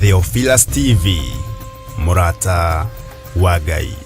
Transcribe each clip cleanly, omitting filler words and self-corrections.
Theophilus TV, Murata wa Ngai.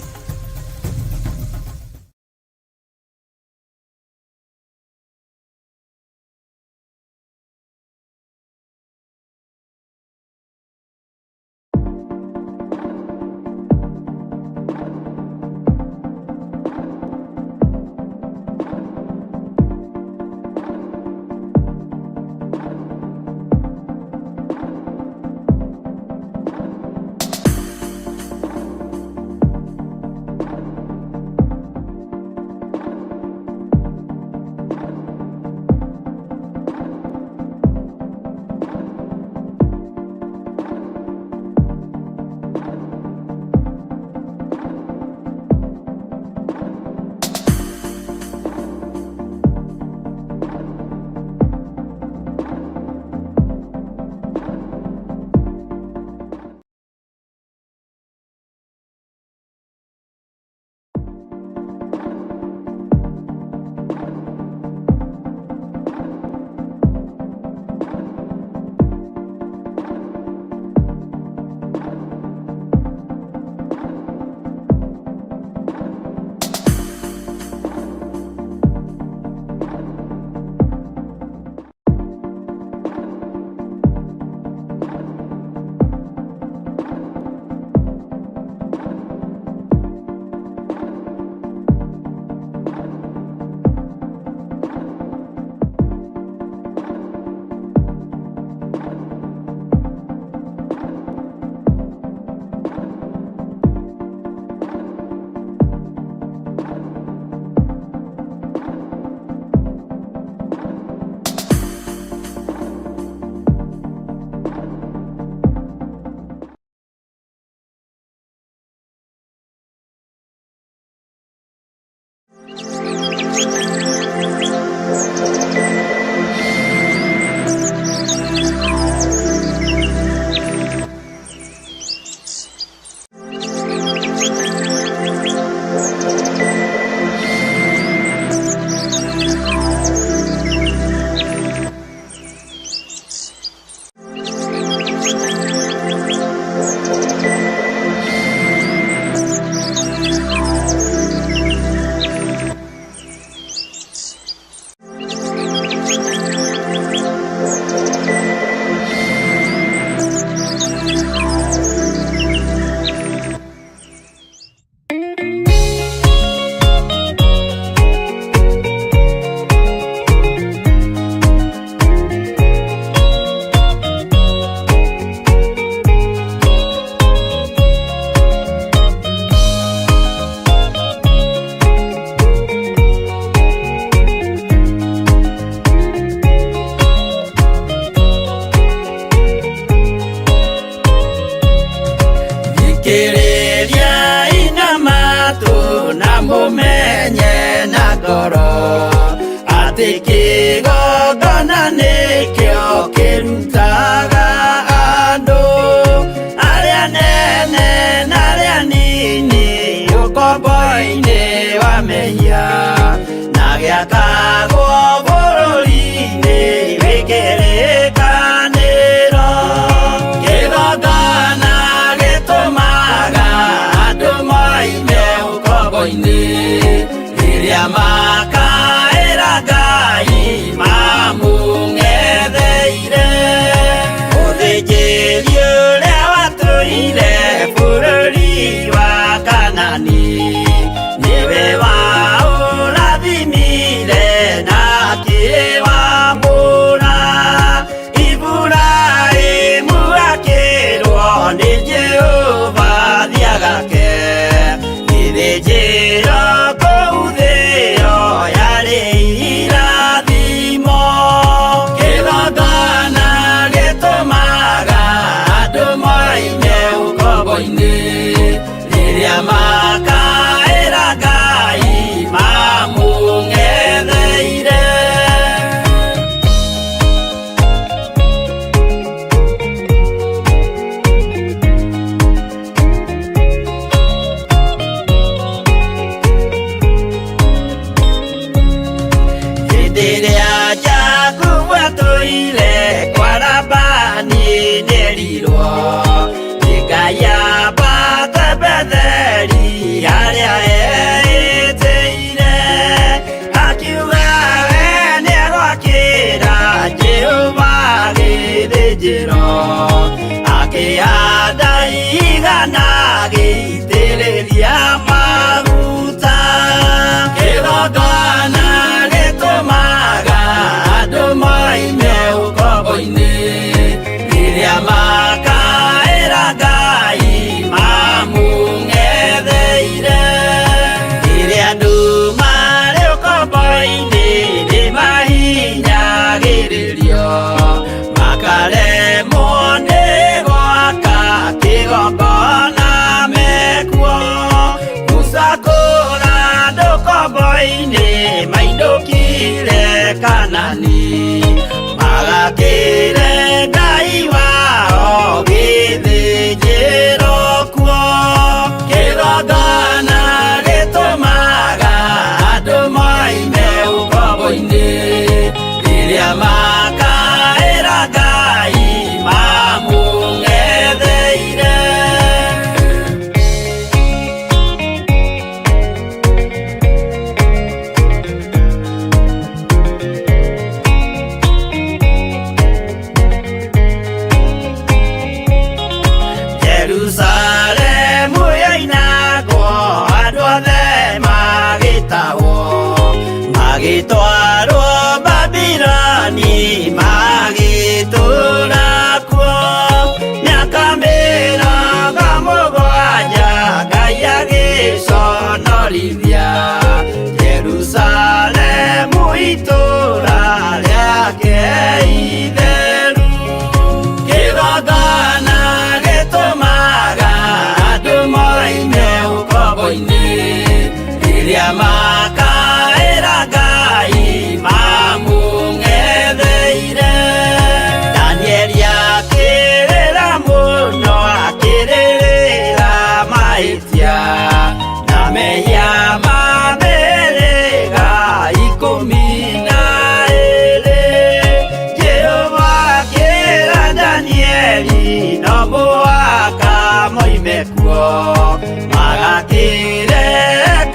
magakire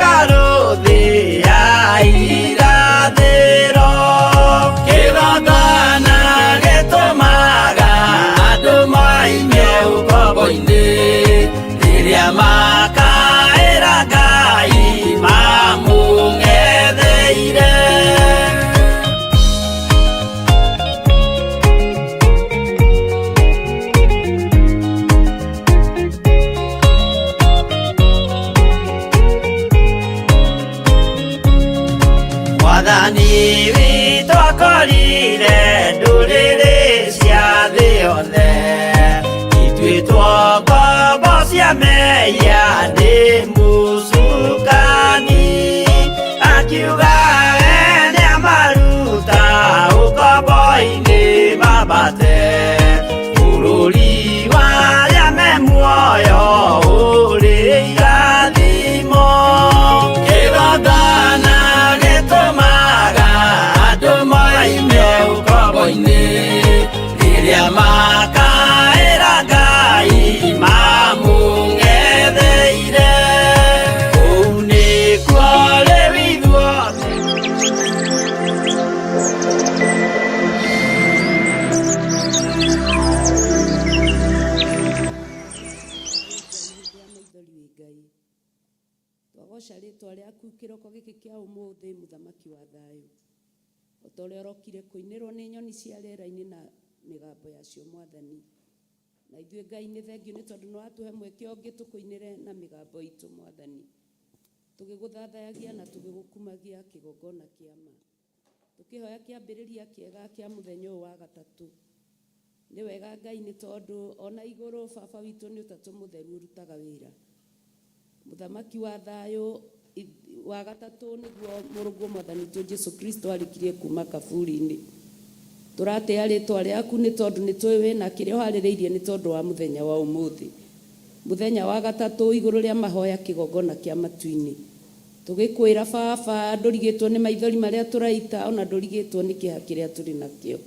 karuthi ya irathiro kigongona gitumaga andu maime ukombo-ini riria makaira Ngai mamung'etheire. Mwathani witũ akorire ndũrĩrĩ cia thĩ yothe ituĩtwo ngombo cia mehia nĩ mũcukani, akiuga we nĩamaruta ũkombo-inĩ mambate bũrũri wa arĩa me muoyo ũrĩ irathimo. Kĩgongona gĩtũmaga andũ maime ũkombo-inĩ rĩrĩa makaĩra Ngai mamũng'etheire. Kũu nĩkuo rĩu ithuothe twagoca rĩtwa rĩaku kĩroko gĩkĩ kĩa ũmũthĩ, mũthamaki wa thayũ, o ta ũrĩa ũrokire kũinĩrwo nĩ nyoni cia rĩera-inĩ na mĩgambo yacio Mwathani. Na ithuĩ Ngai nĩ thengio nĩ tondũ nĩ watũhe mweke ũngĩ tũkũinĩre na mĩgambo itũ Mwathani, tũgĩgũthathayagia na tũgĩgũkumagia kĩgongona kĩa ma, tũkĩhoya kĩambĩrĩria kĩega kĩa mũthenya ũyũ wa gatatũ. Nĩ wega Ngai nĩ tondũ ona igũrũ Baba witũ nĩ ũtatũ mũtheru ũrutaga wĩra. Mũthamaki wa thayũ, wa gatatũ nĩguo mũrũguo Mwathani witũ Jesu Kristo arĩkirie kuma kaburi-inĩ. Tũratĩĩa rĩtwa rĩaku nĩ tondũ nĩ tũĩ wĩna kĩrĩa ũharĩrĩirie nĩ tondũ wa mũthenya wa ũmũthĩ, mũthenya wa gatatũ igũrũ rĩa mahoya kĩgongona kĩa matu-inĩ. Tũgĩkwĩra Baba, ndũrigĩtwo nĩ maithori marĩa tũraita, ona ndũrigĩtwo nĩ kĩeha kĩrĩa tũrĩ nakĩo.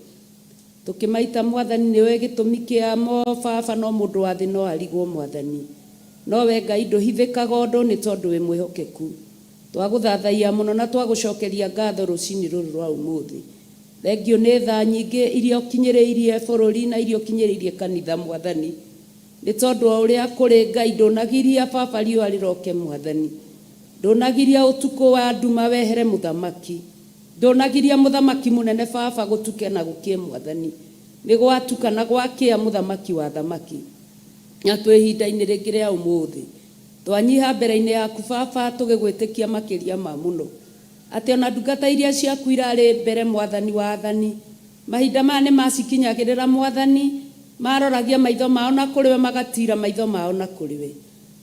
Tũkĩmaita Mwathani nĩwe gĩtũmi kĩamo Baba, no mũndũ wa thĩ no arigwo Mwathani, nowe Ngai ndũhithĩkaga ũndũ nĩ tondũ wĩ mwĩhokeku. Twagũthathaia mũno na twagũcokeria ngatho rũcinĩ rũrũ rwa ũmũthĩ. Thengio nĩ tha nyingĩ iria ũkinyĩrĩirie bũrũri na iria ũkinyĩrĩirie kanitha Mwathani, nĩ tondũ wa ũrĩa kũrĩ Ngai ndũnagiria Baba riũa rĩroke Mwathani, ndũnagiria ũtukũ wa nduma wehere mũthamaki, ndũnagiria mũthamaki mũnene Baba gũtuke na gũkie Mwathani, nĩ gwatuka na gwakĩa mũthamaki wa thamaki. Na twĩ ihinda-inĩ rĩngĩ rĩa ũmũthĩ twanyiha mbere-inĩ yaku Baba, tũgĩgwĩtĩkia makĩria ma mũno atĩ ona ndungata iria ciaku irarĩ mbere Mwathani wa athani, mahinda maya nĩ macikinyagĩrĩra Mwathani, maroragia maitho mao na kũrĩ we magatira maitho mao na kũrĩ we.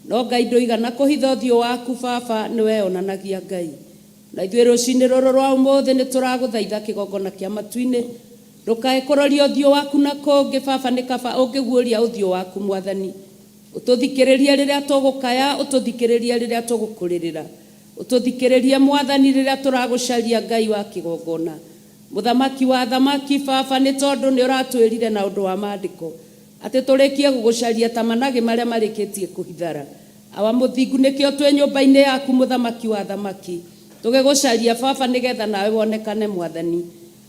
No Ngai ndũigana kũhitha ũthiũ waku Baba, nĩwe onanagia Ngai. Na ithuĩ rũcinĩ rũrũ rwa ũmũthĩ nĩ tũragũthaitha kĩgongona kĩa matu-inĩ, ndũkae kũroria ũthiũ waku na kũngĩ Baba, nĩ kaba ũngĩguũria ũthiũ waku Mwathani, ũtũthikĩrĩrie rĩrĩa tũgũkaya, ũtũthikĩrĩrie rĩrĩa tũgũkũrĩrĩra, ũtũthikĩrĩrie Mwathani rĩrĩa tũragũcaria Ngai wa kĩgongona. Mũthamaki wa thamaki Baba, nĩ tondũ nĩ ũratwĩrire na ũndũ wa maandĩko atĩ tũrĩkie gũgũcaria ta managĩ marĩa marĩkĩtie kũhithara. Awa mũthingu nĩkĩo twĩ nyũmba-inĩ yaku Mũthamaki wa thamaki, tũgĩgũcaria Baba nĩgetha nawe wonekane Mwathani.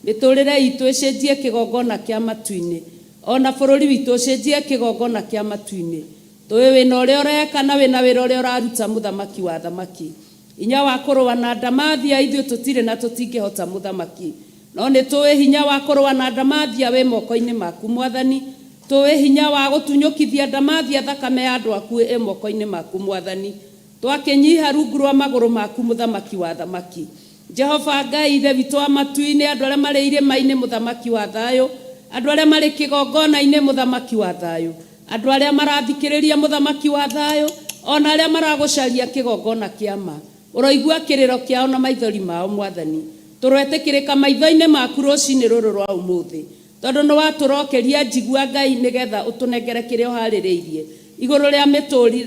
Mĩtũrĩre itũ ĩcenjie kĩgongona kĩa matu-inĩ, ona bũrũri witũ ũcenjie kĩgongona kĩa matu-inĩ. Tũĩ wĩna ũrĩa ũreka na wĩna wĩra ũrĩa ũraruta Mũthamaki wa thamaki. Hinya wa kũrũa na ndamathia ithuĩ tũtirĩ na tũtingĩhota Mũthamaki, no nĩ tũĩ hinya wa kũrũa na ndamathia wĩ moko-inĩ maku Mwathani. Tũĩ hinya wa gũtunyũkithia ndamathia thakame ya andũ aku ĩ moko-inĩ maku Mwathani. Twakĩnyiha rungu rwa magũrũ maku Mũthamaki wa thamaki. Jehova Ngai ithe witũ wa matu-inĩ, andũ arĩa marĩ irĩma-inĩ Mũthamaki wa thayũ, andũ arĩa marĩ kĩgongona-inĩ Mũthamaki wa thayũ, andũ arĩa marathikĩrĩria Mũthamaki wa thayũ, ona arĩa maragũcaria kĩgongona kĩa ma, ũroigua kĩrĩro kĩao na maithori mao Mwathani. Tũrwetĩkĩrĩka maitho-inĩ maku rũcinĩ rũrũ rwa ũmũthĩ, tondũ nĩ watũrokeria njigua Ngai nĩgetha ũtũnengere kĩrĩa ũharĩrĩirie igũrũ rĩa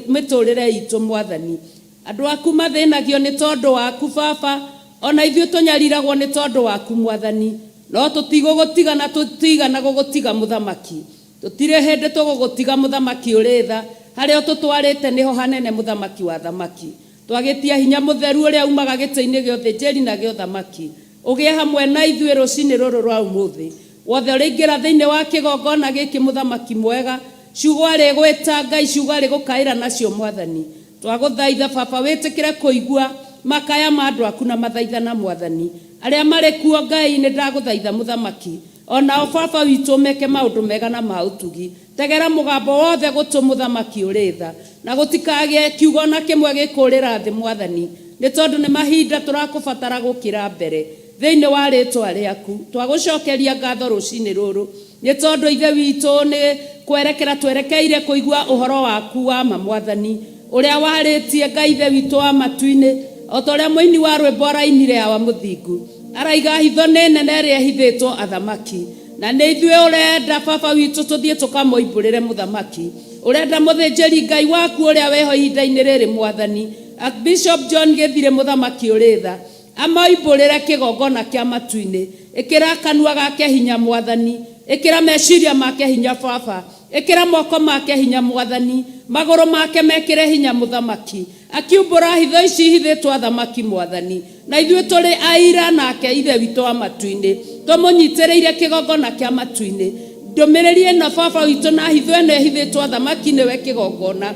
mĩtũrĩre itũ Mwathani. Andũ aku mathĩnagio nĩ tondũ waku Baba, ona ithuĩ tũnyariragwo nĩ tondũ waku Mwathani, no tũtigũgũtiga na tũtigana gũgũtiga Mũthamaki. Tũtirĩ hĩndĩ tũgũgũtiga Mũthamaki ũrĩ tha, haria tutwarite niho hanene muthamaki wa thamaki twagitia hinya mutheru uria umaga giti-ini giothe njeri na giothamaki ugie hamwe na ithuĩ rũcinĩ rũrũ rwa umuthi wothe ũrĩingĩra thĩinĩ wa kĩgongona gĩkĩ muthamaki mwega ciugo arĩ gwĩta Ngai ciugo arĩ gũkaĩra nacio Mwathani twagũthaitha Baba wĩtĩkĩre kũigua makaya ma andũ aku na mathaithana Mwathani arĩa marĩ kuo Ngai nĩ ndagũthaitha muthamaki onao Baba witũ meke maũndũ mega na ma ũtugi tegera mũgambo wothe gũtũ muthamaki ũrĩ tha na gũtikagĩe kiugo na kĩmwe gĩkũrĩra thĩ Mwathani nĩ tondũ nĩ mahinda tũrakũbatara gũkĩra mbere thĩinĩ wa rĩtwa rĩaku twagũcokeria ngatho rũcinĩ rũrũ nĩ tondũ ithe witũ nĩ kwerekera twerekeire kũigua ũhoro waku wa ma Mwathani ũrĩa warĩtie Ngai ithe witũ wa matu-inĩ o ta ũrĩa mũini wa rwĩmbo arainire wa mũthingu araiga hitho nĩ nene ĩrĩa ĩhithĩtwo athamaki na nĩ ithuĩ ũrenda Baba witũ tũthiĩ tũkamũimbũrĩre mũthamaki ũrenda mũthĩnjĩri Ngai waku ũrĩa weho ihinda-inĩ rĩrĩ Mwathani Bishop John Gĩthirĩ mũthamaki ũrĩ tha amoimbũrĩre kĩgongona kĩa matu-inĩ ĩkĩra kanua gake hinya Mwathani ĩkĩra meciria make hinya Baba ĩkĩra moko make hinya Mwathani magũrũ make mekĩre hinya mũthamaki akiumbũra hitho ici ihithĩtwo athamaki Mwathani na ithuĩ tũrĩ aira nake ithe witũ wa matu-inĩ tũmũnyitĩrĩire kĩgongona kĩa matu-inĩ ndũmĩrĩri ĩno Baba witũ na hitho ĩno ihithĩtwo athamaki nĩwe kĩgongona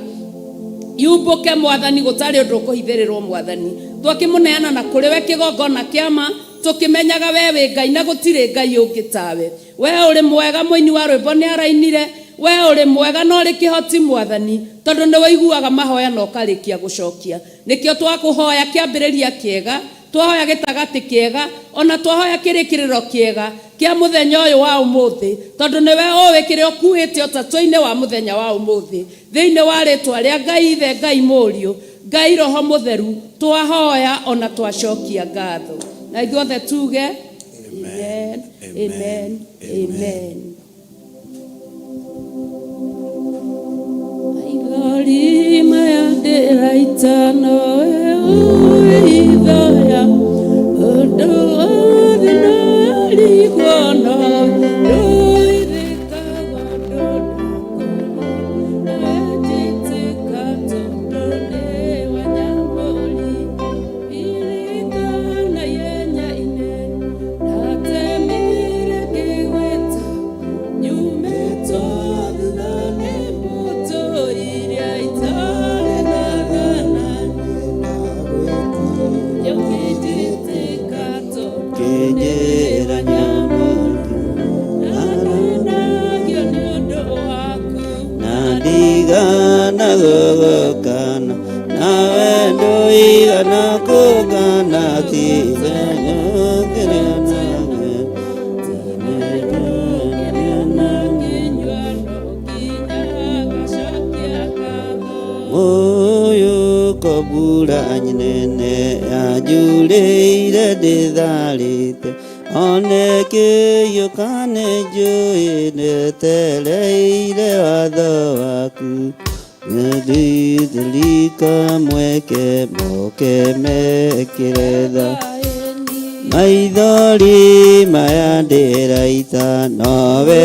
yumbũke Mwathani gũtarĩ ũndũ ũkũhithĩrĩrwo Mwathani twakĩmũneana na kũrĩ we kĩgongona kĩama tũkĩmenyaga we wĩ Ngai na gũtirĩ Ngai ũngĩ tawe we ũrĩ mwega mũini wa rwĩmbo nĩ arainire we ũrĩ mwega na ũrĩ kĩhoti Mwathani tondũ nĩ woiguaga mahoya na ũkarĩkia gũcokia nĩkĩo twakũhoya kĩambĩrĩria kĩega twahoya gĩtagatĩ kĩega ona twahoya kĩrĩkĩrĩro kĩega kĩa mũthenya ũyũ wa ũmũthĩ tondũ nĩwe ũĩ kĩrĩa ũkuĩte ũtatũ-inĩ wa mũthenya wa ũmũthĩ thĩinĩ wa rĩtwa rĩa Ngai ithe Ngai mũriũ Ngai roho mũtheru twahoya ona twacokia ngatho na ithuothe tuge amen amen amen Igori maya ndĩraitano ithoya ũndũ wothe narigona ndũithĩkaga ndũnakona wejĩtĩka tondũ nĩ wanyamũri iririkana ihenya inene ndatemire ngĩgwĩta nyumĩtwo thutha nĩ mbũtũ iria itarĩ na thanani yũkĩnjĩtĩka tondũ Kĩnjĩra nyamũri nanenagio nĩ ũndũ waku na ndigana gũgũkana nawe ndũigana kũngana tiithenya kĩrĩa nawe ũyũ kobura nyinene yanjurĩire ndĩtharĩte onekĩiyũkane njũĩ ndetereire watho waku nĩthithirika mweke moke mekĩre tha maithori maya ndĩraita nowe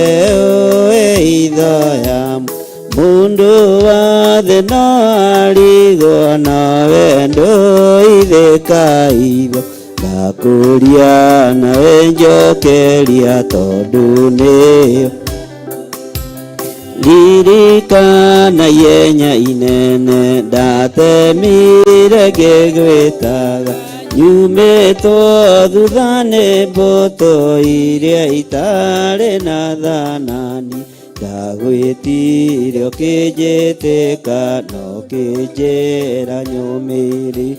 ũĩ itho yamo mundu wathe no arigwo nawe ndũithĩka itho ndakũria nawe njokeria tondũ nĩyo ririkana ihenya inene ndatemire ngĩgwĩtaga nyumĩtwo thutha nĩ mbũtũ iria itarĩ na thanani ndagwĩtire ũkĩnjĩtĩka na ũkĩnjĩra nyũmĩrĩ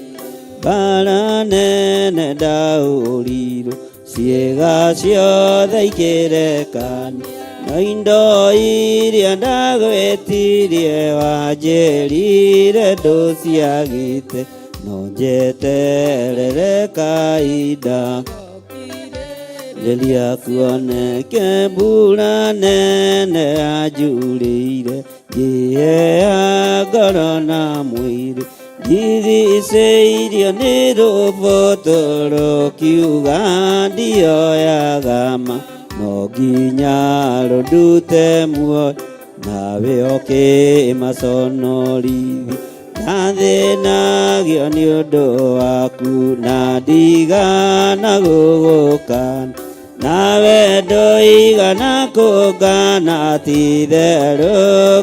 mbara nene ndaũrirwo ciĩga ciothe ikĩrekania na indo iria ndagwĩtirie wanjĩrire ndũciagĩte no njeterere kahinda rĩrĩa kuoneke mbura nene yanjurĩire ngĩhea ngoro na mwĩrĩ ndigicĩirio nĩ rũboto rũkiuga ndioyaga ma no nginya rũndute muoyo nawe ũkĩmaconorithia. Ndathĩnagio nĩ ũndũ waku na ndigana gũgũkana, nawe ndũigana kũngana ti-itherũ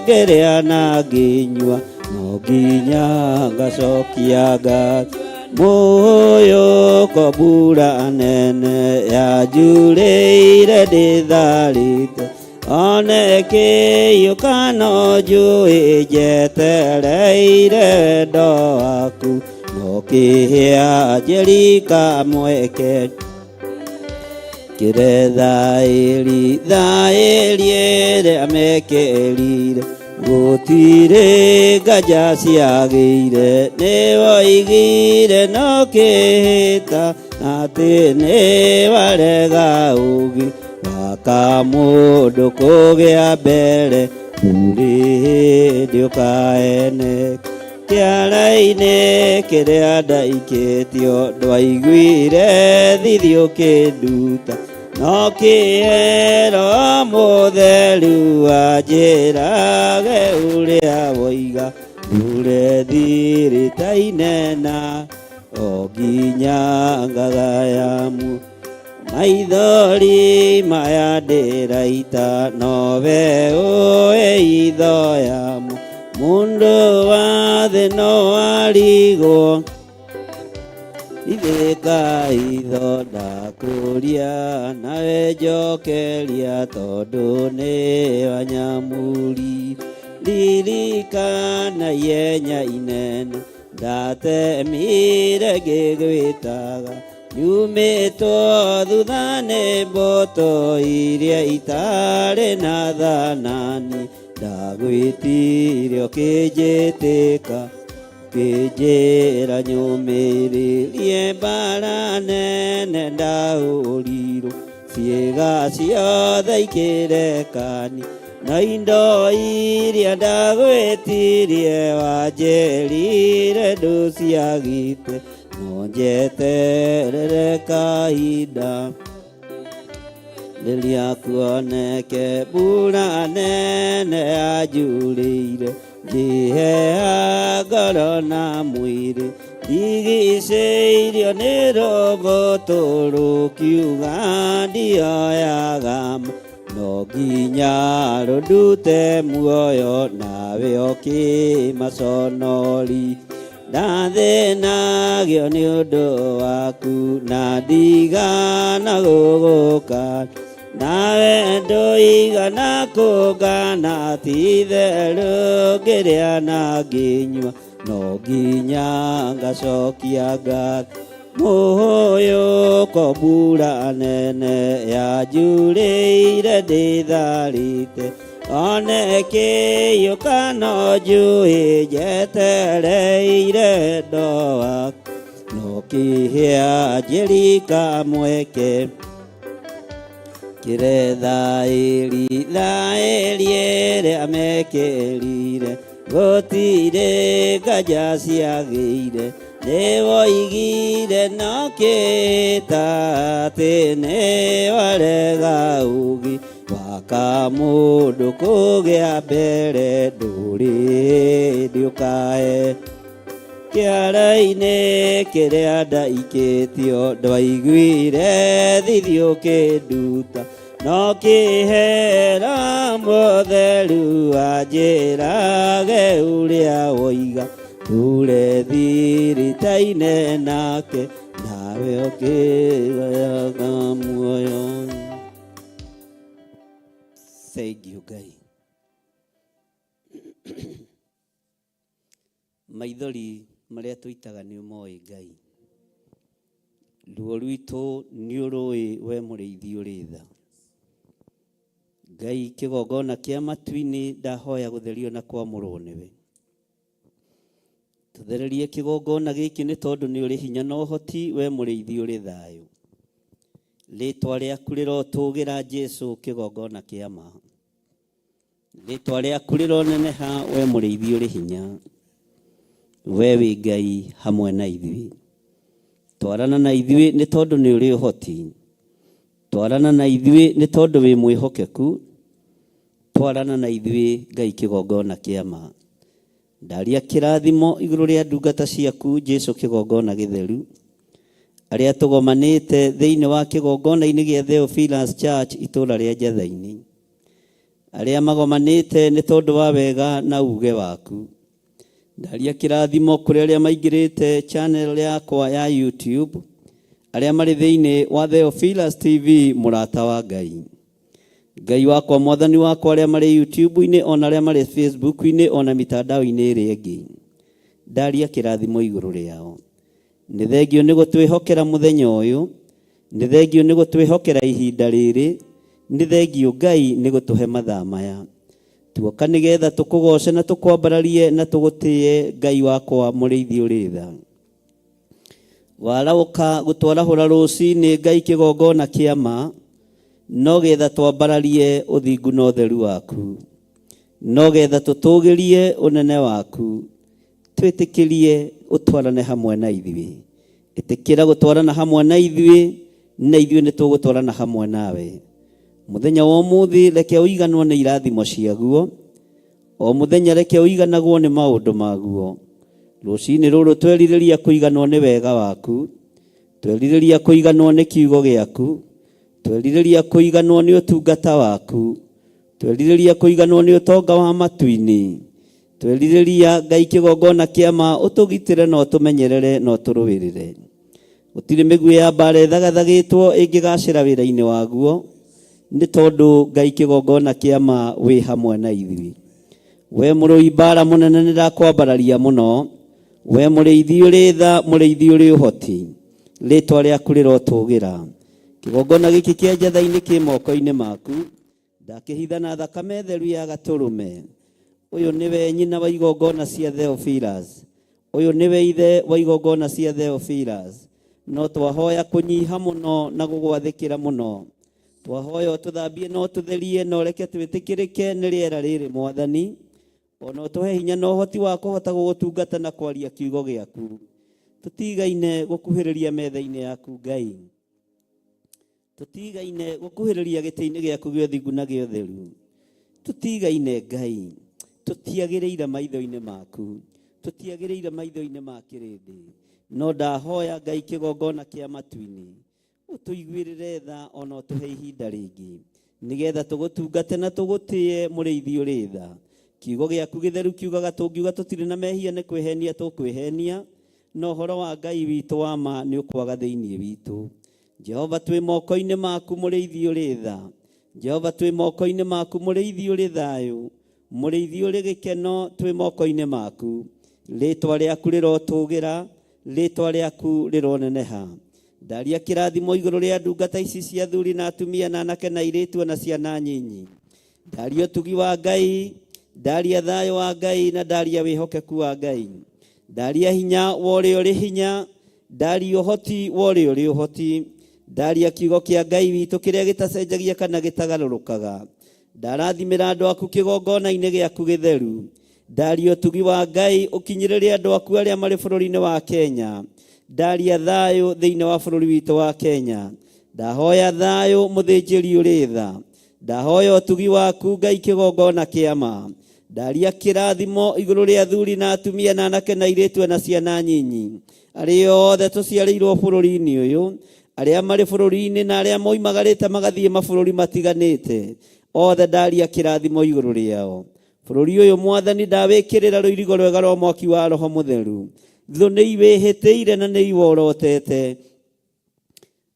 ngĩrĩa na ngĩnyua no nginya ngacokia ngatho. Mũhũyũko mbura nene yanjurĩire ndĩtharĩte, onekĩiyũka no njũĩ njetereire wendo waku, no kĩhĩa njerika mweke kĩre thaĩri ĩrĩa mekerire. Gũtirĩ nganja ciagĩire nĩ woigire no kĩhĩta atĩ nĩ warega ũũgĩ waka mũndũ kũgĩa mbere bũrĩ hĩndĩ ũkaeneka. Kĩara-inĩ kĩrĩa ndaikĩtio ndwaiguire thithi ũkĩnduta, no kĩhero mũtheru wanjĩrage ũrĩa woiga ndure thirĩ-inĩ na o nginya ngagayamu. Maithori maya ndĩraita nowe ũĩ itho yamo, mũndũ wa thĩ no arigwo ithĩka itho ndakũria, nawe njokeria tondũ nĩ wanyamũri. Ririkana ihenya inene ndatemire ngĩgwĩtaga, nyumĩtwo thutha nĩ mbũtũ iria itarĩ na thanani, ndagwĩtire ũkĩnjĩtĩka ũkĩnjĩra nyũmĩrĩrie mbara nene ndahũrirwo, ciĩga ciothe ikĩrekani na indo iria ndagwĩtirie wanjĩrire ndũciagĩte, no njeterere kahinda rĩrĩa kuoneke mbura nene yanjurĩire, ngĩheha ngoro na mwĩrĩ ndigicĩirio nĩ rũbũtũ rũkiuga ndioyaga no nginya rũndute muoyo nawe ũkĩmaconori. Ndathĩnagio nĩ ũndũ waku na ndigana gũgũkana, nawe ndũigana kũngana ti-itherũ ngĩrĩa na ngĩnyua no nginya ngacokia ngatho. Mũhũyũko mbura nene yanjurĩire ndĩtharĩte, onekĩiyũka no njũĩ njetereire wendo waku, no kĩhĩa njerika mweke kĩre thaĩri ĩrĩa mekerire. Gũtirĩ nganja ciagĩire nĩ woigire no kĩhĩta atĩ nĩ warega ũũgĩ waka mũndũ kũgĩa mbere ndũrĩ hĩndĩ ũkae. Kĩara-inĩ kĩrĩa ndaikĩtio ndwaiguire thithi ũkĩnduta, no kĩhera mũtheru wanjĩrage ũrĩa woiga ndure thirĩ-inĩ nake, nawe ũkĩgayaga muoyo. Thank you, Ngai. Maithori marĩa tũitaga nĩ ũmoĩ Ngai, ruo rwitũ nĩ ũrũĩ we mũrĩithi ũrĩ tha. Ngai kĩgongona kĩa matu-inĩ ndahoya gũtherio na kwamũrwo nĩwe. Tũthererie kĩgongona gĩkĩ nĩ tondũ nĩ ũrĩ hinya na ũhoti we mũrĩithi ũrĩ thayũ. Rĩĩtwa rĩaku rĩrotũgĩra Jesũ kĩgongona kĩa ma. Rĩĩtwa rĩaku rĩroneneha we mũrĩithi ũrĩ hinya. We wĩ Ngai hamwe na ithuĩ. Twarana na ithuĩ nĩ tondũ nĩ ũrĩ ũhoti. Twarana na ithuĩ nĩ tondũ wĩ mwĩhokeku. gũtwarana na ithuĩ Ngai kĩgongona kĩa ma. Ndaria kĩrathimo igũrũ rĩa ndungata ciaku Jesu kĩgongona gĩtheru, arĩa tũgomanĩte thĩinĩ wa kĩgongona-inĩ gĩa Theophilus Church itũũra rĩa Njathainĩ, arĩa magomanĩte nĩ tondũ wa wega na uge waku. Ndaria kĩrathimo kũrĩ arĩa maingĩrĩte channel yakwa ya YouTube, arĩa marĩ thĩinĩ wa Theophilus TV mũrata wa Ngai. Ngai wakwa mwathani wakwa arĩa marĩ YouTube-inĩ ona arĩa marĩ Facebook-inĩ ona mitandao-inĩ ĩrĩa ĩngĩ. Ndaria kĩrathimo igũrũ rĩao. Nĩ thengio nĩ gũtwĩhokera mũthenya ũyũ, nĩ thengio nĩ gũtwĩhokera ihinda rĩrĩ, nĩ thengio Ngai nĩ gũtũhe mathaa maya. Tuoka nĩgetha tũkũgoce na tũkwambararie na tũgũtĩe Ngai wakwa mũrĩithi ũrĩ tha. Warauka gũtwarahũra rũcinĩ Ngai kĩgongona kĩa ma, no getha twambararie ũthingu na ũtheru waku, no getha tũtũgĩrie ũnene waku, twĩtĩkĩrie ũtwarane hamwe na ithuĩ. Ĩtĩkĩra gũtwarana hamwe na ithuĩ, na ithuĩ nĩ tũgũtwarana hamwe nawe. Mũthenya wa ũmũthĩ reke ũiganwo nĩ irathimo ciaguo, o mũthenya reke ũiganagwo nĩ maũndũ maguo. Rũcinĩ rũrũ twerirĩria kũiganwo nĩ wega waku, twerirĩria kũiganwo nĩ kiugo gĩaku, twerirĩria kũiganwo nĩ ũtungata waku, twerirĩria kũiganwo nĩ ũtonga wa matu-inĩ, twerirĩria Ngai kĩgongona kĩa ma ũtũgitĩre na ũtũmenyerere na ũtũrũĩrĩre. Gũtirĩ mĩguĩ ya mbara ĩthagathagĩtwo ĩngĩgacĩra wĩra-inĩ waguo, nĩ tondũ Ngai kĩgongona kĩa ma wĩ hamwe na ithuĩ. We mũrũi mbara mũnene nĩ ndakwambararia mũno, we mũrĩithi ũrĩ tha, mũrĩithi ũrĩ ũhoti, rĩtwa rĩaku rĩrotũgĩra. Kĩgongona gĩkĩ kĩa Njathainĩ kĩ moko-inĩ maku, ndakĩhitha na thakame theru ya gatũrũme. Ũyũ nĩwe nyina wa igongona cia Theophilus, ũyũ nĩwe ithe wa igongona cia Theophilus. No twahoya kũnyiha mũno na gũgwathĩkĩra mũno, twahoya ũtũthambie na ũtũtherie na ũreke twĩtĩkĩrĩke nĩ rĩera rĩrĩ Mwathani, ona ũtũhe hinya na ũhoti wa kũhota gũgũtungata na kwaria kiugo gĩaku. Tũtigaine gũkuhĩrĩria metha-inĩ yaku Ngai, tũtigaine gũkuhĩrĩria gĩtĩ-inĩ gĩaku gĩa ũthingu na gĩa ũtheru. Tũtigaine Ngai, tũtiagĩrĩire maitho-inĩ maku, tũtiagĩrĩire maitho-inĩ ma kĩrĩndĩ. No ndahoya Ngai kĩgongona kĩa matu-inĩ, ũtũiguĩrĩre tha ona ũtũhe ihinda rĩngĩ, nĩgetha tũgũtungate na tũgũtĩe mũrĩithi ũrĩ tha. Kiugo gĩaku gĩtheru kiugaga tũngiuga tũtirĩ na mehia nĩ kwĩhenia tũkwĩhenia, na ũhoro wa Ngai witũ wa ma nĩ ũkwaga thĩinĩ witũ. Jehova twĩ moko-inĩ maku mũrĩithi ũrĩ tha, Jehova twĩ moko-inĩ maku mũrĩithi ũrĩ thayũ, mũrĩithi ũrĩ gĩkeno twĩ moko-inĩ maku. Rĩtwa rĩaku rĩrotũgĩra, rĩtwa rĩaku rĩroneneha. Ndaria kĩrathimo igũrũ rĩa ndungata ici cia athuri na atumia na anake na airĩtu na ciana nyinyi. Ndaria ũtugi wa Ngai, ndaria thayũ wa Ngai na ndaria wĩhokeku wa Ngai. Ndaria hinya wa ũrĩa ũrĩ hinya, ndaria ũhoti wa ũrĩa ũrĩ ũhoti. Ndaria kiugo kĩa Ngai witũ kĩrĩa gĩtacenjagia kana gĩtagarũrũkaga. Ndarathimĩra andũ aku kĩgongona-inĩ gĩaku gĩtheru. Ndaria ũtugi wa Ngai ũkinyĩrĩrie andũ aku arĩa marĩ bũrũri-inĩ wa Kenya. Ndaria thayũ thĩinĩ wa bũrũri witũ wa Kenya. Ndahoya thayũ mũthĩnjĩri ũrĩ tha. Ndahoya ũtugi waku Ngai kĩgongona kĩa ma. Ndaria kĩrathimo igũrũ rĩa athuri na atumia na anake na airĩtu na ciana nyinyi, arĩa othe tũciarĩirwo bũrũri-inĩ ũyũ, arĩa marĩ bũrũri-inĩ na arĩa moimagarĩte magathiĩ mabũrũri matiganĩte, othe ndaria kĩrathimo igũrũ rĩao. Bũrũri ũyũ Mwathani ndawĩkĩrĩra rũirigo rwega rwa mwaki wa Roho Mũtheru. Thũ nĩ iwĩhĩtĩire na nĩ iworotete.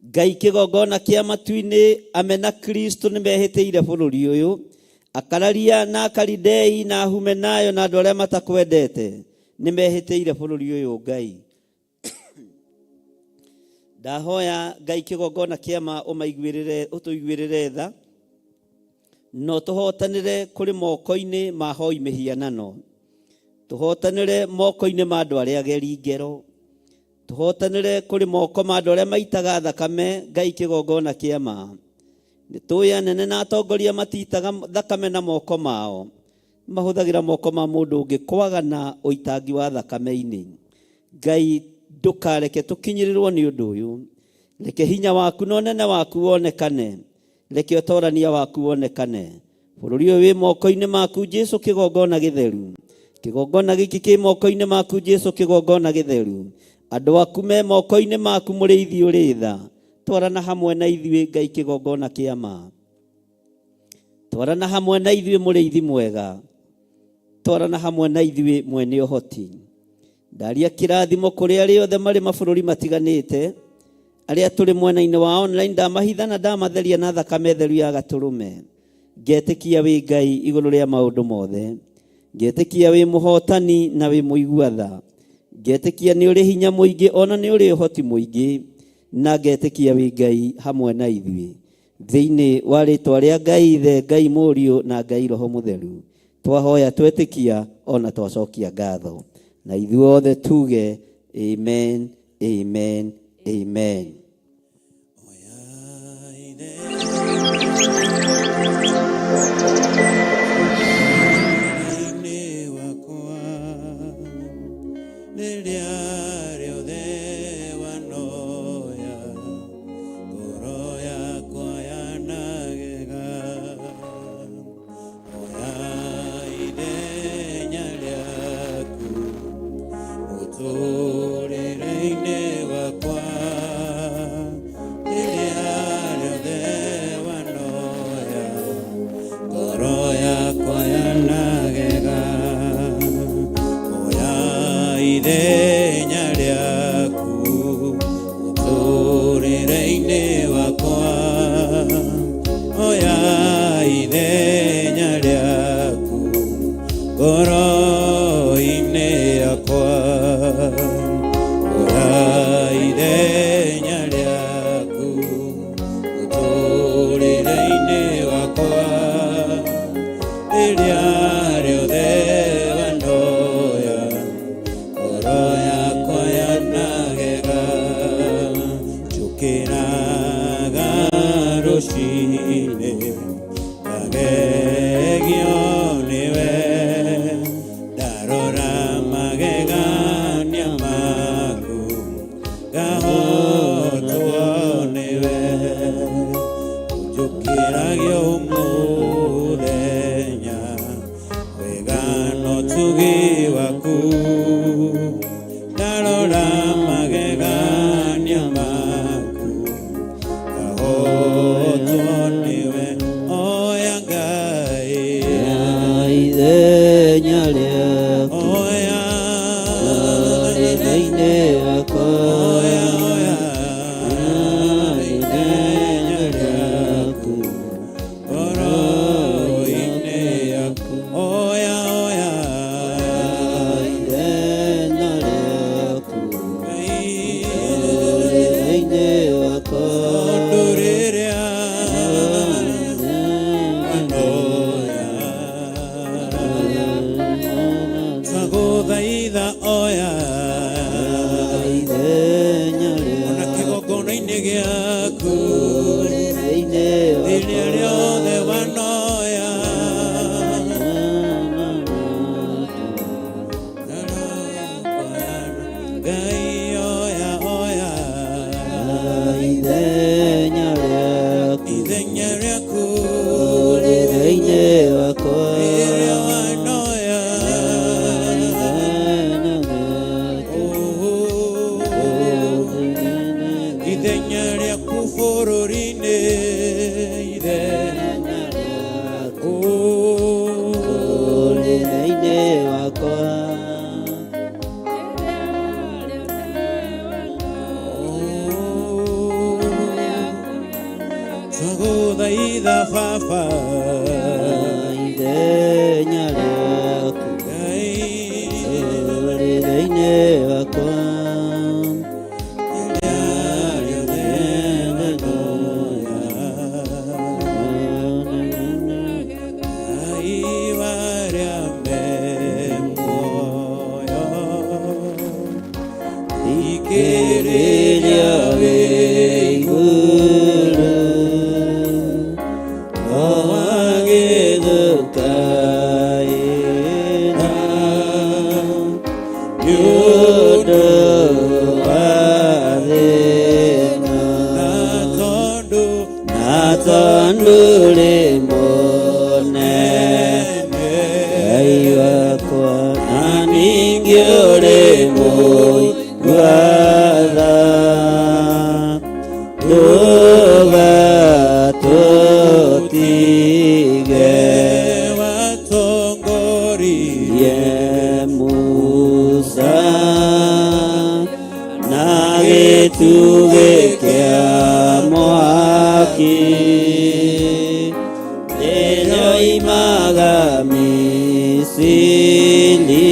Ngai kĩgongona kĩa matu-inĩ, amena Kristo nĩ mehĩtĩire bũrũri ũyũ. Akararia na Akalidei na Ahumenayo na andũ arĩa matakwendete nĩ mehĩtĩire bũrũri ũyũ Ngai. Ndahoya Ngai kĩgongona kĩa ma ũtũiguĩrĩre tha, no tũhotanĩre kũrĩ moko-inĩ ma hoi mĩhianano, tũhotanĩre moko-inĩ ma andũ arĩa ageri ngero, tũhotanĩre kũrĩ moko ma andũ arĩa maitaga thakame Ngai kĩgongona kĩa ma. Nĩtũĩ anene na atongoria matitaga thakame na moko mao, mahũthagĩra moko ma mũndũ ũngĩ kwagana ũitangi wa thakame-inĩ. Ngai ndũkareke tũkinyĩrĩrwo nĩ ũndũ ũyũ. Reke hinya waku na ũnene waku wonekane, reke ũtorania waku wonekane. bũrũri ũyũ wĩ moko-inĩ maku Jesu, kĩgongona gĩtheru. Kĩgongona gĩkĩ kĩ moko-inĩ maku Jesu, kĩgongona gĩtheru. Andũ aku me moko-inĩ maku, mũrĩithi ũrĩ tha. Twarana hamwe na ithuĩ Ngai, kĩgongona kĩa ma. Twarana hamwe na ithuĩ mũrĩithi mwega. Twarana hamwe na ithuĩ mwene ũhoti. Ndaria kĩrathimo kũrĩ arĩa othe marĩ mabũrũri matiganĩte, arĩa tũrĩ mwena-inĩ wa online. Ndamahitha na ndamatheria na thakame theru ya Gatũrũme. Ngetĩkia wĩ Ngai igũrũ rĩa maũndũ mothe. Ngetĩkia wĩ mũhotani na wĩ mũigua tha. Ngetĩkia nĩ ũrĩ hinya mũingĩ, ona nĩ ũrĩ ũhoti mũingĩ, na ngetĩkia wĩ Ngai hamwe na ithuĩ. Thĩinĩ wa rĩĩtwa rĩa Ngai Ithe, Ngai Mũriũ na Ngai Roho Mũtheru, twahoya twetĩkia ona twacokia ngatho. Na ithuothe tuge amen, amen, amen. Natandule mone ningiore moi guada Duga totige watongori ye Musa nage tuge kya moaki Eloi magami sili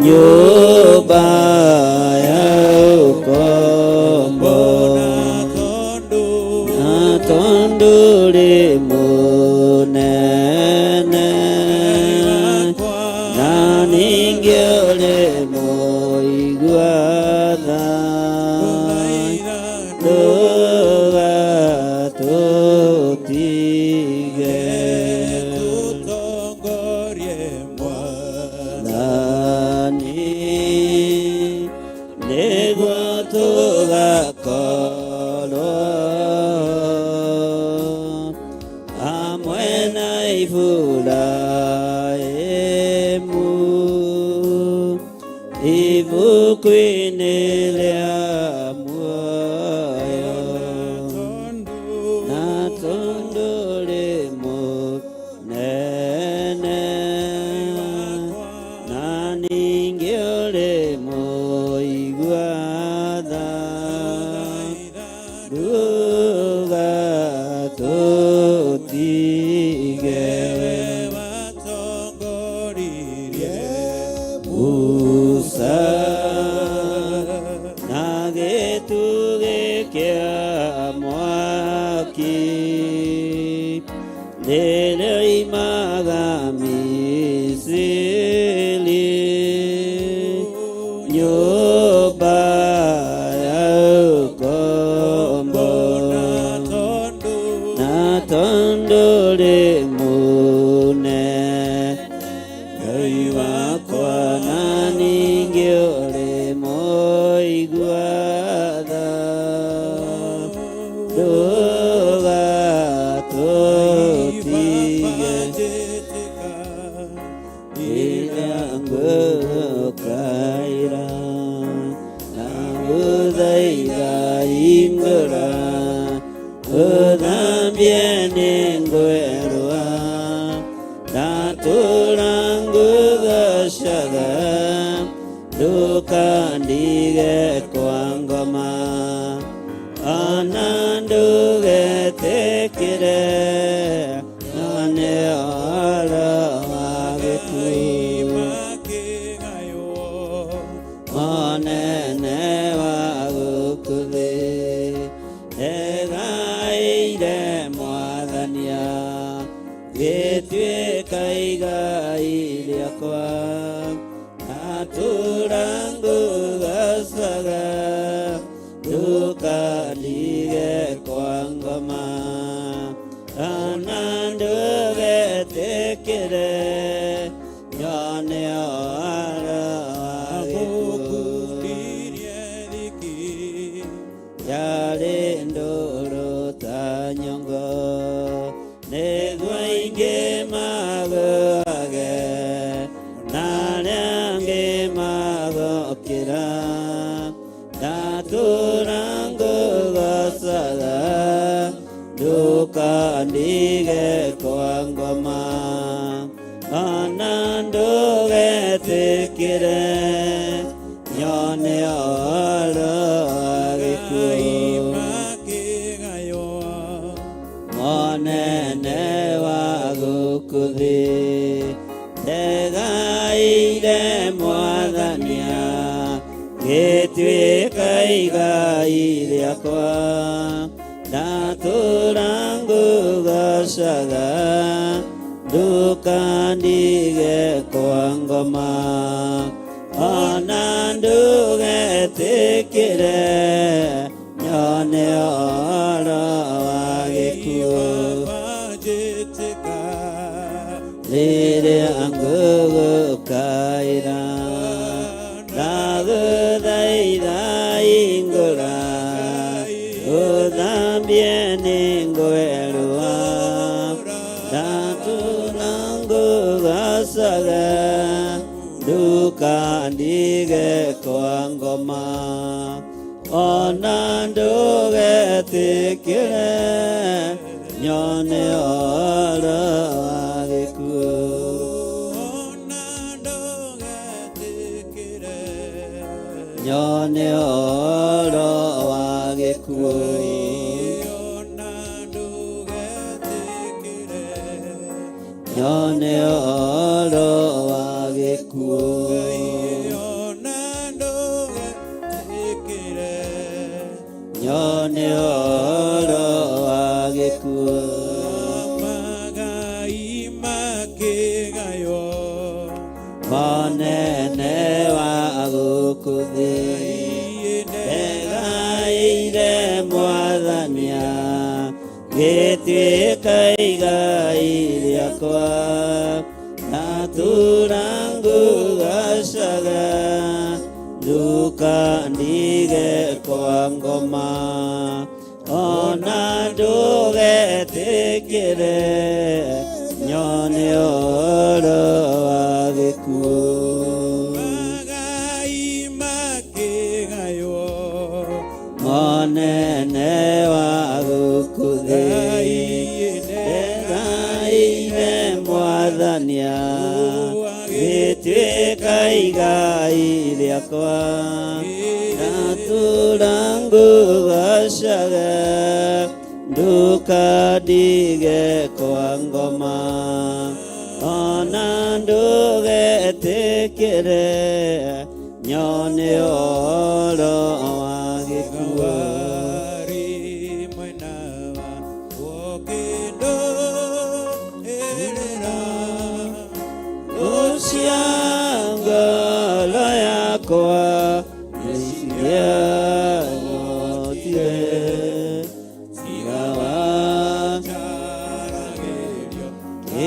nyoba ya ukombo na tondure munene na ningiole moiguada Duga totige ndukandige kwa ngoma ona ndugetikire nyone oro wa gikuo nyone oro wa gikuo nyone oro wa gikuo nyone oro wa gikuo magai makigayo monene wa gukuthi egaire mwathania gĩtuĩka igai rĩakwa naturangu gacaga ndukandige kwa ngoma ona ndugetikire nyone oro wa gikuo magai makigayo monene wa gukuthi egaire mwathania gĩtuĩka igai rĩakwa naturangu gacaga ndukandige kwa ngoma ona ndugetikire nyone oro wa gikuo ngolo yakwa isianyotire tigawa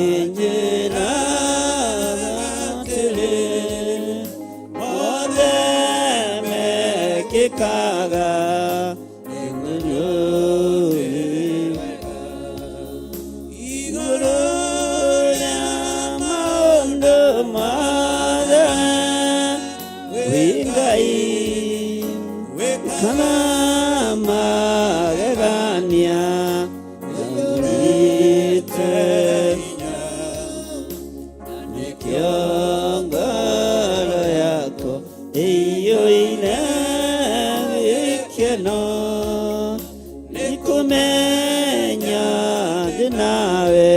injira gatire mothe mekikaga iguru ya maundu mothe wingai kana magegania nite nikio ngoro yako iyuine gikeno nikumenya ndi nawe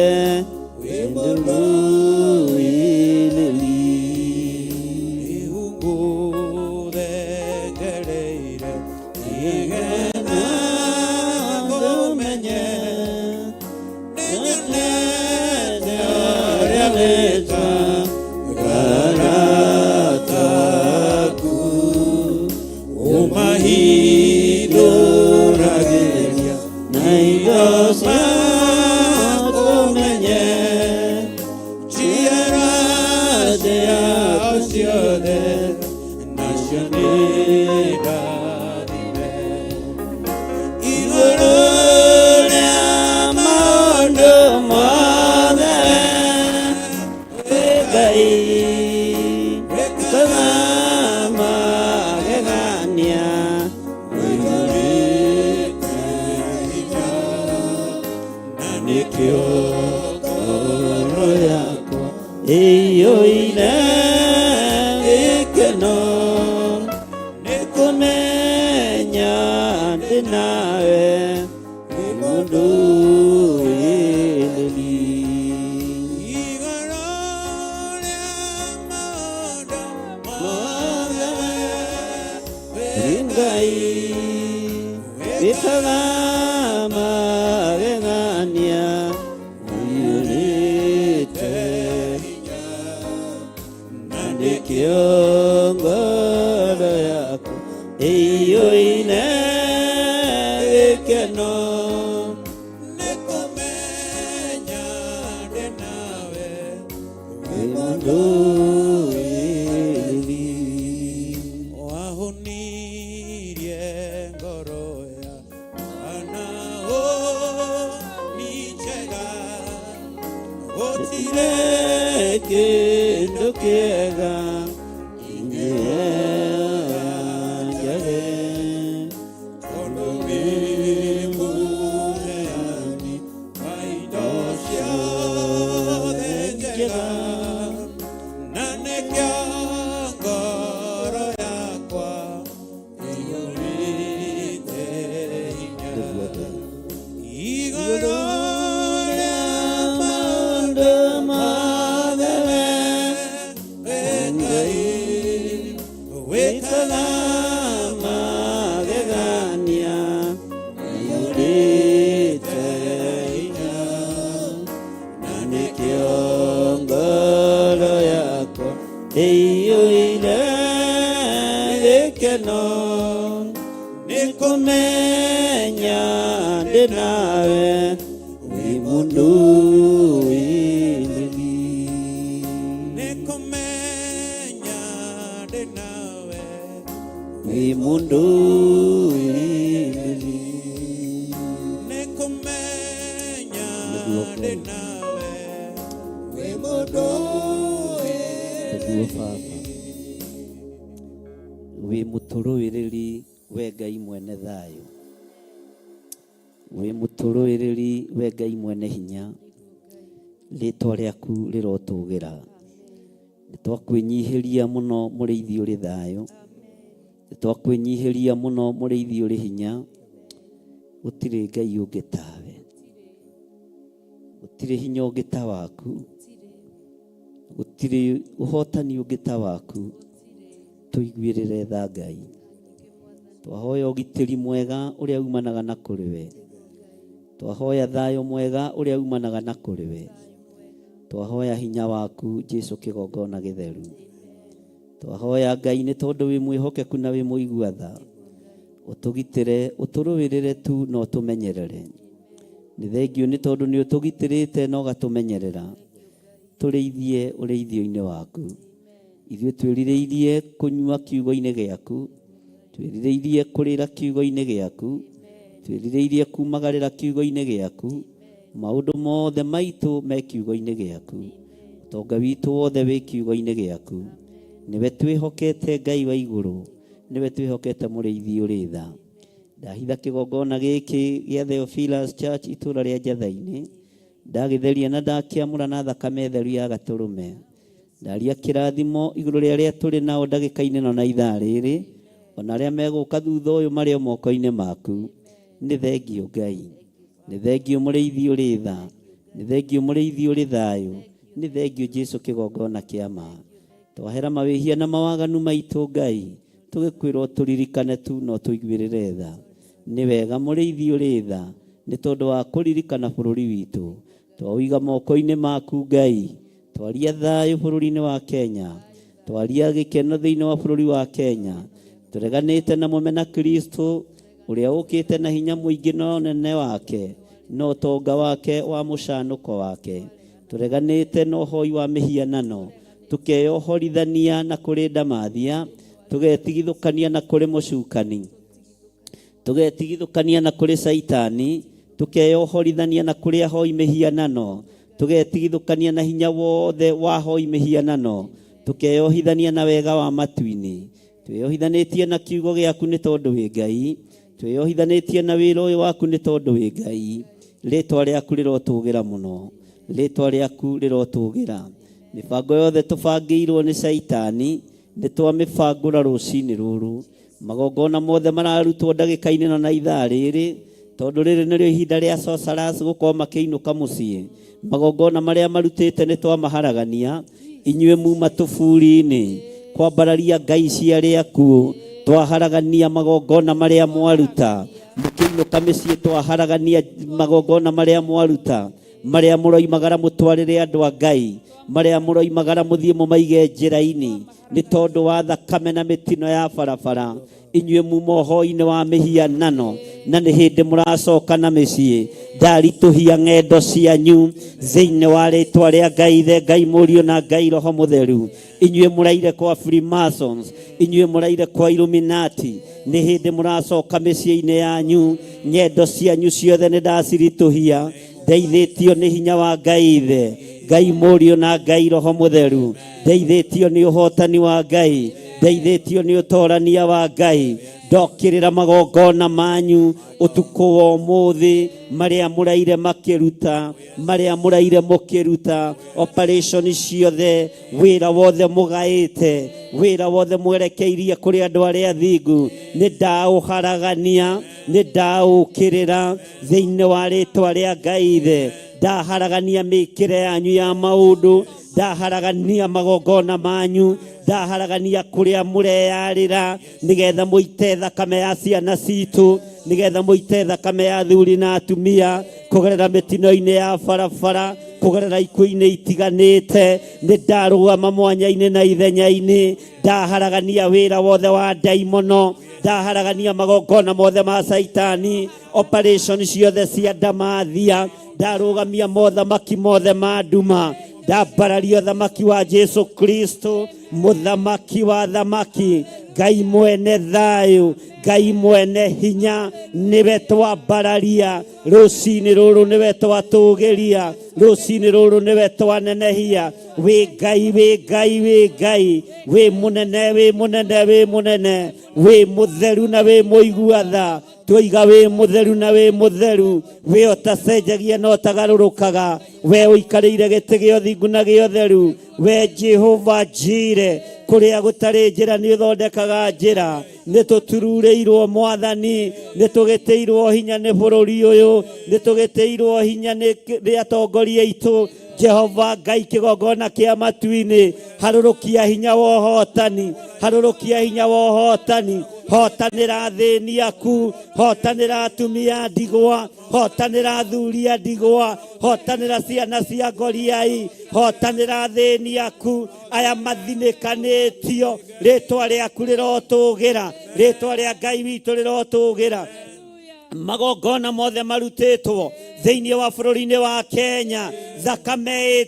wega na nĩkĩo ngoro yakwa ĩiyũrĩte hinya igũrũ rĩa maũndũ mothe we Ngai wĩkaga magegania ĩiyũrĩte hinya na nĩkĩo ngoro yakwa ĩiyũire gĩkeno nĩ kũmenya ndĩ nawe wĩ mũndũ wĩtheri nĩ kũmenya ndĩ nawe wĩ mũndũ wĩtheri nĩ kũmenya ndĩ nawe wĩ mũndũ wĩtheri wĩ mũtũrũĩrĩri we Ngai mwene thayũ wĩ mũtũrũĩrĩri we Ngai mwene hinya rĩtwa rĩaku rĩrotũgĩra nĩtwakwĩnyihĩria mũno mũrĩithi ũrĩ thayũ nĩtwakwĩnyihĩria mũno mũrĩithi ũrĩ hinya gũtirĩ Ngai ũngĩ tawe gũtirĩ hinya ũngĩ ta waku gũtirĩ ũhotani ũngĩ ta waku tũiguĩrĩre tha Ngai twahoya ũgitĩri mwega ũrĩa umanaga na kũrĩ we twahoya thayũ mwega ũrĩa umanaga na kũrĩ we twahoya hinya waku Jesũ kĩgongona gĩtheru twahoya Ngai nĩ tondũ wĩ mwĩhokeku na wĩ mũigua tha ũtũgitĩre ũtũrũĩrĩre tu na ũtũmenyerere nĩ thengiũ nĩ tondũ nĩ ũtũgitĩrĩte na ũgatũmenyerera tũrĩithie ũrĩithio-inĩ waku ithuĩ twĩrirĩirie kũnyua kiugo-inĩ gĩaku twĩrirĩirie kũrĩra kiugo-inĩ gĩaku twĩrirĩirie kumagarĩra kiugo-inĩ gĩaku maũndũ mothe maitũ me kiugo-inĩ gĩaku ũtonga witũ wothe wĩ kiugo-inĩ gĩaku nĩwe twĩhokete Ngai wa igũrũ nĩwe twĩhokete mũrĩithi ũrĩ tha ndahitha kĩgongona gĩkĩ gĩa Theophilus Church itũũra rĩa Njatha-inĩ ndagĩtheria na ndakĩamũra na thakame theru ya Gatũrũme ndaria kĩrathimo igũrũ rĩa arĩa tũrĩ nao ndagĩka-inĩ no na ithaa rĩrĩ ona arĩa megũka thutha ũyũ marĩ o moko-inĩ maku nĩ thengiũ Ngai nĩ thengiũ mũrĩithi ũrĩ tha nĩ thengiũ mũrĩithi ũrĩ thayũ nĩ thengiũ Jesũ kĩgongona kĩa ma twahera mawĩhia na mawaganu maitũ Ngai tũgĩkwĩrwo tũririkane tu no tũiguĩrĩre tha nĩ wega mũrĩithi ũrĩ tha nĩ tondũ wa kũririkana bũrũri witũ twawĩiga moko-inĩ maku Ngai twaria thayũ bũrũri-inĩ wa Kenya twaria gĩkeno thĩinĩ wa bũrũri wa Kenya tũreganĩte na mũmena Kristo ũrĩa ũkĩte na hinya mũingĩ na ũnene wake no ũtonga wake wa mũcanũko wake tũreganĩte na ũhoi wa mĩhianano tũkeyohorithania na kũrĩ ndamathia tũgetigithũkania na kũrĩ mũcukani tũgetigithũkania na kũrĩ Saitani tũkeyohorithania na kũrĩ ahoi mĩhianano tũgetigithũkania na hinya wothe wa ahoi mĩhianano tũkeyohithania na wega wa matu-inĩ twĩyohithanĩtie na kiugo gĩaku nĩ tondũ wĩ Ngai twĩyohithanĩtie na wĩra ũyũ waku nĩ tondũ wĩ Ngai rĩtwa rĩaku rĩrotũgĩra mũno rĩtwa rĩaku rĩrotũgĩra mĩbango yothe tũbangĩirwo nĩ Saitani nĩ twamĩbangũra rũcinĩ rũrũ magongona mothe mararutwo ndagĩka-inĩ no na ithaa rĩrĩ tondũ rĩrĩ nĩrĩo ihinda rĩa sorcerers gũkorwo makĩinũka mũciĩ magongona marĩa marutĩte nĩ twamaharagania inyuĩ muma tũburi-inĩ kwambararia ngai cia arĩa akuũ twaharagania magongona marĩa mwaruta mũkĩinũka mĩciĩ twaharagania magongona marĩa mwaruta marĩa mũroimagara mũtwarĩre andũ a Ngai marĩa mũroimagara mũthiĩ mũmaige njĩra-inĩ nĩ tondũ wa thakame na mĩtino ya barabara inyuĩ muma ũhoi-inĩ wa mĩhianano na nĩ hĩndĩ mũracoka na mĩciĩ ndaritũhia ng'endo cianyu thĩinĩ wa rĩtwa rĩa Ngai Ithe Ngai Mũriũ na Ngai Roho Mũtheru inyuĩ mũraire kwa Freemasons inyuĩ mũraire kwa Illuminati nĩ hĩndĩ mũracoka mĩciĩ-inĩ yanyu ng'endo cianyu ciothe nĩ ndaciritũhia ndeithĩtio nĩ hinya wa Ngai Ithe Ngai Mũriũ na Ngai Roho Mũtheru ndeithĩtio nĩ ũhotani wa Ngai ndeithĩtio nĩ ũtorania wa Ngai ndokirira magongona manyu utuko wa umuthi maria muraire makiruta maria muraire mukiruta operation ciothe wira wothe mugaite wira wothe mwerekeirie kuri andu aria thingu ni ndauharagania ni ndaukirira thiini wa ritwa ria Ngai ithe ndaharagania mikire yanyu ya maundu ndaharagania magongona manyu ndaharagania kuria mureyarira nigetha muite thakame ya ciana citu nigetha muite thakame ya athuri na atumia kugerera mitino-ini ya barabara kugerera ikuũ-ini itiganite ni ndarugama mwanya-ini na ithenya-ini ndaharagania wira wothe wa ndaimono ndaharagania magongona mothe ma saitani operation ciothe cia ndamathia ndarugamia mothamaki mothe ma nduma ndambararia thamaki wa Jesu Kristo muthamaki wa thamaki Ngai mwene thayu Ngai mwene hinya niwe twambararia rucini ruru niwe twatugiria rucini ruru niwe twanenehia wi Ngai wi Ngai wi Ngai wi munene wi munene wi munene wi mutheru na wi muiguatha twiga wi mutheru na wi mutheru wi otacenjagia no tagarurukaga we uikarire giti gio thingu na gio theru we Jehova Jire kuria gutari njira ni uthondekaga njira ni tuturureirwo mwathani ni tugiteirwo hinya ni bururi uyu ni tugiteirwo hinya ni atongoria itu Jehova Ngai kigongona kia matu-ini harurukia hinya wa hotani harurukia hinya wa hotani hotanira thini aku hotanira atumia ndigwa hotanira athuri ndigwa hotanira ciana cia ngoriai hotanira thini aku aya mathinikanitio ritwa riaku rirotugira ritwa ria Ngai witu rirotugira magongona mothe marutitwo thiini wa bururi-ini wa Kenya thakame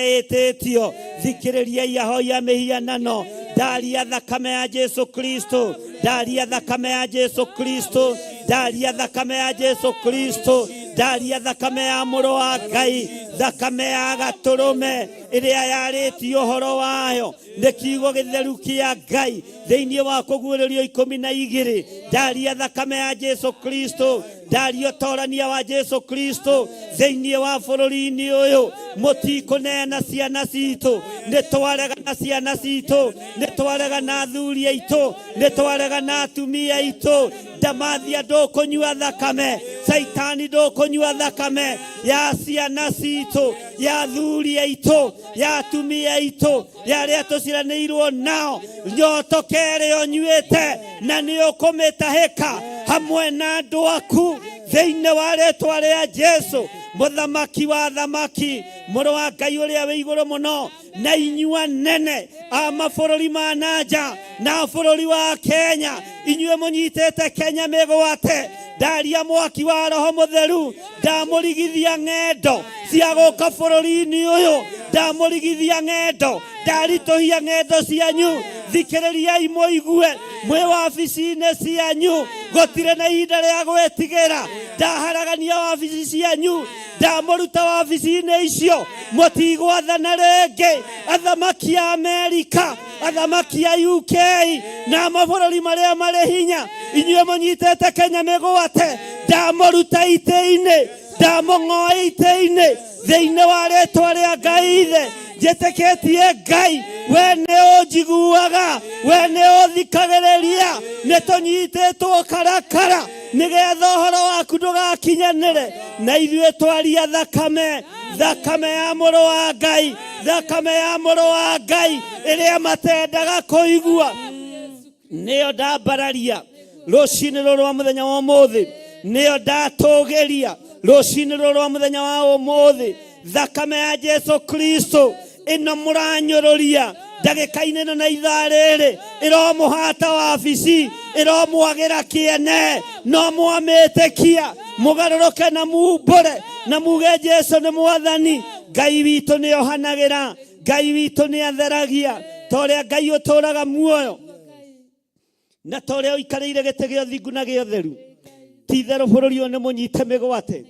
ititio thikiririai ahoya mihianano ndaria thakame ya Jesu Kristo ndaria thakame ya Jesu Kristo ndaria thakame ya Jesu Kristo ndaria thakame ya muru wa Ngai thakame ya gaturume iria yaritio horo wayo ni kiugo githeru kia Ngai thiini wa kuguurerio 12 ndaria thakame ya Jesu Kristo ndaria torania wa Jesu Kristo thiini wa bururi-ini uyu mutikunena ciana citu ni twarega na ciana citu ni twarega na athuri aitu ni twarega na atumia aitu ndamathia ndukunyua thakame saitani ndukunyua thakame ya ciana citu ya athuri aitu ya atumia aitu ya aria tuciranĩirwo nao nyotokere onyuite na ni ukumitahika hamwe na andu aku thiini wa ritwa ria Jesu muthamaki wa thamaki muru wa Ngai uria wi iguru muno na inyua nene a mabururi ma nanja na bururi wa Kenya inyue munyitete Kenya migwate ndaria mwaki wa roho mutheru ndamurigithia ng'endo cia guka bururi-ini uyu ndamurigithia ng'endo ndarituhia ng'endo cianyu thikiririai muigue mwi wabici-ini cianyu gutire na ihinda ria gwitigira ndaharagania wabici cianyu ndamuruta wabici-ini icio mutigwathana ringi athamaki a Amerika athamaki a UK na mabururi maria mari hinya inyue munyitete Kenya migwate ndamuruta ite-ini ndamung'oa ite-ini thiini wa ritwa ria Ngai ithe njitikitie Ngai we ni unjiguaga we ni uthikagiriria ni tunyititwo karakara nigetha uhoro waku ndugakinyanire na ithuĩ twaria thakame ya muru wa Ngai thakame ya muru wa Ngai iria matendaga kuigua niyo ndambararia rucini ruru rwa muthenya wa umuthi niyo ndatugiria rucini ruru rwa muthenya wa umuthi thakame ya Jesu Kristo ino muranyururia ndagika-ini na ithaa riri iromuhata wabici iromwagira kiene no mwamitikia mugaruruke na mumbure na muge Jesu ni mwathani Ngai witu ni ohanagira Ngai witu ni atheragia toria Ngai uturaga muoyo na toria uikarire gite gio thingu na gio theru tithero bururi uyu ni munyite migwate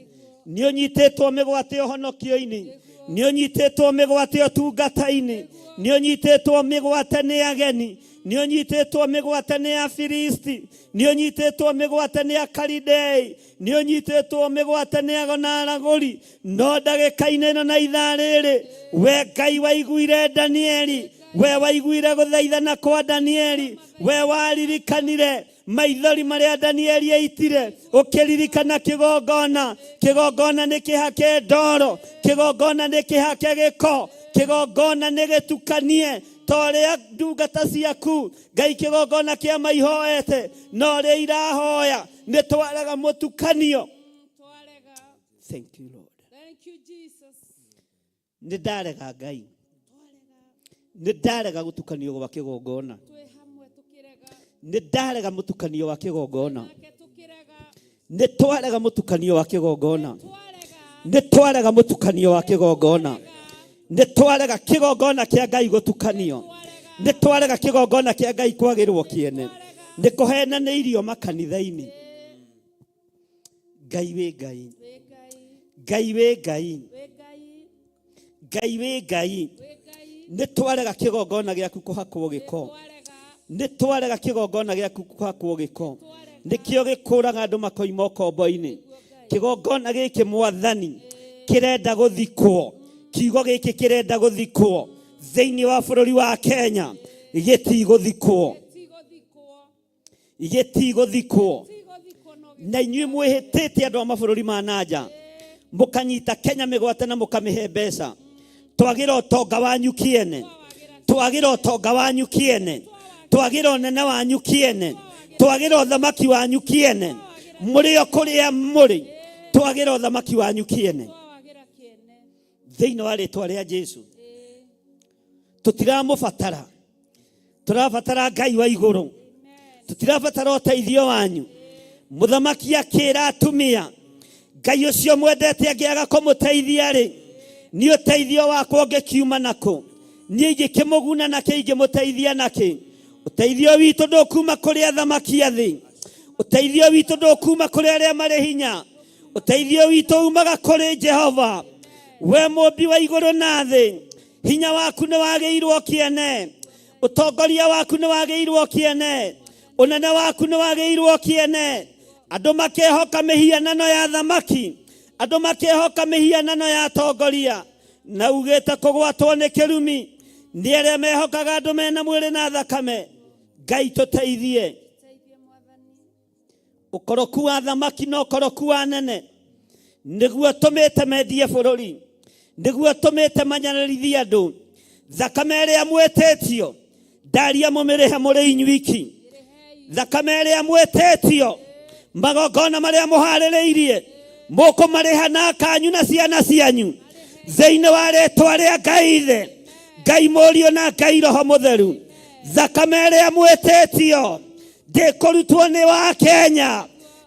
ni unyititwo migwate ohonokio-ini ni unyititwo migwate otungata-ini nĩ ũnyitĩtwo mĩgwate nĩ ageni, nĩ ũnyitĩtwo mĩgwate nĩ Afilisti, nĩ ũnyitĩtwo mĩgwate nĩ Akalidei, nĩ ũnyitĩtwo mĩgwate nĩ ago na aragũri. No ndagĩka-inĩ ĩno na ithaa rĩrĩ, we Ngai waiguire Danieli, we waiguire gũthaithana kwa Danieli, we waririkanire maithori marĩa Danieli aitire, ũkĩririkana kĩgongona. Kĩgongona nĩ kĩhake ndoro, kĩgongona nĩ kĩhake gĩko, kĩgongona nĩ gĩtukanie torĩa ndungata ciaku Ngai kĩgongona kĩa maihoete, no rĩa irahoya nĩ twarega mũtukanio. Thank you Lord. Thank you Jesus. Nĩ ndarega Ngai, nĩ ndarega gũtukanio gwa kĩgongona, Twĩ hamwe tukirega, nĩ ndarega mũtukanio wa kĩgongona, nake tukirega, nĩ twarega mũtukanio wa kĩgongona, twarega, nĩ twarega mũtukanio wa kĩgongona, nĩ twarega kĩgongona kĩa Ngai gũtukanio, nĩ twarega kĩgongona kĩa Ngai kwagĩrwo kĩene, nĩ kũhenanĩirio makanitha-inĩ. Ngai wĩ Ngai, wĩ Ngai, Ngai wĩ Ngai, wĩ Ngai, Ngai wĩ Ngai. wĩ Ngai, Nĩ twarega kĩgongona gĩaku kũhakwo gĩko, twarega, nĩ twarega kĩgongona gĩaku kũhakwo gĩko, nĩkĩo gĩkũraga andũ makoima ũkombo-inĩ. Kĩgongona gĩkĩ Mwathani kĩrenda gũthikwo, kiugo gĩkĩ kĩrenda gũthikwo thĩinĩ wa bũrũri wa Kenya. Gĩtigũthikwo, gĩtigũthikwo. Na inyuĩ mwĩhĩtĩte andũ a mabũrũri ma nanja, mũkanyita Kenya mĩgwate na mũkamĩhe mbeca. Twagĩra ũtonga wanyu kĩene, twagĩra ũtonga wanyu kĩene, twagĩra ũnene wanyu kĩene, twagĩra ũthamaki wanyu kĩene, mũrĩ o kũrĩa mũrĩ, twagĩra ũthamaki wanyu kĩene thĩinĩ wa rĩtwa rĩa Jesu. Tũtiramũbatara, tũrabatara Ngai wa igũrũ, tũtirabatara ũteithio wanyu. Mũthamaki akĩra atumia, Ngai ũcio mwendete angĩaga kũmũteithia rĩ, nĩ ũteithio wakwa ũngĩkiuma nakũ? Niĩ ingĩkĩmũguna nakĩ, ingĩmũteithia nakĩ? Ũteithio witũ ndũkuma kũrĩ athamaki a thĩ, ũteithio witũ ndũkuma kũrĩ arĩa marĩ hinya, ũteithio witũ umaga kũrĩ Jehova. We mũmbi wa igũrũ na thĩ, hinya waku nĩ wagĩirwo kĩene, ũtongoria waku nĩ wagĩirwo kĩene, ũnene waku nĩ wagĩirwo kĩene. Andũ makehoka mĩhianano ya thamaki, andũ makehoka mĩhianano ya atongoria, na ugĩte kũgwatwo nĩ kĩrumi nĩ arĩa mehokaga andũ mena mwĩrĩ na thakame. Ngai tũteithie. Ũkoroku wa thamaki na ũkoroku wa nene nĩguo tũmĩte mendie bũrũri, nĩguo tũmĩte manyanarithie andũ. Thakame ĩrĩa mwĩtĩtio ndaria mũmĩrĩhe mũrĩ inyuiki, thakame ĩrĩa mwĩtĩtio magongona marĩa mũharĩrĩirie mũkũmarĩha na kanyu na ciana cianyu thĩinĩ wa rĩtwa rĩa Ngai Ithe, Ngai Mũriũ na Ngai Roho Mũtheru. Thakame ĩrĩa mwĩtĩtio ndĩkũrutwo nĩ wa Kenya,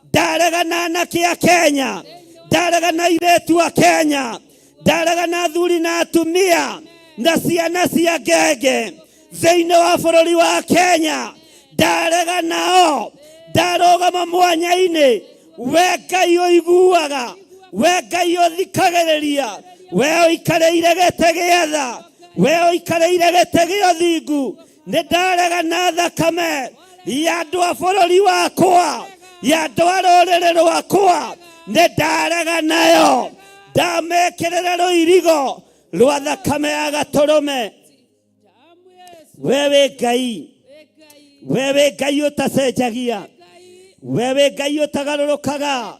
ndarega na kĩa Kenya, ndarega na airĩtu a Kenya, ndarega na athuri na atumia na ciana cia ngenge thĩinĩ wa bũrũri wa Kenya, ndarega nao, ndarũgama mwanya-inĩ. We Ngai ũiguaga, we Ngai ũthikagĩrĩria, we ũikarĩire gĩtĩ gĩa tha, we ũikarĩire gĩtĩ gĩa ũthingu. Nĩ ndarega na thakame ya andũ a bũrũri wakwa, ya andũ a rũrĩrĩ rwakwa, nĩ ndarega nayo, ndamekĩrĩra rũirigo rwa thakame ya gatũrũme. We wĩ Ngai, we wĩ Ngai ũtacenjagia, we wĩ Ngai ũtagarũrũkaga,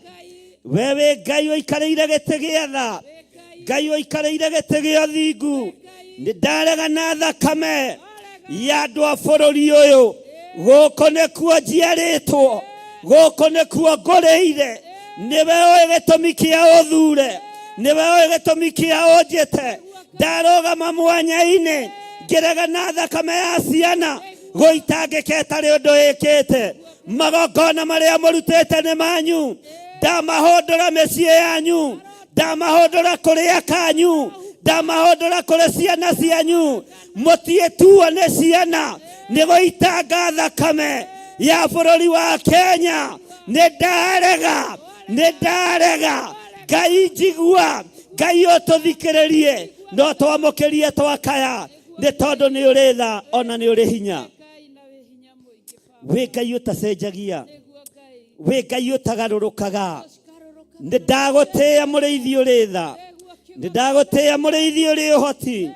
we wĩ Ngai ũikarĩire gĩtĩ gĩa tha, Ngai ũikarĩire gĩtĩ gĩa ũthingu. Nĩ ndarega na thakame ya andũ a bũrũri ũyũ. Gũkũ nĩkuo njiarĩtwo, gũkũ nĩkuo ngũrĩire. Nĩwe ũĩ gĩtũmi kĩa ũthure, nĩwe ũĩ gĩtũmi kĩa ũnjĩte. Ndarũgama mwanya-inĩ ngĩrega na thakame ya ciana gũitangĩka ĩtarĩ ũndũ ĩkĩte. Magongona marĩa mũrutĩte nĩ manyu, ndamahũndũra mĩciĩ yanyu, ndamahũndũra kũrĩa kanyu, ndamahũndũra kũrĩ ciana cianyu. Mũtiĩtuo nĩ ciana nĩ gũitanga thakame ya bũrũri wa Kenya. Nĩ ndarega, nĩ ndarega. Ngai njigua, Ngai ũtũthikĩrĩrie, no twamũkĩrie twakaya nĩ tondũ nĩ ũrĩ tha ona nĩ ũrĩ hinya. Wĩ Ngai ũtacenjagia, wĩ Ngai ũtagarũrũkaga. Nĩ ndagũtĩĩa mũrĩithi ũrĩ tha, nĩ ndagũtĩĩa mũrĩithi ũrĩ ũhoti,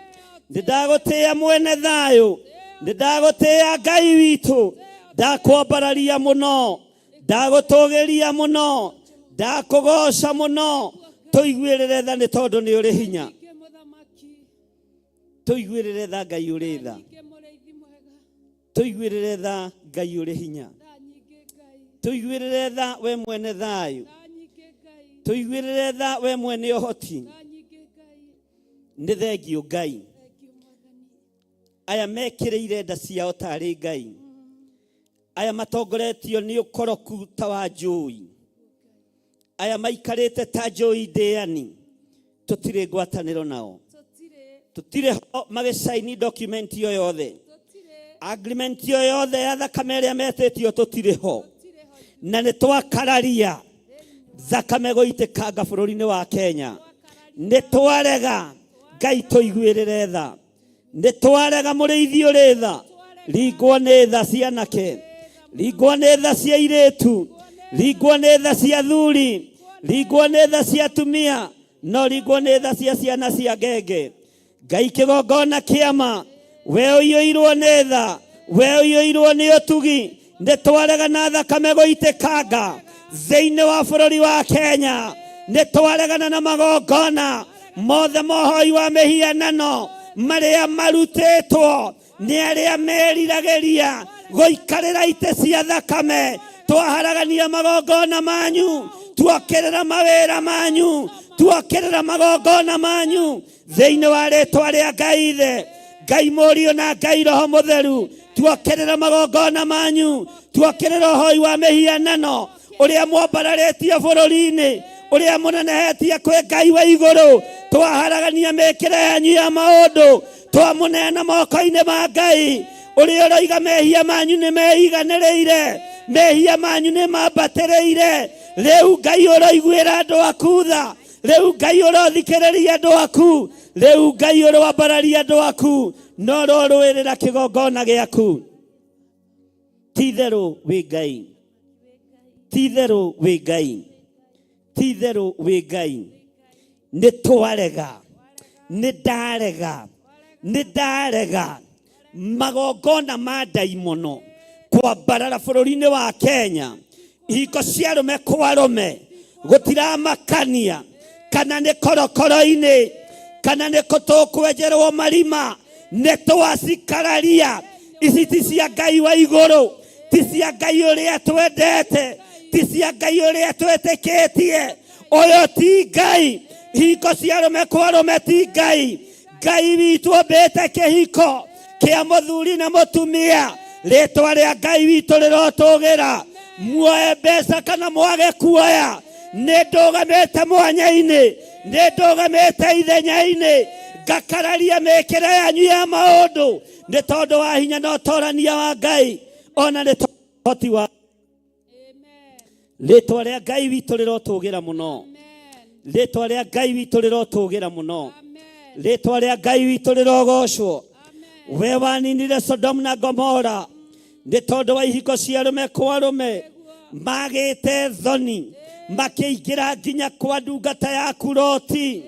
nĩ ndagũtĩĩa mwene thayũ, nĩ ndagũtĩĩa Ngai witũ. Ndakwambararia mũno, ndagũtũgĩria mũno, ndakũgoca mũno. Tũiguĩrĩre tha nĩ tondũ nĩ ũrĩ hinya. Tũiguĩrĩre tha Ngai ũrĩ tha. Tũiguĩrĩre tha Ngai ũrĩ hinya. Tũiguĩrĩre tha we mwene thayũ. Tũiguĩrĩre tha we mwene ũhoti. Nĩ thengio Ngai. Aya mekĩrĩire nda ciao tarĩ Ngai. Aya matongoretio nĩ ũkoroku ta wa njũĩ. Aya maikarĩte ta njũĩ ndĩani. Tũtirĩ ngwatanĩro nao. Tũtirĩ ho magĩcaini document yo yothe. Agreement yo yothe ya thakame ĩrĩa metĩtio tũtirĩ ho. Na nĩ twakararia thakame gũitĩkanga bũrũri-inĩ wa Kenya. Nĩ twarega Ngai tũiguĩrĩre tha. Nĩ twarega mũrĩithi ũrĩ tha. Ringwo nĩ tha cia anake, ringwo nĩ tha cia airĩtu, ringwo nĩ tha cia athuri, ringwo nĩ tha cia atumia, no ringwo nĩ tha cia ciana cia ngenge. Ngai kĩgongona kĩama, we ũiyũirwo nĩ tha, we ũiyũirwo nĩ ũtugi. Nĩ twarega na thakame gũitĩkanga thĩinĩ wa bũrũri wa Kenya. Nĩ twaregana na magongona mothe mohoi wa mĩhianano marĩa marutĩtwo nĩ arĩa meriragĩria gũikarĩra itĩ cia thakame. Twaharagania magongona manyu, tuokĩrĩra mawĩra manyu, tuokĩrĩra magongona manyu thĩinĩ wa rĩtwa rĩa Ngai Ithe, Ngai Mũriũ na Ngai Roho Mũtheru. Tuokĩrĩra magongona manyu, tuokĩrĩra ũhoi wa mĩhianano ũrĩa mwambararĩtie bũrũri-inĩ, ũrĩa mũnenehetie kwĩ Ngai wa igũrũ. Twaharagania mĩkĩre yanyu ya maũndũ, twamũneana moko-inĩ ma Ngai ũrĩa ũroiga mehia manyu nĩ meiganĩrĩire, mehia manyu nĩ mambatĩrĩire. Rĩu Ngai ũroiguĩra andũ aku tha, rĩu Ngai ũrothikĩrĩria andũ aku, rĩu Ngai ũrwambararia andũ aku, no rũrũĩrĩra kĩgongona gĩaku. Ti-itherũ wĩ Ngai, ti-itherũ wĩ Ngai, ti-itherũ wĩ Ngai. Nĩ twarega, nĩ ndarega, nĩ ndarega magongona ma ndaimono kwambarara bũrũri-inĩ wa Kenya. Ihiko cia arũme kwa arũme gũtiramakania, kana nĩ korokoro-inĩ, kana nĩ tũkwenjerwo marima. Nĩ twacikararia. Ici ti cia Ngai wa igũrũ, ti cia Ngai ũrĩa twendete, ti cia Ngai ũrĩa twĩtĩkĩtie. Ũyũ ti Ngai. Ihiko cia arũme kwa arũme ti Ngai. Ngai witũ ambĩte kĩhiko kĩa mũthuri na mũtumia. Rĩtwa rĩa Ngai witũ rĩrotũgĩra. Muoye mbeca kana mwage kuoya, nĩ ndũgamĩte mwanya-inĩ, nĩ ndũgamĩte ithenya-inĩ, ngakararia mĩkĩre yanyu ya maũndũ nĩ tondũ wa hinya na ũtorania wa Ngai, ona nĩ tondũ wa rĩtwa rĩa Ngai witũ rĩrotũgĩra mũno. Rĩtwa rĩa Ngai witũ rĩrotũgĩra mũno. Rĩtwa rĩa Ngai witũ rĩrogocwo. We waninire Sodomu na Gomora nĩ tondũ wa ihiko cia arũme kwa arũme magĩte thoni, makĩingĩra nginya kwa ndungata yaku Loti,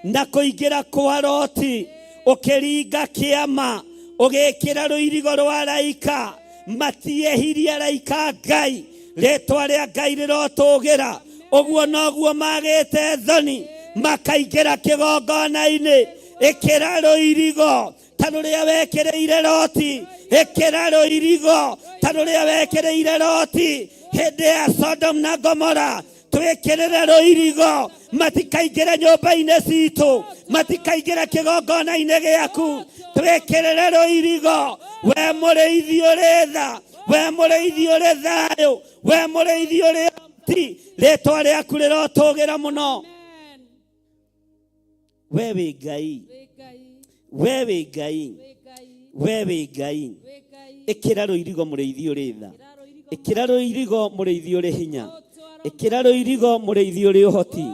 na kũingĩra kwa Loti ũkĩringa kĩama, ũgĩkĩra rũirigo rwa araika, matiehirie araika Ngai. Rĩtwa rĩa Ngai rĩrotũgĩra. Ũguo noguo magĩte thoni, makaingĩra kĩgongona-inĩ. Ĩkĩra rũirigo ta rũrĩa wekĩrĩire Loti, ĩkĩra rũirigo ta rũrĩa wekĩrĩire Loti hĩndĩ ya Sodomu na Gomora. Twĩkĩrĩre rũirigo, matikaingĩra nyũmba-inĩ citũ, matikaingĩra kĩgongona-inĩ gĩaku. Twĩkĩrĩre rũirigo. We mũrĩithi ũrĩ tha, we mũrĩithi ũrĩ thayũ, we mũrĩithi ũrĩ ti. Rĩtwa rĩaku rĩrotũgĩra mũno. We wĩ Ngai, we wĩ Ngai, we wĩ Ngai. Ĩkĩra rũirigo mũrĩithi ũrĩ tha, ĩkĩra rũirigo mũrĩithi ũrĩ hinya, ĩkĩra rũirigo mũrĩithi ũrĩ ũhoti.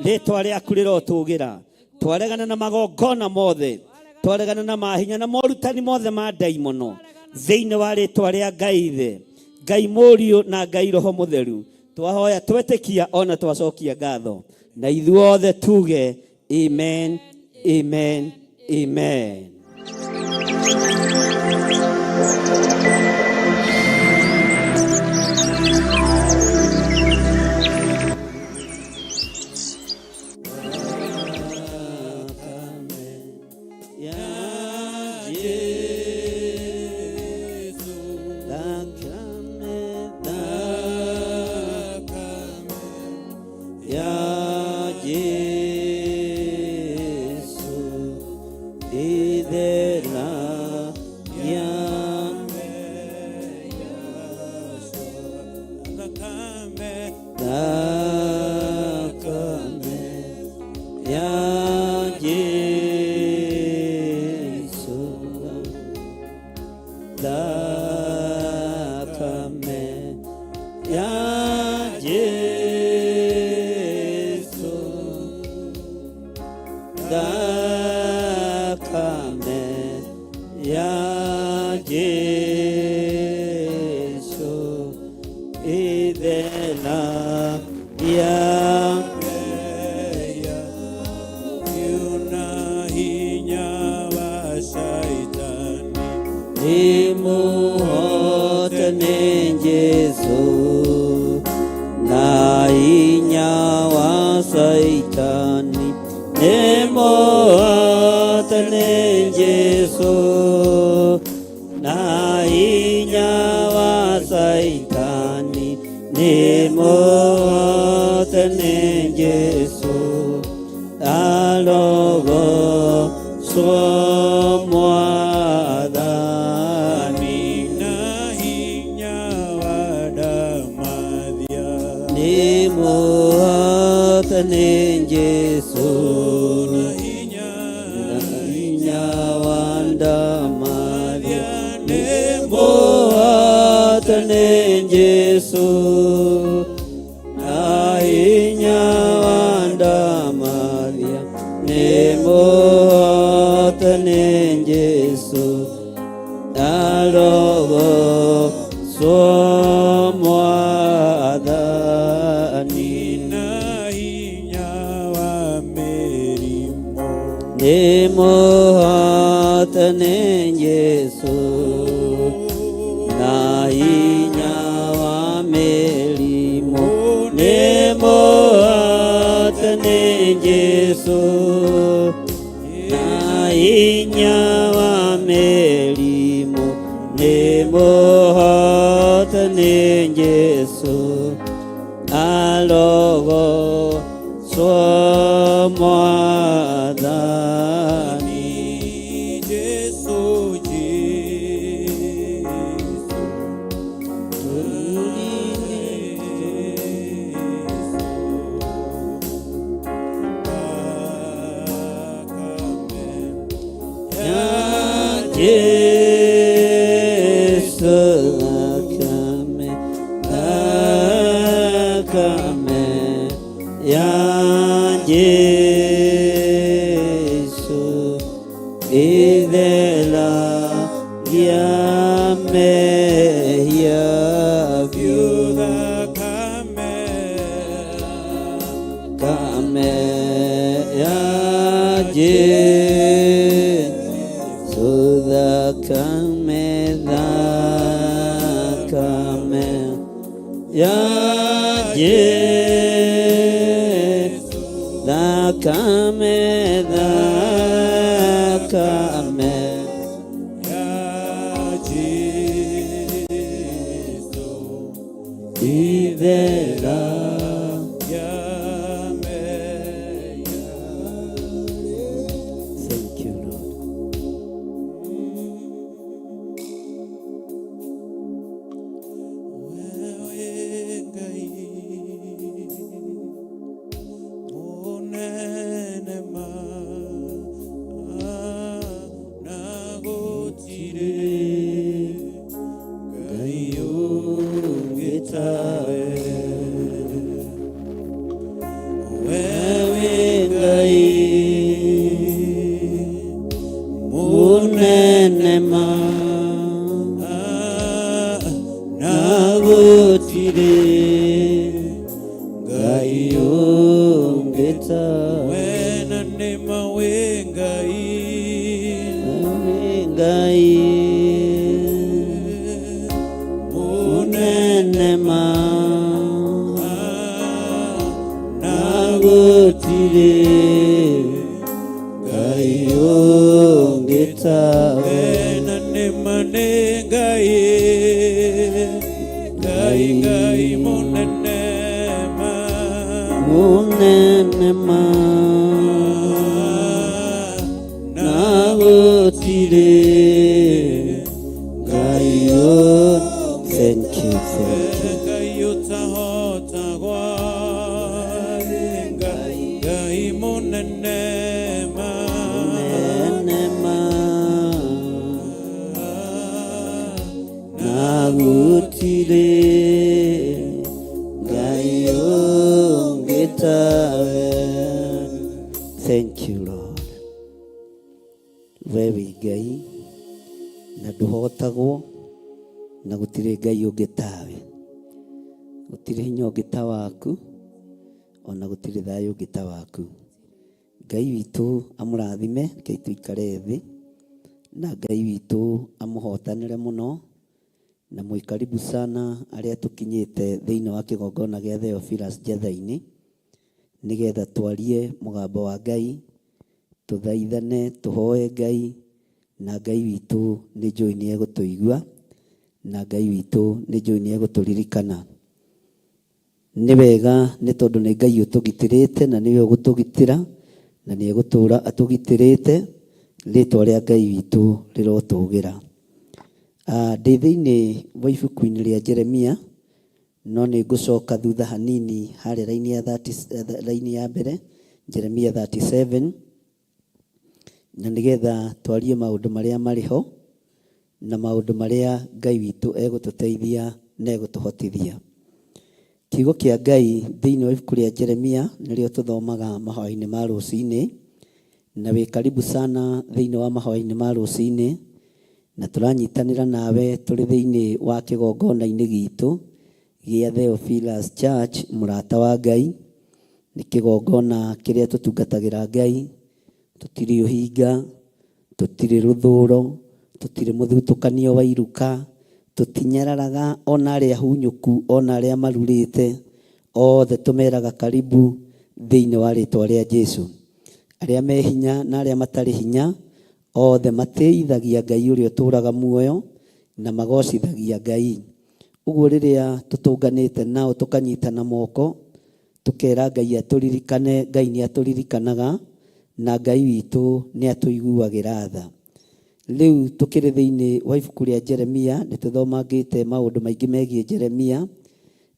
Rĩtwa rĩaku rĩrotũgĩra. Twaregana na magongona mothe, twaregana na mahinya na morutani mothe ma ndaimono thĩinĩ wa rĩtwa rĩa Ngai Ithe, Ngai Mũriũ na Ngai Roho Mũtheru. Twahoya twetĩkia ona twacokia ngatho, na ithuothe tuge amen, amen, amen. munenema nagutire ngai ungeta wena nema wengai munenema nagutire ngai ungeta wena nema nengai ngai munenema nagutire ngai thank you ngai utahota gwa ngai munenema nagutire ngai ungetawe. Thank you Lord. Wewe Ngai na nduhotagwo na gutire Ngai ungetawe, gutire hinya ungeta waku ona gutire thayu ungeta waku. Ngai witu amurathime ke tuikare thi na Ngai witu amuhotanire muno na mwikaribu sana aria tukinyite thiini wa kigongona gia Theophilus Jetha-ini nigetha twarie mugambo wa Ngai, tuthaithane, tuhoe Ngai, na Ngai witu ni njui ni egutuigua, na Ngai witu ni njui ni eguturirikana. Ni wega ni tondu ni Ngai utugitirite na niwe ugutugitira na ni egutura atugitirite, ritwa ria Ngai witu rirotugira. Ndi thiini wa ibuku-ini ria Jeremia, no ni ngucoka thutha hanini haria raini ya mbere, Jeremia 37, na nigetha twarie maundu maria mariho na maundu maria Ngai witu egututeithia na egutuhotithia. Kiugo kia Ngai thiini wa ibuku ria Jeremia nirio tuthomaga mahoya-ini ma ruciini, na wi karibu sana thiini wa mahoya-ini ma ruciini, na turanyitanira nawe turi thiini wa kigongona-ini gitu gia Theophilus Church murata wa Ngai. Ni kigongona kiria tutungatagira Ngai, tutiri uhinga, tutiri ruthuro, tutiri muthutukanio wa iruka, tutinyararaga ona aria hunyuku ona aria marurite, othe tumeraga karibu thiini wa ritwa ria Jesu. Aria me hinya na aria matari hinya, othe mateithagia Ngai uria uturaga muoyo na magocithagia Ngai. Uguo riria tutunganite nao tukanyitana moko, tukera Ngai aturirikane, Ngai ni aturirikanaga na Ngai witu ni atuiguagira tha. Riu tukiri thiini wa ibuku ria Jeremia, ni tuthomangite maundu maingi megie Jeremia,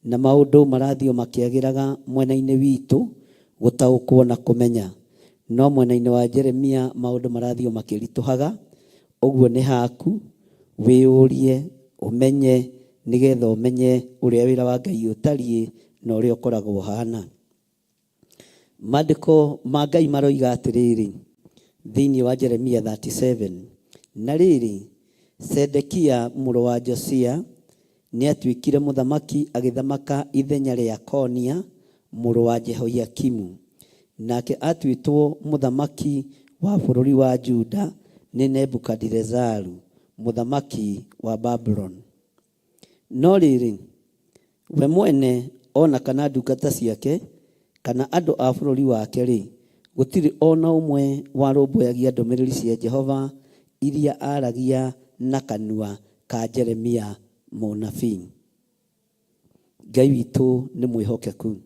na maundu marathio makiagiraga mwena-ini witu gutaukwo na kumenya, no mwena-ini wa Jeremia maundu marathio makirituhaga. Uguo ni haku wiurie umenye nigetha umenye uria wira wa Ngai utarie na uria ukoragwo hana. Maandiko ma Ngai maroiga atiriri thiini wa Jeremia 37, na riri Sedekia muru wa Josia ni atuikire muthamaki agithamaka ithenya ria Konia muru wa Jehoiakimu, nake atuitwo muthamaki wa bururi wa Juda ni Nebukadnezaru muthamaki wa Babylon. No riri we mwene ona kana ndungata ciake kana andu a bururi wake ri gutiri ona umwe warumbuyagia ndumiriri cia Jehova iria aragia na kanua ka Jeremia munabii. Ngai witu ni mwihokeku.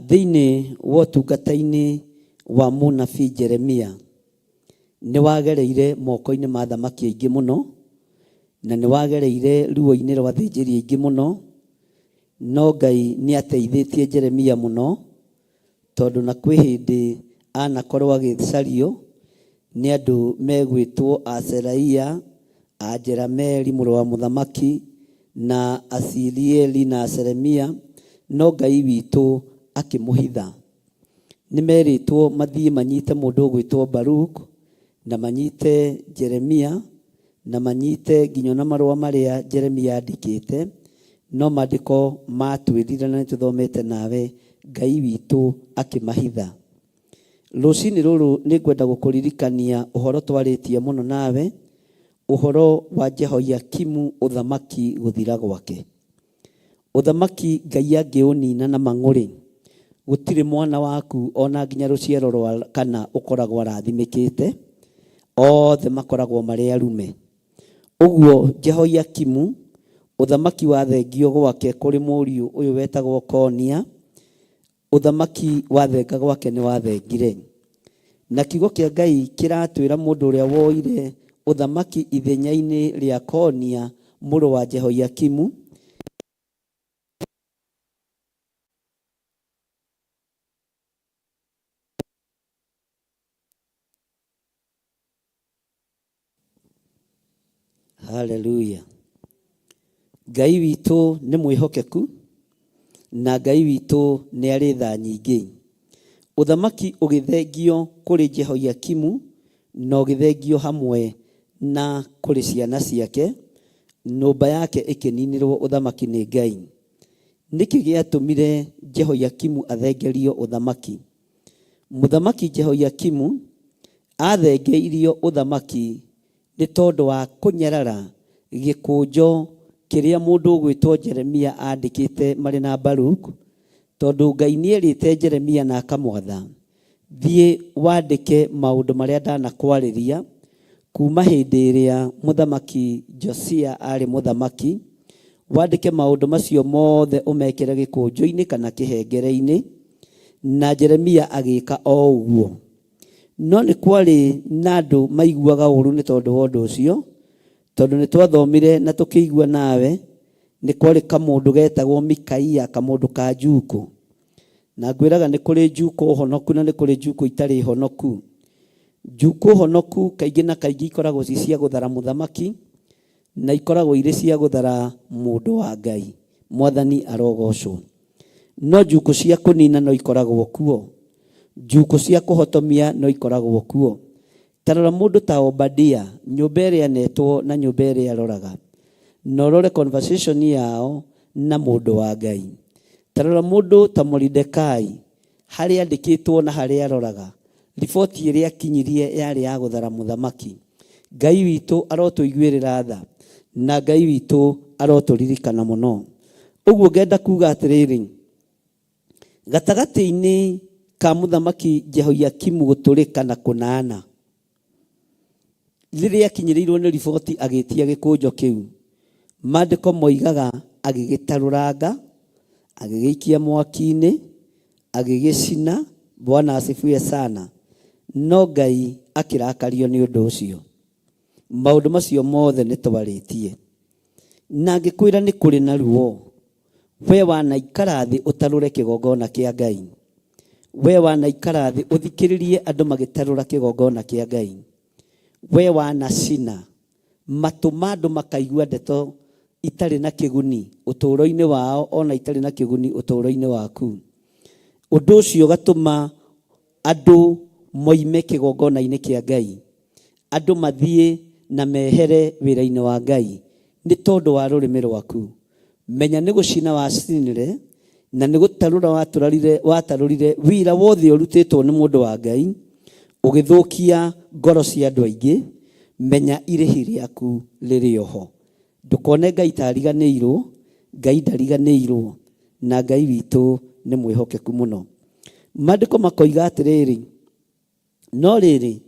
Thiini wa utungata-ini wa munabii Jeremia ni wagereire moko-ini ma thamaki aingi muno, na ni wagereire ruo-ini rwa thinjiri aingi muno, no Ngai ni ateithitie Jeremia muno, tondu na kwi hindi anakorwo agicario ni andu megwitwo Aseraia, Ajerameli muru wa muthamaki, na Asirieli na Seremia, no Ngai witu akimuhitha. nimeritwo mathie manyite mundu gwitwo Baruk na manyite Jeremia na manyite nginya na marua maria Jeremia andikite, no mandiko matwirire na tuthomete nawe Ngai witu akimahitha. Rucini ruru ningwenda gukuririkania uhoro twaritie muno nawe, uhoro wa Jehoiakimu uthamaki guthira gwake. Uthamaki Ngai angiunina na mang'uri, gutire mwana waku ona nginya ruciaro rwa kana ukoragwo arathimikite, othe makoragwo mari arume. Uguo Jehoiakimu uthamaki wa thengio gwake kuri muriu uyu wetagwo Konia, uthamaki wa thenga gwake ni wathengire. Na kiugo kia Ngai kiratwira mundu uria woire uthamaki ithenya-ini ria Konia muru wa Jehoiakimu, haleluya. Ngai witu ni mwihokeku na Ngai witu ni ari tha nyingi. Uthamaki ugithengio kuri Jehoiakimu na ugithengio hamwe na kuri ciana ciake, nyumba yake ikininirwo uthamaki ni Ngai. Niki giatumire Jehoiakimu athengerio uthamaki. Muthamaki Jehoiakimu athengeirio uthamaki ni tondu wa kunyarara gikunjo kiria mundu gwitwo Jeremia andikite mari na Baruk, tondu Ngai nierite Jeremia na akamwatha, thie wandike maundu maria ndanakwariria kuma hindi iria muthamaki Josia ari muthamaki, wandike maundu macio mothe umekere gikunjo-ini kana kihengere-ini. Na Jeremia agika o uguo. No ni kwari na andu maiguaga uru ni tondu wa undu ucio, tondu ni twathomire na tukigua nawe ni kwari kamundu getagwo Mikaia, kamundu ka Juko. Na ngwiraga ni kuri Juko honoku na ni kuri Juko itari honoku. Juko honoku kaingi na kaingi ikoragwo cia guthara muthamaki na ikoragwo iri cia guthara mundu wa Ngai, mwathani arogocwo. No Juko cia kunina no ikoragwo kuo, Juko cia kuhotomia no ikoragwo kuo. Tarora mundu ta Obadia, nyumba iria netwo na nyumba iria aroraga, no rore conversation yao na mundu wa Ngai. Tarora mundu ta Mordekai, hari andikitwo na hari aroraga, riboti iria kinyirie yari ya guthara muthamaki. Ngai witu arotuiguirira tha na Ngai witu aroturirikana muno. Uguo ngenda kuga atiriri, gatagati-ini ka muthamaki Jehoiakimu guturika na kunana, riria kinyirirwo ni riboti agitia gikunjo kiu, mandiko moigaga agigitaruranga, agigikia mwaki-ini, agigicina. Bwana asifiwe sana. No Ngai akirakario ni undu ucio. Maundu macio mothe ni twaritie. Na ngikwira ni kuri na ruo, we wanaikara thi utarure kigongona kia Ngai, we wanaikara thi uthikiririe andu magitarura kigongona kia Ngai, we wanacina matu mandu makaigua ndeto itari na kiguni uturo-ini wao, ona itari na kiguni uturo-ini waku. Undu ucio gatuma andu moime kigongona-ini kia Ngai, andu mathie na mehere wira-ini wa Ngai ni tondu wa rurimi rwaku. Menya ni gucina wacinire na ni gutarura watarurire wira wothe urutitwo ni mundu wa Ngai, ugithukia ngoro cia andu aingi. Menya irihi riaku riri oho. Ndukone Ngai tariganirwo, Ngai ndariganirwo, na Ngai witu ni mwihokeku muno. Mandiko makoiga atiriri, no riri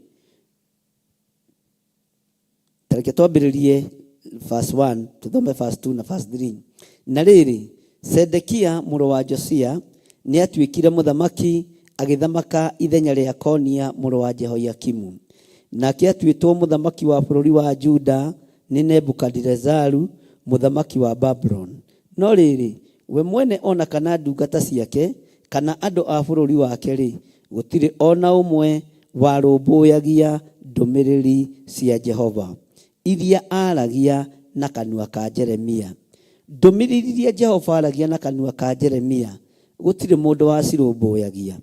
tareke twambiririe verse 1 tuthome verse 2 na verse 3. Na riri Sedekia muru wa Josia ni atuikire muthamaki, agithamaka ithenya ria Konia muru wa Jehoiakimu. Nake atuitwo muthamaki wa bururi wa Juda ni Nebukadnezaru muthamaki wa Babylon. No riri we mwene ona kana ndungata ciake kana andu a bururi wake ri, gutire ona umwe warumbuyagia ndumiriri cia Jehova iria aragia na kanua ka Jeremia. Ndumiriri iria Jehova aragia na kanua ka Jeremia gutire mundu wacirumbuyagia.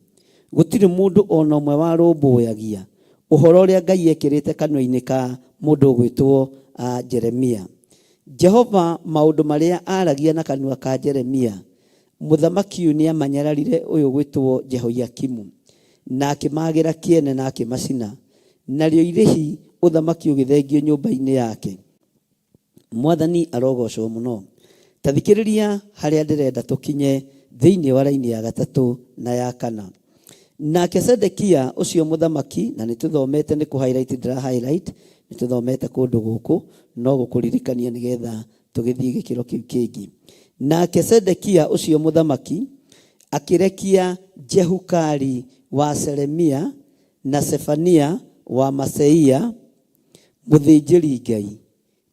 gutire mundu ona umwe warumbuyagia uhoro uria Ngai ekirite kanwa-ini ka mundu gwitwo Jeremia. Jehova maundu maria aragia na kanwa ka Jeremia, muthamaki uyu ni amanyararire uyu gwitwo Jehoiakimu, na akimagira kiene na akimacina, nario irihi uthamaki ugithengio nyumba-ini yake. Mwathani arogocwo muno. Tathikiriria haria ndirenda tukinye thiini wa raini ya 3 na ya 4. Nake Sedekia ucio muthamaki, na nituthomete ni ku highlight ndira highlight, nituthomete kundu guku no gukuririkania nigetha tugithie gikiro kiu kingi. Nake Sedekia ucio muthamaki akirekia Jehukali wa Seremia na Sefania wa Maseia muthinjiri Ngai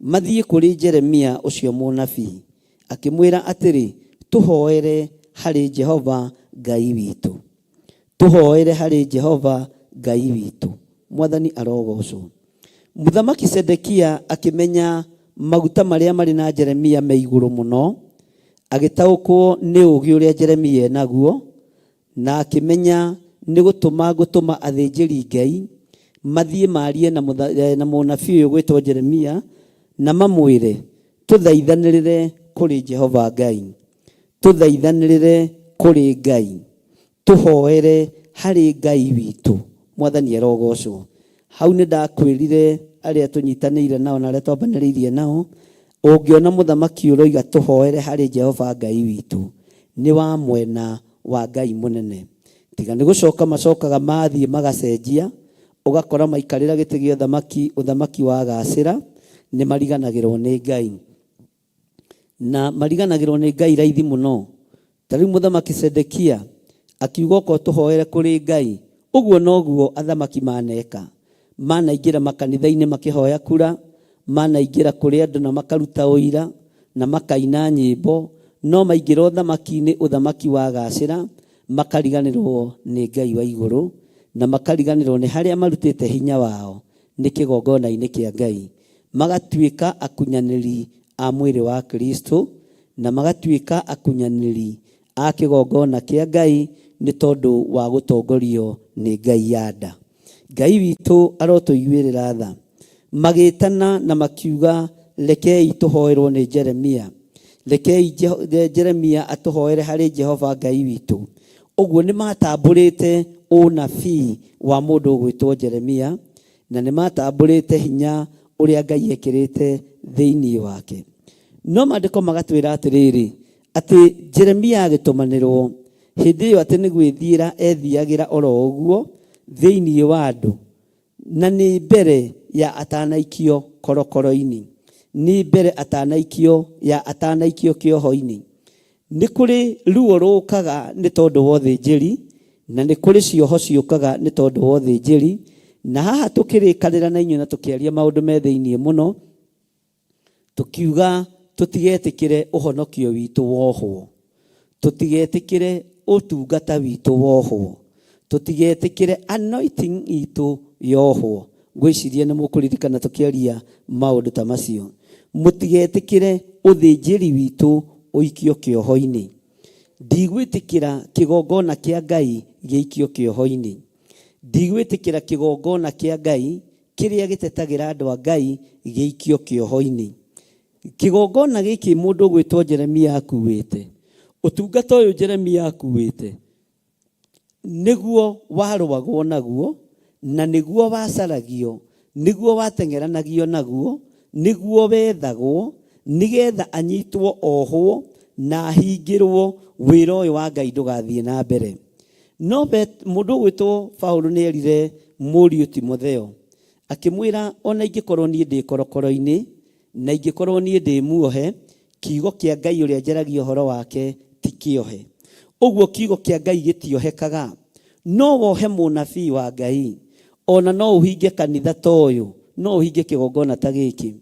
mathie kuri Jeremia ucio munabii, akimwira atiri, tuhoere hari Jehova Ngai witu, tuhoere hari Jehova Ngai witu. Mwathani arogocwo. Muthamaki Sedekia akimenya maguta maria mari na Jeremia me iguru muno, agitaukwo ni ugi uria Jeremia enaguo, na akimenya ni gutuma athinjiri Ngai mathie marie na munabii uyu gwitwo Jeremia, na mamwire, tuthaithanirire kuri Jehova Ngai, tuthaithanirire kuri Ngai, tuhoere hari Ngai witu. Mwathani arogocwo. Hau ni ndakwirire aria tunyitanire nao na aria twambaniriirie nao, ungiona muthamaki uroiga tuhoere hari Jehova Ngai witu, ni wa mwena wa Ngai munene. Tiga ni gucoka macokaga mathie magacenjia, ugakora maikarira giti gia uthamaki wa gacira, ni mariganagirwo ni Ngai, na mariganagirwo ni Ngai raithi muno. Tariu muthamaki Sedekia akiuga ko tuhoere kuri Ngai, uguo noguo athamaki maneka. Manaingira makanitha-ini makihoya kura, manaingira kuri andu na makaruta uira na makaina nyimbo, no maingira uthamaki-ini uthamaki wa gacira makariganirwo ni Ngai wa iguru, na makariganirwo ni haria marutite hinya wao ni kigongona-ini kia Ngai, magatuika akunyaniri a mwiri wa Kristo, na magatuika akunyaniri a kigongona kia Ngai ni tondu wa gutongorio ni Ngai yada. Ngai witu arotuiguirira tha, magitana na makiuga, rekei tuhoerwo ni Jeremia, rekei Jeremia atuhoere hari Jehova Ngai witu. Uguo ni matamburite unabii wa mundu gwitwo Jeremia, na ni matamburite hinya uria Ngai ekirite thiini wake. No mandiko magatwira atiriri, ati Jeremia agitumanirwo hindi iyo ati ni gwithira ethiagira oro uguo thiini wa andu, na ni mbere ya atanaikio korokoro-ini, ni mbere ya atanaikio kioho-ini. Ni kuri ruo rukaga ni tondu wa uthinjiri, na ni kuri cioho ciukaga ni tondu wa uthinjiri. Na haha tukirikanira na inyu na tukiaria maundu me thiini muno, tukiuga tutigetikire uhonokio witu wohwo, tutigetikire utungata witu wohwo, tutigetikire anointing itu yohwo. Gwiciria ni mukuririkana tukiaria maundu ta macio. Mutigetikire uthinjiri witu uikio kioho-ini. Ndigwitikira kigongona kia Ngai giikio kioho-ini. Ndigwitikira kigongona kia Ngai kiria gitetagira andu a Ngai giikio kioho-ini. Kigongona giki mundu gwitwo Jeremia akuite, utungata uyu Jeremia akuite, niguo warwagwo naguo, na niguo wacaragio, niguo watengeranagio naguo, niguo wethagwo nigetha anyitwo ohwo na hingirwo wira uyu wa Ngai ndugathie na mbere. No mundu gwitwo Paulo ni erire Mũriũ Timotheo, akimwira ona ingikorwo nie ndi korokoro-ini na ingikorwo nie ndi muohe, kiugo kia Ngai uria njaragia horo wake ti kiohe. Uguo kiugo kia Ngai gitiohekaga. No wohe munabii wa Ngai, ona no uhinge kanitha ta uyu, no uhinge kigongona ta giki.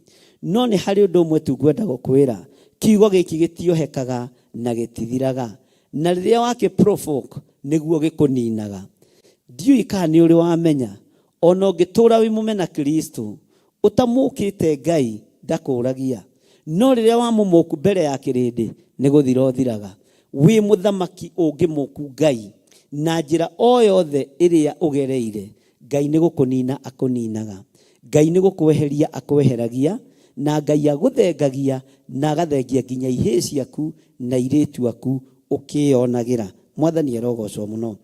No ni hari undu umwe tu ngwenda gukwira, kiugo giki gitiohekaga na gitithiraga, na riria wake provoke niguo gikuninaga. Ndiui kana ni uri wamenya, ona ungitura wi mumena Kristo, utamukite Ngai ndakuragia, no riria wamumuku mbere ya kirindi ni guthira uthiraga. Wi muthamaki ungimuku Ngai, na njĩra o yothe ĩrĩa ũgereire, Ngai nĩ gũkũnina akũninaga, Ngai nĩ gũkweheria akweheragia, na Ngai agũthengagia na agathengia nginya ihĩĩ ciaku na airĩtu aku ũkĩonagĩra. Mwathani arogocwo mũno.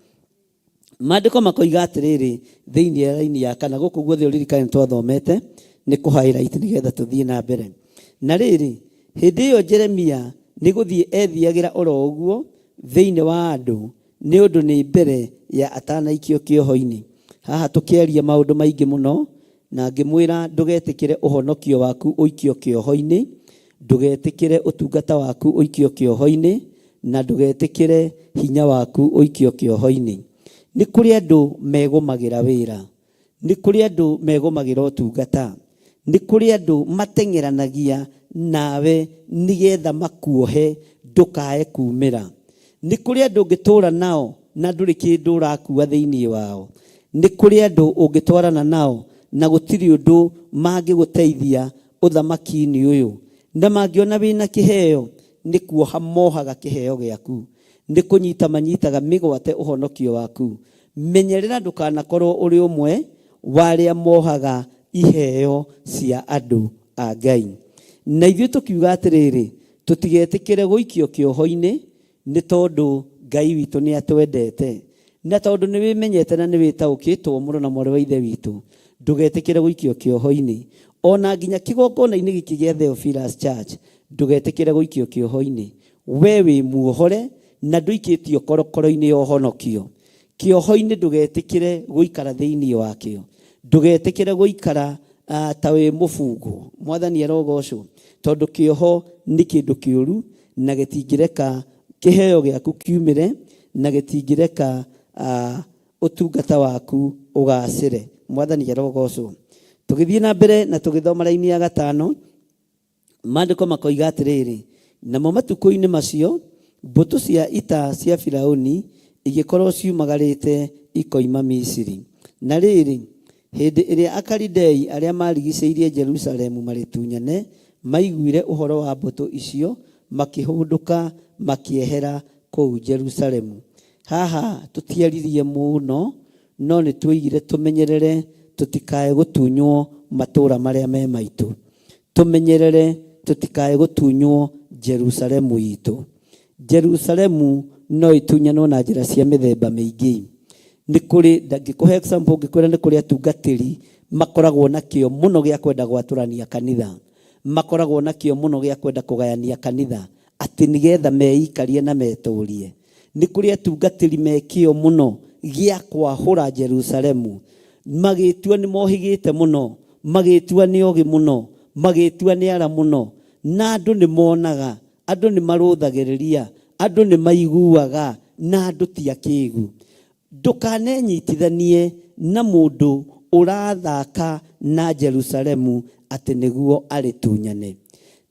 Maandĩko makoiga atĩrĩrĩ thĩinĩ ya raini ya kana gũkũ guothe ũririkane twathomete nĩ kũ-highlight nĩgetha tũthiĩ na mbere. Na rĩrĩ, hĩndĩ ĩyo Jeremia nĩ gũthiĩ ethiagĩra oro ũguo thĩinĩ wa andũ nĩ ũndũ nĩ mbere ya atanaikio kĩoho-inĩ. Haha tũkĩaria maũndũ maingĩ mũno, na ngĩmwĩra ndũgetĩkĩre ũhonokio waku ũikio kĩoho-inĩ, ndũgetĩkĩre ũtungata waku ũikio kĩoho-inĩ, na ndũgetĩkĩre hinya waku ũikio kĩoho-inĩ. Nĩ kũrĩ andũ megũmagĩra wĩra, nĩ kũrĩ andũ megũmagĩra ũtungata, nĩ kũrĩ andũ mateng'eranagia nawe nĩgetha makuohe ndũkae kumĩra. Nĩ kũrĩ andũ ũngĩtũũra nao na ndũrĩ kĩndũ ũrakua thĩinĩ wao. Nĩ kũrĩ andũ ũngĩtwarana nao na gũtirĩ ũndũ mangĩgũteithia ũthamaki-inĩ ũyũ, na mangĩona wĩna kĩheo nĩ kuoha mohaga kĩheo gĩaku, nĩ kũnyita manyitaga mĩgwate ũhonokio waku. Menyerera ndũkanakorwo ũrĩ ũmwe warĩa mohaga iheo cia andũ a Ngai. Na ithuĩ tũkiuga atĩrĩrĩ, tũtigetĩkĩre gũikio kĩoho-inĩ nĩ tondũ Ngai witũ nĩ atwendete, na tondũ nĩ wĩmenyete na nĩ wĩtaũkĩtwo mũno na mwarĩ wa ithe witũ, ndũgetĩkĩre gũikio kĩoho-inĩ. Ona nginya kĩgongona-inĩ gĩkĩ gĩa Theophilus Church ndũgetĩkĩre gũikio kĩoho-inĩ. We wĩ muohore na ndũikĩtio korokoro-inĩ ya ũhonokio. Kĩoho-inĩ ndũgetĩkĩre gũikara thĩinĩ wakĩo, ndũgetĩkĩre gũikara ta wĩ mũbungo. Mwathani arogocwo, tondũ kĩoho nĩ kĩndũ kĩũru na gĩtingĩreka kĩheo gĩaku kiumĩre, na gĩtingĩreka ũtungata waku ũgacĩre. Mwathani arogocwo. Tũgĩthiĩ na mbere na tũgĩthoma raini ya 5, maandĩko makoiga atĩrĩrĩ, namo matukũ-inĩ macio mbũtũ cia ita cia Firaũni igĩkorwo ciumagarĩte ikoima Misiri. Na rĩrĩ, hĩndĩ ĩrĩa Akalidei arĩa marigicĩirie Jerusalemu marĩ tunyane maiguire ũhoro wa mbũtũ icio, makĩhũndũka makiehera kũu Jerusalemu. Haha tũtiaririe mũno, no nĩ tuigire tũmenyerere tũtikae gũtunywo matũũra marĩa me maitũ, tũmenyerere tũtikae gũtunywo Jerusalemu itũ. Jerusalemu no itunyanwo na njĩra cia mĩthemba mĩingĩ. Nĩ kũrĩ, ndangĩkũhe example, ngĩkwĩra nĩ kũrĩ atungatĩri makoragwo na kĩo mũno gĩa kwenda gwatũrania kanitha, makoragwo na kĩo mũno gĩa kwenda kũgayania kanitha atĩ nĩgetha meikarie na metũrie. Nĩ kũrĩ atungatĩri me kĩo mũno gĩa kwahũra Jerusalemu, magĩtua nĩ mohĩgĩte mũno, magĩtua nĩ ogĩ mũno, magĩtua nĩ ara mũno, na andũ nĩ monaga, andũ nĩ marũthagĩrĩria, andũ nĩ maiguaga, na andũ ti akĩĩgu. Ndũkanenyitithanie na mũndũ ũrathaka na Jerusalemu atĩ nĩguo arĩ tunyane.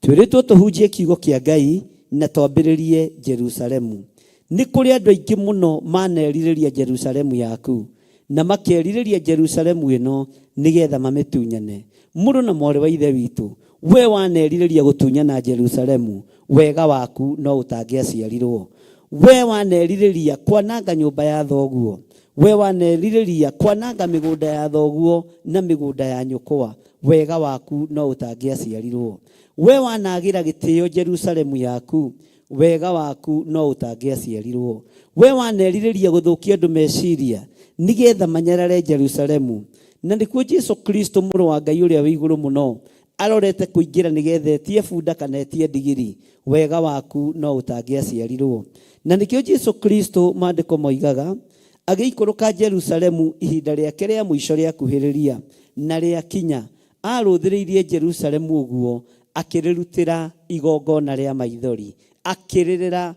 Twĩrĩtwo tũhunjie kiugo kĩa Ngai na twambĩrĩrie Jerusalemu. Nĩ kũrĩ andũ aingĩ mũno manerirĩria Jerusalemu yaku, na makerirĩria Jerusalemu ĩno nĩgetha mamĩtunyane. Mũrũ na mwarĩ wa ithe witũ, we wanerirĩria gũtunyana Jerusalemu, wega waku no ũtangĩaciarirwo. We wanerirĩria kwananga nyũmba ya thoguo, we wanerirĩria kwananga mĩgũnda ya thoguo na mĩgũnda ya nyũkwa, wega waku no ũtangĩaciarirwo. We wanagĩra gĩtĩo Jerusalemu yaku, wega waku no ũtangĩaciarirwo. We wanerirĩria gũthũkia andũ meciria nĩgetha manyarare Jerusalemu, na nĩkuo Jesu Kristo mũrũ wa Ngai ũrĩa wĩ igũrũ mũno arorete kũingĩra nĩgetha etie bunda kana etie ndigiri, wega waku no ũtangĩaciarirwo. Na nĩkĩo Jesu Kristo maandĩko moigaga agĩikũrũka Jerusalemu ihinda rĩake rĩa mũico rĩa kuhĩrĩria na rĩa kinya, arũthĩrĩirie Jerusalemu ũguo akĩrĩrutĩra igongona rĩa maithori, akĩrĩrĩra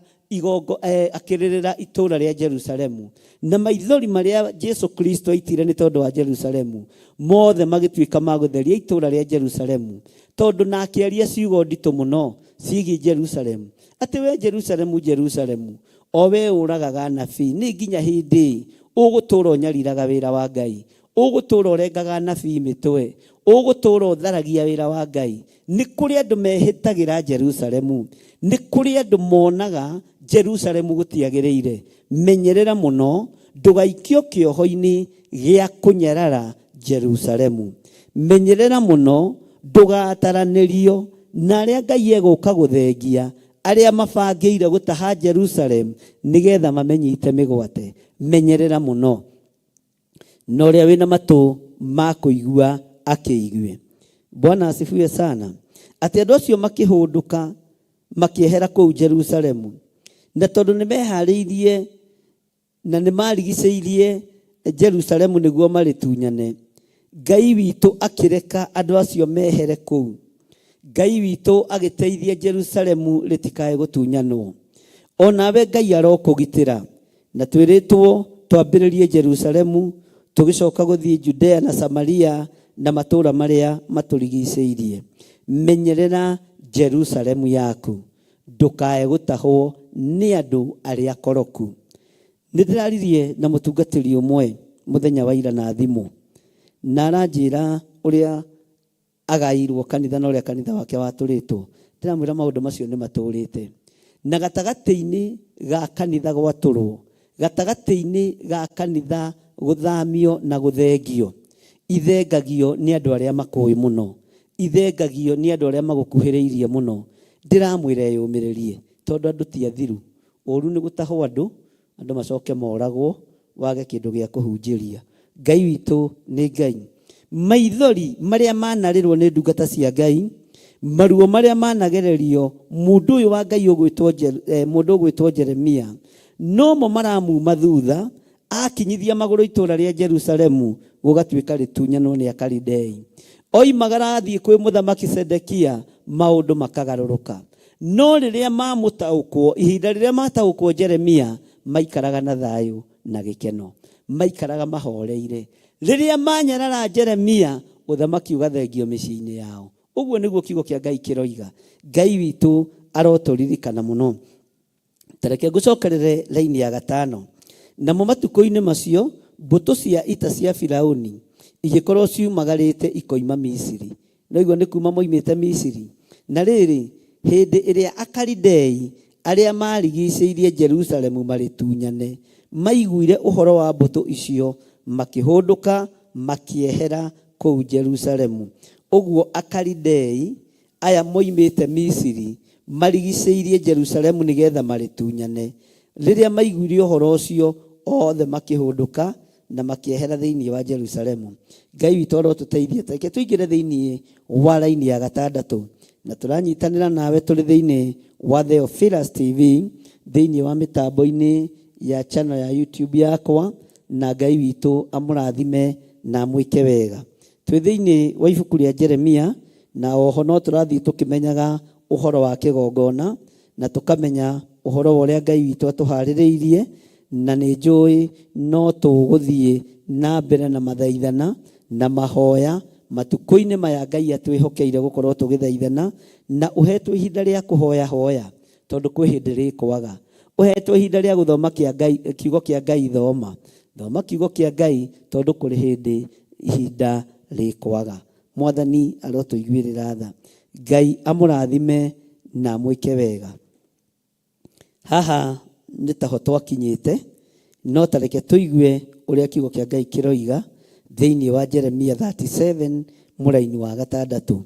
itũũra rĩa Jerusalemu. Na maithori marĩa Jesu Kristo aitire nĩ tondũ wa Jerusalemu mothe magĩtuĩka magũtheria itũũra rĩa Jerusalemu, tondũ na akĩaria ciugo nditũ mũno ciĩgiĩ Jerusalemu, atĩ we Jerusalemu, Jerusalemu, o we ũragaga anabii, nĩ nginya hĩndĩ ũgũtũũra ũnyariraga wĩra wa Ngai, ũgũtũũra ũrengaga anabii mĩtwe, ũgũtũũra ũtharagia wĩra wa Ngai. Nĩ kũrĩ andũ mehĩtagĩra Jerusalemu, nĩ kũrĩ andũ monaga Jerusalemu gutiagĩrĩire. Menyerera muno ndugaikio kĩoho-inĩ gĩa kũnyarara Jerusalemu. Menyerera muno ndugataranĩrio na arĩa Ngai egũka gũthengia, arĩa mabangĩire gũtaha Jerusalem nĩgetha mamenyite mĩgwate. Menyerera muno. Na ũrĩa wĩna matũ ma kũigua akĩigue. Bwana asifiwe sana. Atĩ andũ acio makĩhũndũka makiehera kũu Jerusalemu, na tondũ nĩmeharĩirie na nĩmarigicĩirie Jerusalemu nĩguo marĩtunyane, Ngai witũ akĩreka andũ acio mehere kũu. Ngai witũ agĩteithia Jerusalemu rĩtikae gũtunyanwo. Onawe Ngai arokũgitĩra, na twĩrĩtwo twambĩrĩrie Jerusalemu tũgĩcoka gũthiĩ Judea na Samaria na matũũra marĩa matũrigicĩirie. Menyerera Jerusalemu yaku, ndũkae gũtahwo nĩ andũ arĩa akoroku. Nĩndĩraririe na mũtungatĩri ũmwe mũthenya wa ira na thimũ, na aranjĩra ũrĩa agairwo kanitha na ũrĩa kanitha wake watũrĩtwo. Ndĩramwĩra maũndũ macio nĩ matũrĩte. Na gatagatĩ-inĩ ga kanitha gwatũrwo, gatagatĩ-inĩ ga kanitha gũthamio na gũthengio, ithengagio nĩ andũ arĩa makũĩ mũno, ithengagio nĩ andũ arĩa magũkuhĩrĩirie mũno. Ndĩramwĩra yũmĩrĩrie, tondũ andũ ti athiru. Ũru nĩ gũtahwo andũ macoke moragwo, wage kĩndũ gĩa kũhunjĩria. Ngai witũ nĩ Ngai. Maithori marĩa manarĩrwo nĩ ndungata cia Ngai, maruo marĩa managererio mũndũ ũyũ wa Ngai mũndũ ũgwĩtwo Jeremia, nomo maramuma thutha akinyithia magũrũ itũũra rĩa Jerusalemu gũgatuĩka rĩtunyanwo nĩ Akalidei. Oimagara athiĩ kwĩ mũthamaki Sedekia, maũndũ makagarũrũka. No rĩrĩa mamũtaũkwo, ihinda rĩrĩa mataũkwo Jeremia, maikaraga na thayũ na gĩkeno, maikaraga mahoreire. Rĩrĩa manyarara Jeremia, ũthamaki ũgathengio mĩciĩ-inĩ yao. Ũguo nĩguo kiugo kĩa Ngai kĩroiga. Ngai witũ arotũririkana mũno. Tareke ngũcokerere raini ya 5. Namo matukũ-inĩ macio mbũtũ cia ita cia Firaũni igĩkorwo ciumagarĩte ikoima Misiri. No igua nĩ kuma moimĩte Misiri. Na rĩrĩ, hĩndĩ ĩrĩa Akalidei arĩa marigicĩirie Jerusalemu marĩtunyane, maiguire ũhoro wa mbũtũ icio, makĩhũndũka makiehera kũu Jerusalemu. Ũguo Akalidei aya moimĩte Misiri marigicĩirie Jerusalemu nĩgetha marĩtunyane. Rĩrĩa maiguire ũhoro ũcio, othe makĩhũndũka na makiehera thĩinĩ wa Jerusalemu. Ngai witũ arotũteithia. Reke tũingĩre thĩinĩ wa raini ya 6, na tũranyitanĩra nawe tũrĩ thĩinĩ wa Theophilus TV, thĩinĩ wa mĩtambo-inĩ ya channel ya YouTube yakwa, na Ngai witũ amũrathime na amwĩke wega. Twĩ thĩinĩ wa ibuku rĩa Jeremia, na oho no tũrathiĩ tũkĩmenyaga ũhoro wa kĩgongona, na tũkamenya ũhoro wa ũrĩa Ngai witũ atũharĩrĩirie, na nĩ njũĩ no tũgũthiĩ na mbere na mathaithana na mahoya matukũ-inĩ maya Ngai atwĩhokeire gũkorwo tũgĩthaithana, na ũhetwo ihinda rĩa kũhoya hoya, tondũ kwĩ hĩndĩ rĩkwaga. Ũhetwo ihinda rĩa gũthoma kiugo kĩa Ngai, thoma kiugo kĩa Ngai, tondũ kũrĩ hĩndĩ ihinda rĩkwaga. Mwathani arotũiguĩrĩra tha. Ngai amũrathime na amwĩke wega. Haha nĩ taho twakinyĩte, no tareke tũigue ũrĩa kiugo kĩa Ngai kĩroiga thĩinĩ wa Jeremia 37 mũraini wa 6.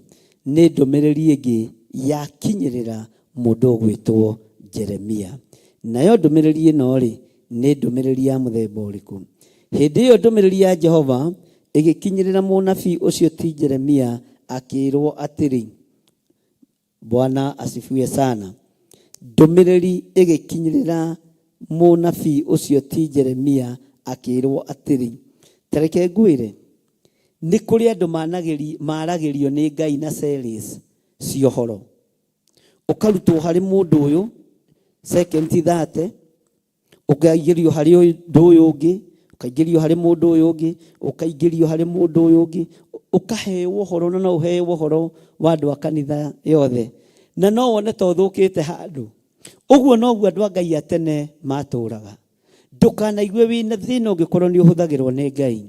Nĩ ndũmĩrĩri ĩngĩ yakinyĩrĩra mũndũ ũgwĩtwo Jeremia. Nayo ndũmĩrĩri ĩno rĩ, nĩ ndũmĩrĩri ya mũthemba ũrĩkũ? Hĩndĩ ĩyo ndũmĩrĩri ya Jehova ĩgĩkinyĩrĩra mũnabii ũcio ti Jeremia, akĩrwo atĩrĩ. Bwana asifiwe sana. Ndũmĩrĩri ĩgĩkinyĩrĩra mũnabii ũcio ti Jeremia, akĩrwo atĩrĩ. Tareke ngwĩre, nĩ kũrĩ andũ maragĩrio nĩ Ngai na series ciohoro. Ũkarutwo harĩ mũndũ ũyũ 2:30, ũkaingĩrio harĩ ũndũ ũyũ ũngĩ, ũkaingĩrio harĩ mũndũ ũyũ ũngĩ, ũkaingĩrio harĩ mũndũ ũyũ ũngĩ, ũkaheo ũhoro, na no ũheo ũhoro wa andũ a kanitha yothe, na no wone ta ũthũkĩte handũ. Ũguo noguo andũ a Ngai a tene matũraga. Ndũkanaigue wĩna thĩna ũngĩkorwo nĩ ũhũthagĩrwo nĩ Ngai.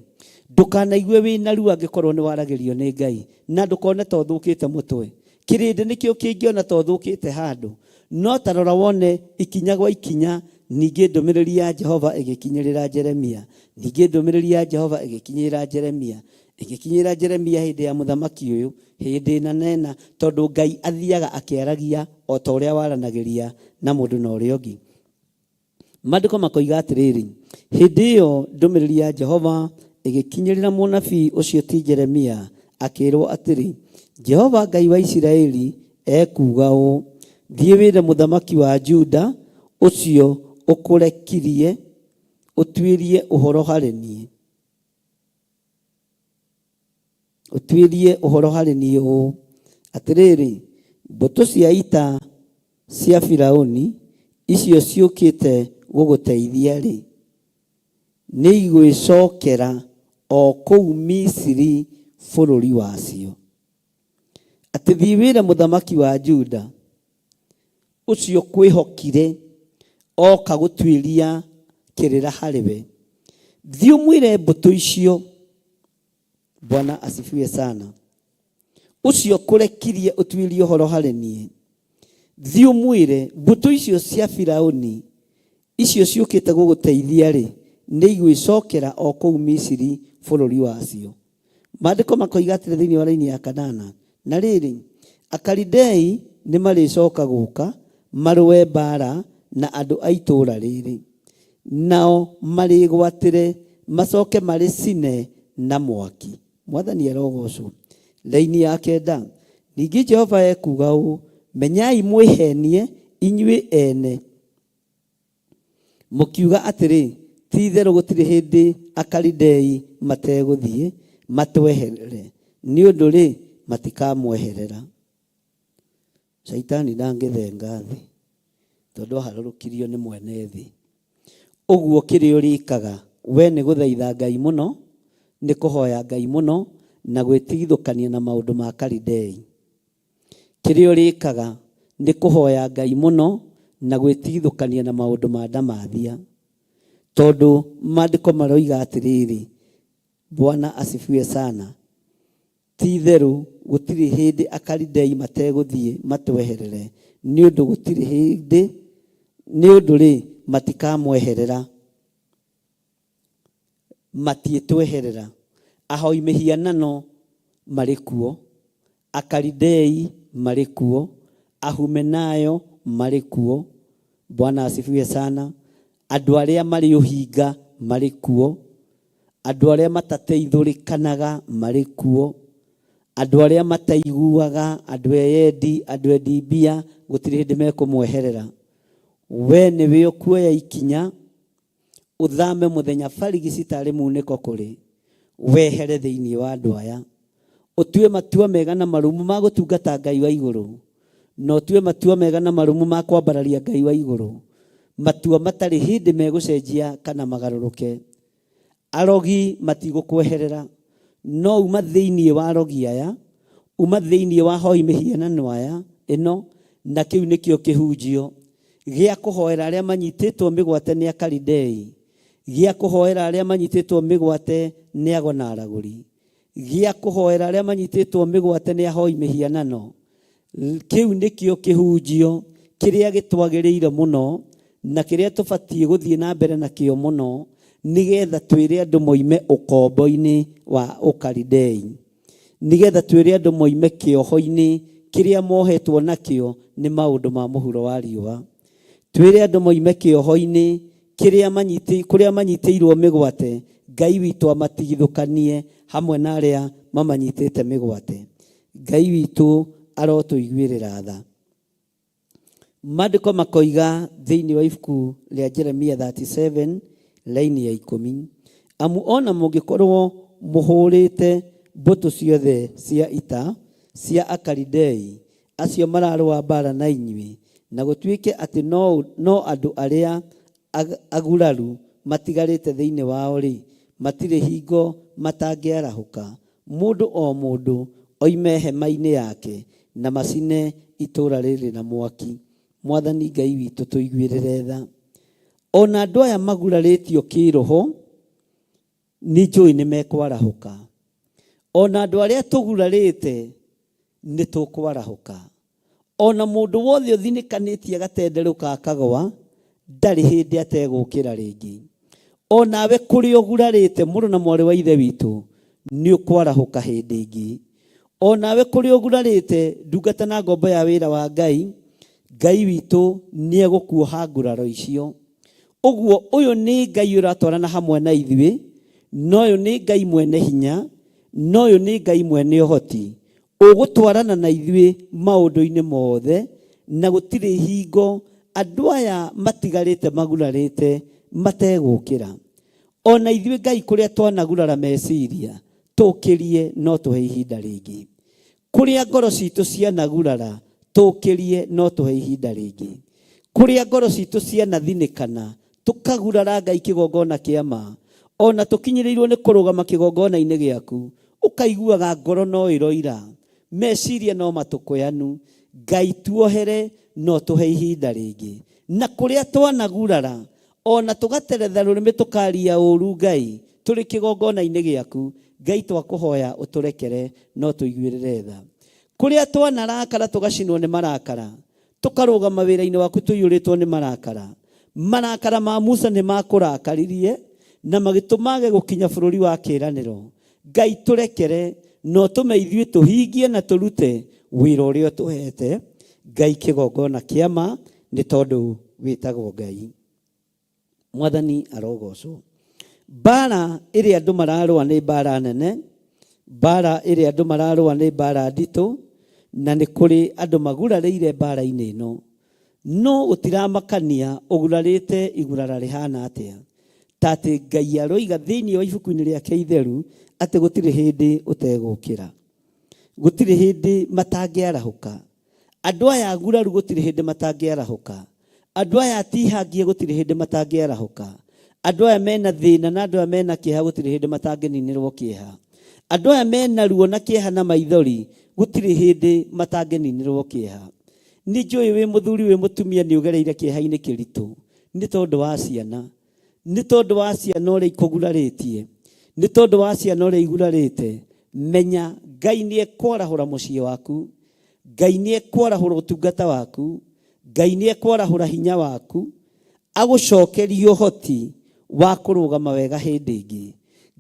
Ndũkanaigue wĩna ruo angĩkorwo nĩ waragĩrio nĩ Ngai, na ndũkone ta ũthũkĩte mũtwe. Kĩrĩndĩ nĩkĩo kĩngĩona ta ũthũkĩte handũ. no tarora wone ikinya gwa ikinya ningĩ ndũmĩrĩri ya Jehova ĩgĩkinyĩrĩra Jeremia, ningĩ ndũmĩrĩri ya Jehova ĩgĩkinyĩrĩra Jeremia, ĩgĩkinyĩrĩra Jeremia hĩndĩ ya mũthamaki ũyũ, hĩndĩ na nena, tondũ Ngai athiaga akĩaragia o ta ũrĩa waranagĩria na mũndũ na ũrĩa ũngĩ. Maandĩko makoiga atĩrĩrĩ, hĩndĩ ĩyo ndũmĩrĩri ya Jehova ĩgĩkinyĩrĩra mũnabii ũcio ti Jeremia, akĩrwo atĩrĩ, Jehova Ngai wa Isiraeli ekuga ũũ, thiĩ wĩre mũthamaki wa Juda ũcio ũkũrekirie ũtuĩrie ũhoro harĩ niĩ. Ũtuĩrie ũhoro harĩ niĩ ũũ atĩrĩrĩ, mbũtũ cia ita cia Firaũni icio ciũkĩte gũgũteithia-rĩ, nĩ igwĩcokera o kũu Misiri bũrũri wacio. Atĩ thiĩ wĩre mũthamaki wa Juda ũcio kwĩhokire oka gũtuĩria kĩrĩra harĩ we, thiĩ ũmwĩre mbũtũ icio, Bwana asifiwe sana, ũcio kũrekirie ũtuĩrie ũhoro harĩ niĩ, thiĩ ũmwĩre mbũtũ icio cia Firaũni icio ciũkĩte gũgũteithia-rĩ, nĩ igwĩcokera o kũu Misiri bũrũri wacio. Maandĩko makoiga atĩrĩ thĩinĩ wa raini ya 8, na rĩrĩ, Akalidei nĩ marĩcoka gũka marũe mbara na andũ a itũũra rĩrĩ, nao marĩgwatĩre macoke marĩ cine na mwaki. Mwathani arogocwo. Raini ya 9, ningĩ Jehova ekuga ũũ, menyai mwĩhenie inyuĩ ene mũkiuga atĩrĩ, ti-itherũ gũtirĩ hĩndĩ Akalidei mategũthiĩ matweherere, nĩ ũndũ-rĩ matikamweherera. Shaitani ndangĩthenga thĩ, tondũ aharũrũkirio nĩ mwene thĩ. Ũguo kĩrĩa ũrĩkaga we nĩ gũthaitha Ngai mũno, nĩ kũhoya Ngai mũno na gwĩtigithũkania na maũndũ ma Akalidei. Kĩrĩa ũrĩkaga nĩ kũhoya Ngai mũno na gwĩtigithũkania na maũndũ ma ndamathia, tondũ maandĩko maroiga atĩrĩrĩ, Bwana asifiwe sana, ti-itherũ gũtirĩ hĩndĩ Akalidei mategũthiĩ matweherere, nĩ ũndũ gũtirĩ hĩndĩ, nĩ ũndũ-rĩ matikamweherera, matiĩtweherera. Ahoi mĩhianano marĩ kuo, Akalidei marĩ kuo, Ahumenayo marĩ kuo, Bwana asifiwe sana, andũ arĩa marĩ ũhinga marĩ kuo, andũ arĩa matateithũrĩkanaga marĩ kuo, andũ arĩa mataiguaga, andũ eyendi, andũ endi mbia, gũtirĩ hĩndĩ mekũmweherera. We nĩwe ũkuoya ikinya ũthame mũthenya barigi citarĩ munĩko kũrĩ, wehere thĩinĩ wa andũ aya, ũtue matua mega na marumu ma gũtungata Ngai wa igũrũ, na ũtue matua mega na marumu ma kwambararia Ngai wa igũrũ, matua matarĩ hĩndĩ megũcenjia kana magarũrũke. Arogi matigũkweherera, no uma thĩinĩ wa arogi aya, uma thĩinĩ wa hoi mĩhianano aya ĩno, na kĩu nĩkĩo kĩhunjio gĩa kũhoera arĩa manyitĩtwo mĩgwate nĩ Akalidei, gĩa kũhoera arĩa manyitĩtwo mĩgwate nĩ ago na aragũri, gĩa kũhoera arĩa manyitĩtwo mĩgwate nĩ ahoi mĩhianano. Kĩu nĩkĩo kĩhunjio kĩrĩa gĩtwagĩrĩire mũno na kĩrĩa tũbatiĩ gũthiĩ na mbere na kĩo mũno, nĩgetha twĩre andũ moime ũkombo-inĩ wa Akalidei, nĩgetha twĩre andũ moime kĩoho-inĩ kĩrĩa mohetwo nakĩo nĩ maũndũ ma mũhuro wa riũa. Twĩre andũ moime kĩoho-inĩ kũrĩa manyitĩirwo mĩgwate, Ngai witũ amatigithũkanie hamwe na arĩa mamanyitĩte mĩgwate. Ngai witũ arotũiguĩrĩra tha. Maandĩko makoiga thĩinĩ wa ibuku rĩa Jeremia 37 laini ya 10, amu ona mũngĩkorwo mũhũrĩte mbũtũ ciothe cia ita cia Akalidei acio mararũa mbara na inyuĩ, na gũtuĩke atĩ no andũ arĩa aguraru matigarĩte thĩinĩ wao-rĩ, matirĩ hingo matangĩarahũka, mũndũ o mũndũ oime hema-inĩ yake na macine itũũra rĩrĩ na mwaki. Mwathani Ngai witũ tũiguĩrĩre tha. Ona andũ aya magurarĩtio kĩroho nĩ njũĩ nĩ mekwarahũka, ona andũ arĩa tũgurarĩte nĩ tũkwarahũka, ona mundu wothe uthinikanĩtie agatenderũka akagwa ndarĩ hĩndĩ ategũkĩra rĩngĩ. Onawe kũrĩa ũgurarĩte mũrũ na mwarĩ wa ithe witũ nĩ ũkwarahũka hĩndĩ ĩngĩ. Onawe kũrĩa ũgurarĩte ndungata na ngombo ya wĩra wa Ngai, Ngai witũ nĩ egũkuoha nguraro icio. Ũguo ũyũ nĩ Ngai ũratwarana hamwe na ithuĩ, no ũyũ nĩ Ngai mwene hinya, no ũyũ nĩ Ngai mwene ũhoti, ũgũtwarana na ithuĩ maũndũ-inĩ mothe, na gũtirĩ hingo andũ aya matigarĩte magurarĩte mategũkĩra. Ona ithuĩ Ngai kũrĩa twanagurara meciria tũkĩrie no tũhe ihinda rĩngĩ. Kũrĩa ngoro citũ cianagurara tũkĩrie no tũhe ihinda rĩngĩ. Kũrĩa ngoro citũ cianathinĩkana tũkagurara Ngai kĩgongona kĩa ma, ona tũkinyĩrĩirwo nĩ kũrũgama kĩgongona-inĩ gĩaku, ũkaiguaga ngoro no ĩroira, meciria no matũkũyanu. Ngai tuohere no tũhe ihinda rĩngĩ. Na kũrĩa twanagurara ona tũgateretha rũrĩmĩ tũkaria ũũru Ngai tũrĩ kĩgongona-inĩ gĩaku, Ngai twakũhoya ũtũrekere no tũiguĩrĩre tha. Kũrĩa twanarakara tũgacinwo nĩ marakara, tũkarũgama wĩra-inĩ waku tũiyũrĩtwo nĩ marakara. Marakara ma Musa nĩ makũrakaririe na magĩtũma age gũkinya bũrũri wa kĩĩranĩro. Ngai tũrekere no tũme ithuĩ tũhingie na tũrute wĩra ũrĩa ũtũhete. Ngai kĩgongona kĩa ma, nĩ tondũ wĩtagwo Ngai. Mwathani arogocwo. Mbara ĩrĩa andũ mararũa nĩ mbara nene, mbara ĩrĩa andũ mararũa nĩ mbara nditũ, na nĩ kũrĩ andũ magurarĩire mbara-inĩ ĩno. No gũtiramakania ũgurarĩte igurara rĩhana atĩa. Ta atĩ Ngai aroiga thĩinĩ wa ibuku-inĩ rĩake itheru atĩ gũtirĩ hĩndĩ ũtegũkĩra, gũtirĩ hĩndĩ matangĩarahũka. Andũ aya aguraru gũtirĩ hĩndĩ matangĩarahũka. Andũ aya atihangie gũtirĩ hĩndĩ matangĩarahũka. Andũ aya mena thĩna na andũ aya mena kĩeha gũtirĩ hĩndĩ matangĩninĩrwo kĩeha. Andũ aya mena ruo na kĩeha na maithori gũtirĩ hĩndĩ matangĩninĩrwo kĩeha. Nĩ njũĩ wĩ mũthuri wĩ mũtumia nĩ ũgereire kĩeha-inĩ kĩritũ nĩ tondũ wa ciana, nĩ tondũ wa ciana ũrĩa ikũgurarĩtie, nĩ tondũ wa ciana ũrĩa igurarĩte. Menya Ngai nĩ ekwarahũra mũciĩ waku, Ngai nĩ ekwarahũra ũtungata waku, Ngai nĩ ekwarahũra hinya waku, agũcokerie ũhoti wa kũrũgama wega hĩndĩ ĩngĩ.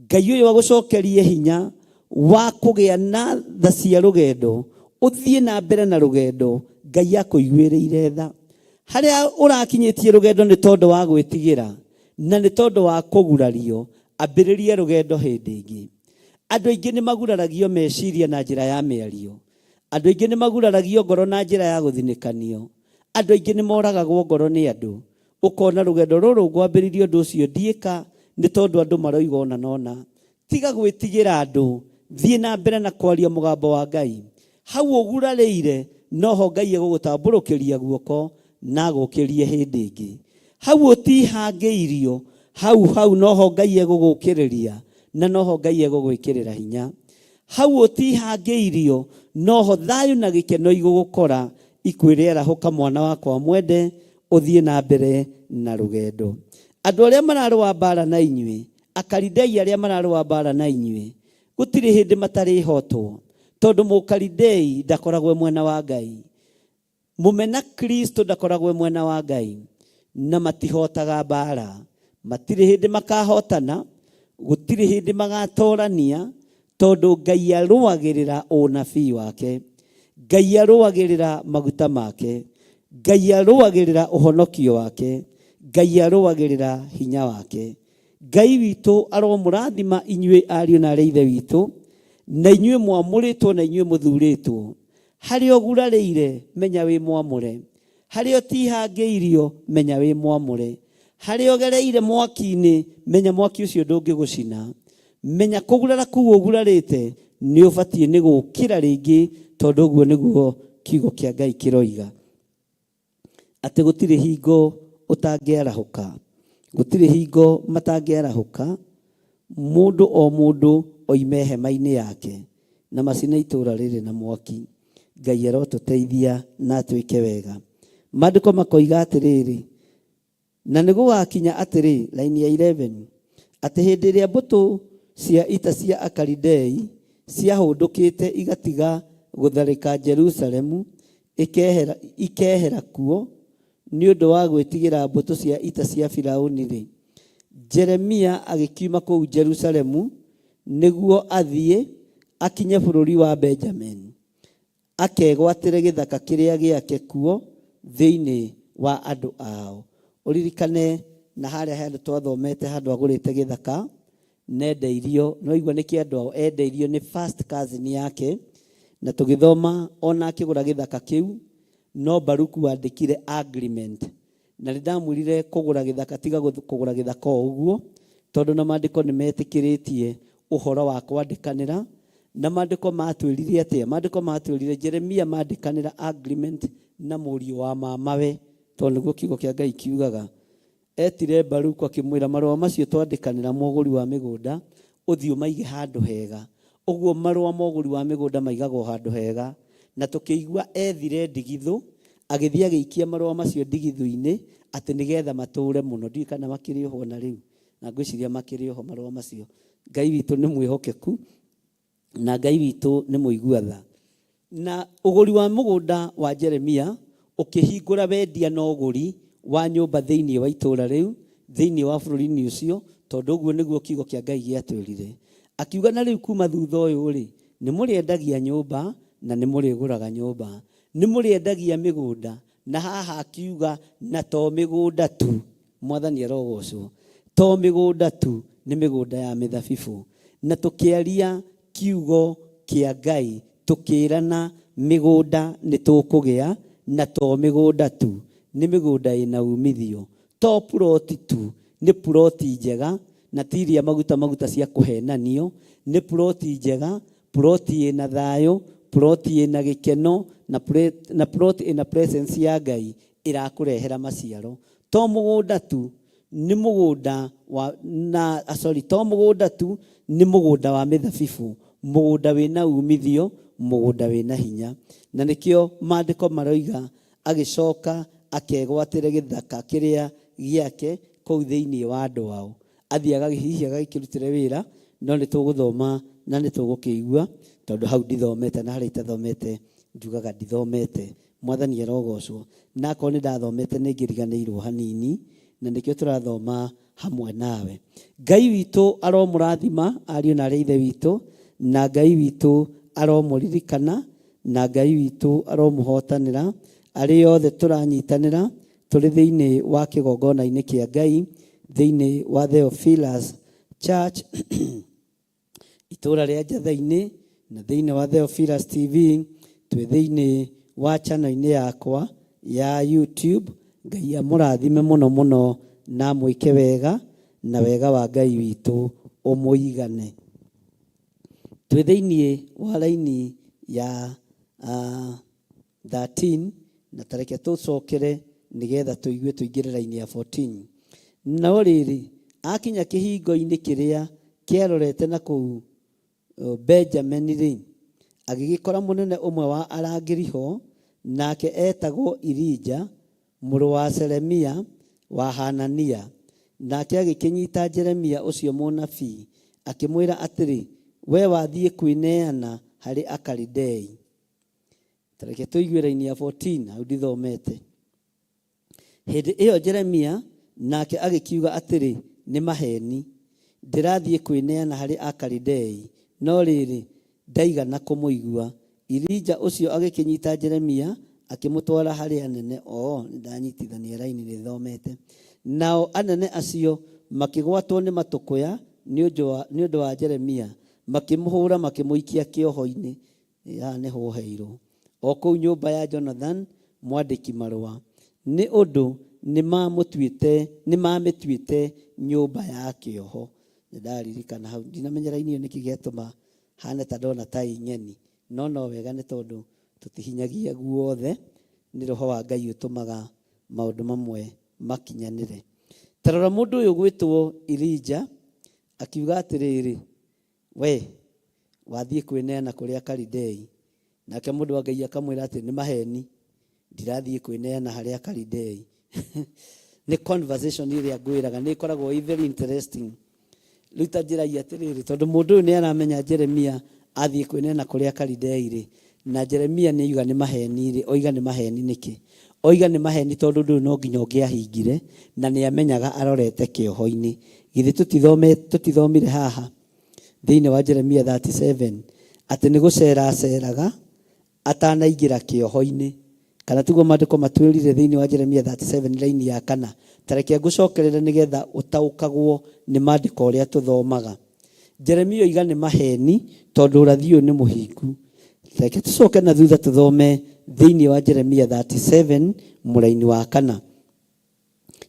Ngai ũyũ agũcokerie hinya wa kũgĩa na tha cia rũgendo, ũthiĩ na mbere na rũgendo. Ngai akũiguĩrĩire tha harĩa ũrakinyĩtie rũgendo nĩ tondũ wa gwĩtigĩra na nĩ tondũ wa kũgurario. Ambĩrĩrie rũgendo hĩndĩ ĩngĩ. Andũ aingĩ nĩ maguraragio meciria na njĩra ya mĩario. Andũ aingĩ nĩ maguraragio ngoro na njĩra ya gũthinĩkanio. Andũ aingĩ nĩ moragagwo ngoro nĩ andũ. Ũkona rũgendo rũrũ ngwambĩrĩrio ũndũ ũcio ndiĩka nĩ tondũ andũ maroiga ona nona. Tiga gwĩtigĩra andũ, thiĩ na mbere na kwaria mũgambo wa Ngai. Hau ũgurarĩire noho Ngai egũgũtambũrũkĩria guoko na gũkĩrie hĩndĩ ĩngĩ. Hau ũtihangĩirio, hau noho Ngai egũgũkĩrĩria na noho Ngai egũgwĩkĩrĩra hinya. Hau ũtihangĩirio noho thayũ na gĩkeno igũgũkora ikwĩre arahũka mwana wakwa mwende, ũthiĩ na mbere na rũgendo. Andũ arĩa mararũa mbara na inyuĩ, Akalidei arĩa mararũa mbara na inyuĩ, gũtirĩ hĩndĩ matarĩhotwo, tondũ Mũkalidei ndakoragwo mwena wa Ngai. Mũmena Kristo ndakoragwo mwena wa Ngai, na matihotaga mbara. Matirĩ hĩndĩ makahotana, gũtirĩ hĩndĩ magatorania, tondũ Ngai arũagĩrĩra ũnabii wake, Ngai arũagĩrĩra maguta make, Ngai arũagĩrĩra ũhonokio wake, Ngai arũagĩrĩra hinya wake. Ngai witũ aromũrathima inyuĩ ariũ na arĩa ithe witũ, na inyuĩ mwamũrĩtwo na inyuĩ mũthurĩtwo. Harĩa ũgurarĩire menya wĩ mwamũre, harĩa ũtihangĩirio menya wĩ mwamũre, harĩa ũgereire mwaki-inĩ menya mwaki ũcio ndũngĩgũcina. Menya kũgurara kũu ũgurarĩte nĩ ũbatiĩ nĩ gũkĩra rĩngĩ, tondũ ũguo nĩguo kiugo kĩa Ngai kĩroiga. Atĩ gũtirĩ hingo ũtangĩarahũka, gũtirĩ hingo matangĩarahũka. Mũndũ o mũndũ oime hema-inĩ yake na macina itũũra rĩrĩ na mwaki. Ngai arotũteithia na twĩke wega. Maandĩko makoiga atĩrĩrĩ, na nĩ gũgakinya atĩrĩ, laini ya 11, atĩ hĩndĩ ĩrĩa mbũtũ cia ita cia Akalidei ciahũndũkĩte igatiga gũtharĩka Jerusalemu, ikehera kuo nĩ ũndũ wa gwĩtigĩra mbũtũ cia ita cia Firaũni-rĩ, Jeremia agĩkiuma kũu Jerusalemu nĩguo athiĩ akinye bũrũri wa Benjamini, akegwatĩre gĩthaka kĩrĩa gĩake kuo thĩinĩ wa andũ ao. Ũririkane na harĩa handũ twathomete handũ agũrĩte gĩthaka nendeirio, no igua nĩ kĩa andũ ao, endeirio nĩ first cousin yake, na tũgĩthoma ona akĩgũra gĩthaka kĩu, no Baruku wandĩkire agreement, na nĩndamwĩrire kũgũra gĩthaka tiga kũgũra gĩthaka o ũguo, tondũ na maandĩko nĩmetĩkĩrĩtie ũhoro wa kwandĩkanĩra, na maandĩko matwĩrire atĩa? Maandĩko matwĩrire Jeremia maandĩkanĩra agreement na mũriũ wa mamawe, tondũ nĩguo kiugo kĩa Ngai kiugaga. Etire Baruku akĩmwĩra marũa macio twandĩkanĩra mũgũri wa mĩgũnda, ũthiĩ ũmaige handũ hega. Ũguo marũa ma ũgũri wa mĩgũnda maigagwo handũ hega, na tũkĩigua ethire ndigithũ, agĩthiĩ agĩikia marũa macio ndigithũ-inĩ atĩ nĩgetha matũũre mũno. Ndiũĩ kana makĩrĩ oho na rĩu, na ngwĩciria makĩrĩ oho marũa macio. Ngai witũ nĩ mwĩhokeku na Ngai witũ nĩ mũigua tha. Na ũgũri wa mũgũnda wa Jeremia ũkĩhingũra wendia na ũgũri wa nyũmba thĩinĩ wa itũũra rĩu, thĩinĩ wa bũrũri-inĩ ũcio, tondũ ũguo nĩguo kiugo kĩa Ngai gĩatwĩrire. Akiuga na rĩu kuma thutha ũyũ-rĩ, nĩ mũrĩendagia nyũmba na nĩ mũrĩgũraga nyũmba, nĩ mũrĩendagia mĩgũnda, na haha akiuga na to mĩgũnda tu, Mwathani arogocwo, to mĩgũnda tu, nĩ mĩgũnda ya mĩthabibũ. Na tũkĩaria kiugo kĩa Ngai, tũkĩrana mĩgũnda nĩ tũkũgĩa, na to mĩgũnda tu, nĩ mĩgũnda ĩna umithio, to puroti tu, nĩ puroti njega, na tiria maguta cia kũhenanio, nĩ puroti njega, puroti ĩna thayũ, puroti ĩna gĩkeno, na puroti ĩna presence ya Ngai ĩrakũrehera maciaro. To mũgũnda tu, nĩ mũgũnda wa to mũgũnda tu, nĩ mũgũnda wa mĩthabibũ, mũgũnda wĩna umithio, mũgũnda wĩna hinya. Na nĩkĩo maandĩko maroiga agĩcoka akegwatĩre gĩthaka kĩrĩa gĩake kũu thĩinĩ wa andũ ao, athiĩ agagĩhihi agagĩkĩrutĩre wĩra. No nĩ tũgũthoma na nĩ tũgũkĩigua, tondũ hau ndithomete, na harĩa itathomete njugaga ndithomete. Mwathani arogocwo. Na akorwo nĩ ndathomete nĩ ngĩriganĩirwo hanini, na nĩkĩo tũrathoma hamwe nawe. Ngai witũ aromũrathima ariũ na arĩa ithe witũ, na Ngai witũ aromũririkana, na Ngai witũ aromũhotanĩra arĩ othe tũranyitanĩra tũrĩ thĩinĩ wa kĩgongona-inĩ kĩa Ngai, thĩinĩ wa Theophilus Church itũũra rĩa Njatha-inĩ, na thĩinĩ wa Theophilus TV, twĩ thĩinĩ wa channel-inĩ yakwa ya YouTube. Ngai amũrathime mũno mũno na mwĩke wega, na wega wa Ngai witũ ũmũigane. Twĩ thĩinĩ wa raini ya 13, na tareke tũcokere nĩgetha tũigue tũingĩre raini ya 14. No rĩrĩ, akinya kĩhingo-inĩ kĩrĩa kĩarorete na kũu Benjamini-rĩ, agĩgĩkora mũnene ũmwe wa arangĩri ho, nake etagwo Irija mũrũ wa Seremia wa Hanania. Nake agĩkĩnyita Jeremia ũcio mũnabii, akĩmwĩra atĩrĩ, we wathiĩ kwĩneana harĩ Akalidei. Tareke tũigue raini ya 14, hau ndithomete. Hĩndĩ ĩyo Jeremia nake agĩkiuga atĩrĩ, nĩ maheni, ndĩrathiĩ kwĩneana harĩ Akalidei, no rĩrĩ ndaigana kũmũigua. Irija ũcio agĩkĩnyita Jeremia akĩmũtwara harĩ anene. Nĩndanyitithania raini nĩthomete. Nao anene acio makĩgwatwo nĩ matũkũya nĩ ũndũ wa Jeremia, makĩmũhũra makĩmũikia kĩoho-inĩ. Haha nĩ hoheirwo o kũu nyũmba ya Jonathan mwandĩki marũa, nĩ ũndũ nĩ mamĩtuĩte nyũmba ya kĩoho. Nĩndaririkana hau, ndinamenya raini ĩyo nĩkĩ gĩatũma hane ta ndona ta inyeni, no wega nĩ tondũ tũtihinyagia guothe, nĩ roho wa Ngai ũtũmaga maũndũ mamwe makinyanĩre. Tarora mũndũ ũyũ gwĩtwo Irija akiuga atĩrĩrĩ, we wathiĩ kwĩneana kũrĩ Akalidei. Nake mũndũ wa Ngai akamwĩra atĩ nĩ maheni, ndirathiĩ kwĩneana harĩ Akalidei. Nĩ conversation ĩrĩa ngwĩraga nĩ ĩkoragwo very interesting. Rĩu ta njĩragia atĩrĩrĩ, tondũ mũndũ ũyũ nĩ aramenya Jeremia athiĩ kwĩneana kũrĩ Akalidei-rĩ, na Jeremia nĩ yuga nĩ maheni rĩ, oiga nĩ maheni nĩkĩ? Oiga nĩ maheni tondũ ndũrĩ no nginya ũngĩahingire na nĩ amenyaga arorete kĩoho-inĩ. Githĩ tũtithomire haha thĩinĩ wa Jeremia 37 atĩ nĩ gũcera aceraga atanaingĩra kĩoho-inĩ, kana tiguo maandĩko matwĩrire thĩinĩ wa Jeremia 37 raini ya 4. Tareke ngũcokerere nĩgetha ũtaũkagwo nĩ maandĩko ũrĩa tũthomaga. Jeremia oiga nĩ maheni tondũ ũrathi ũyũ nĩ mũhingu. Tareke tũcoke na thutha tũthome thĩinĩ wa Jeremia 37 mũraini wa 4.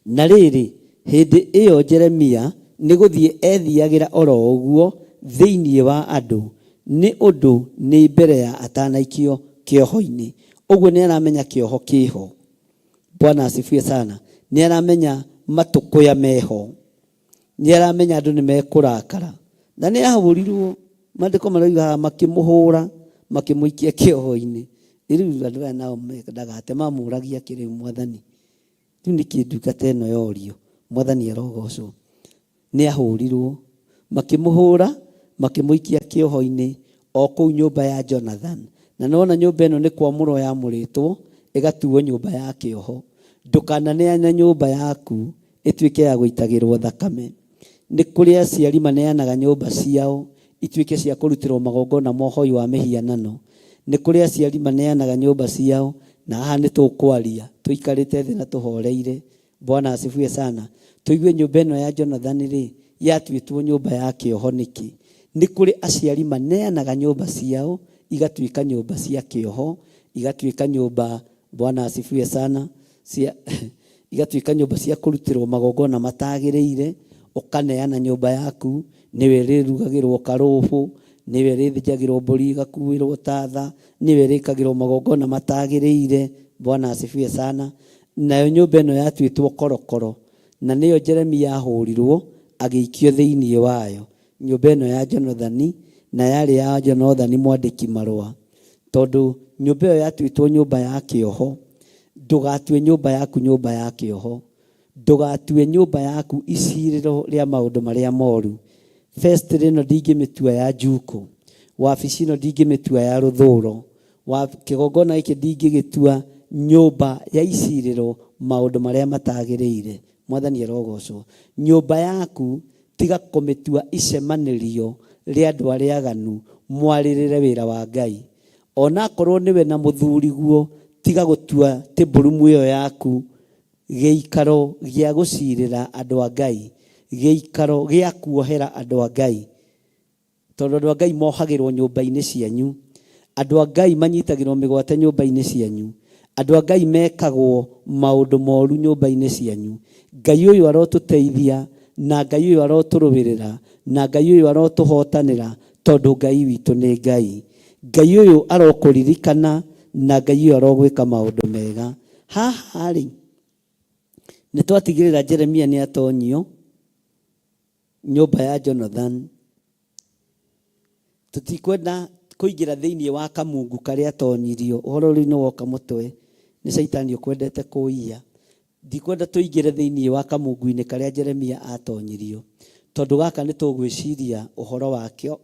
Na rĩrĩ, hĩndĩ ĩyo Jeremia nĩ gũthiĩ ethiagĩra oro ũguo thĩinĩ wa andũ, nĩ ũndũ nĩ mbere ya atanaikio kĩoho-inĩ. Ũguo nĩ aramenya kĩoho kĩho. Bwana asifiwe sana. Nĩ aramenya matũkũya meho. Nĩ aramenya andũ nĩ mekũrakara. Na nĩ ahũrirwo, maandĩko maroiga makĩmũhũra, makĩmũikia kĩoho-inĩ. Rĩu andũ aya nao ndagate mamũragia kĩrĩu Mwathani. Rĩu nĩ kĩndungata ĩno yorio. Mwathani arogocwo. Nĩ ahũrirwo, makĩmũhũra, makĩmũikia kĩoho-inĩ o kũu nyũmba ya Jonathan. Na nona nyũmba ĩno nĩ kwamũrwo yamũrĩtwo ĩgatuo nyũmba ya kĩoho. Ndũkananeane nyũmba yaku ĩtuĩke ya gũitagĩrwo thakame. Nĩ kũrĩ aciari maneanaga nyũmba ciao ituĩke cia kũrutĩrwo magongona ma ũhoi wa mĩhianano. Nĩ kũrĩ aciari maneanaga nyũmba ciao, na haha nĩ tũkwaria tũikarĩte thĩ na tũhoreire. Bwana asifiwe sana. Tũigue nyũmba ĩno ya Jonathan rĩ yatuĩtwo nyũmba ya kĩoho nĩkĩ? Nĩ kũrĩ aciari maneanaga nyũmba ciao igatuĩka nyũmba cia kĩoho, igatuĩka nyũmba, Bwana asifiwe sana, igatuĩka nyũmba cia kũrutĩrwo magongona matagĩrĩire. Ũkaneana nyũmba yaku, nĩwe rĩrugagĩrwo karũbũ, nĩwe rĩthĩnjagĩrwo mbũri igakuĩrwo tatha, nĩwe rĩkagĩrwo magongona matagĩrĩire. Bwana asifiwe sana. Nayo nyũmba ĩno yatuĩtwo korokoro, na nĩyo Jeremia ahũrirwo agĩikio thĩinĩ wayo. Nyũmba ĩno ya Jonathan, na yarĩ ya Jonathan mwandĩki marũa. Tondũ nyũmba ĩyo yatuĩtwo nyũmba ya kĩoho, ndũgatue nyũmba yaku nyũmba ya kĩoho. Ndũgatue nyũmba yaku icirĩro rĩa maũndũ marĩa moru. First ĩno ndingĩmĩtua ya njuko, wabici ĩno ndingĩmĩtua ya rũthũro, kĩgongona gĩkĩ ndingĩgĩtua nyũmba ya icirĩro maũndũ marĩa matagĩrĩire. Mwathani arogocwo. Nyũmba yaku tiga kũmĩtua icemanĩrio rĩa andũ arĩa aganu mwarĩrĩre wĩra wa Ngai. Ona korwo nĩwe na mũthuriguo, tiga gũtua tĩmbũrumu ĩyo yaku gĩikaro gĩa gũcirĩra andũ a Ngai, gĩikaro gĩa kuohera andũ a Ngai. Tondũ andũ a Ngai mohagĩrwo nyũmba-inĩ cianyu, andũ a Ngai manyitagĩrwo mĩgwate nyũmba-inĩ cianyu, andũ a Ngai mekagwo maũndũ moru nyũmba-inĩ cianyu. Ngai ũyũ arotũteithia, na Ngai ũyũ arotũrũwĩrĩra, na Ngai ũyũ arotũhotanĩra, tondũ Ngai witũ nĩ Ngai. Ngai ũyũ arokũririkana, na Ngai ũyũ arogwĩka maũndũ mega. Haha rĩ, nĩ twatigĩrĩra Jeremia nĩ atonyio nyũmba ya Jonathan. Tũtikwenda kũingĩra thĩinĩ wa kamungu karĩa atonyirio. Ũhoro rĩu nĩ woka mũtwe, nĩ Saitani ũkwendete kũiya. Ndikwenda tũingĩre thĩinĩ wa kamungu-inĩ karĩa Jeremia atonyirio, tondũ gaka nĩ tũgwĩciria ũhoro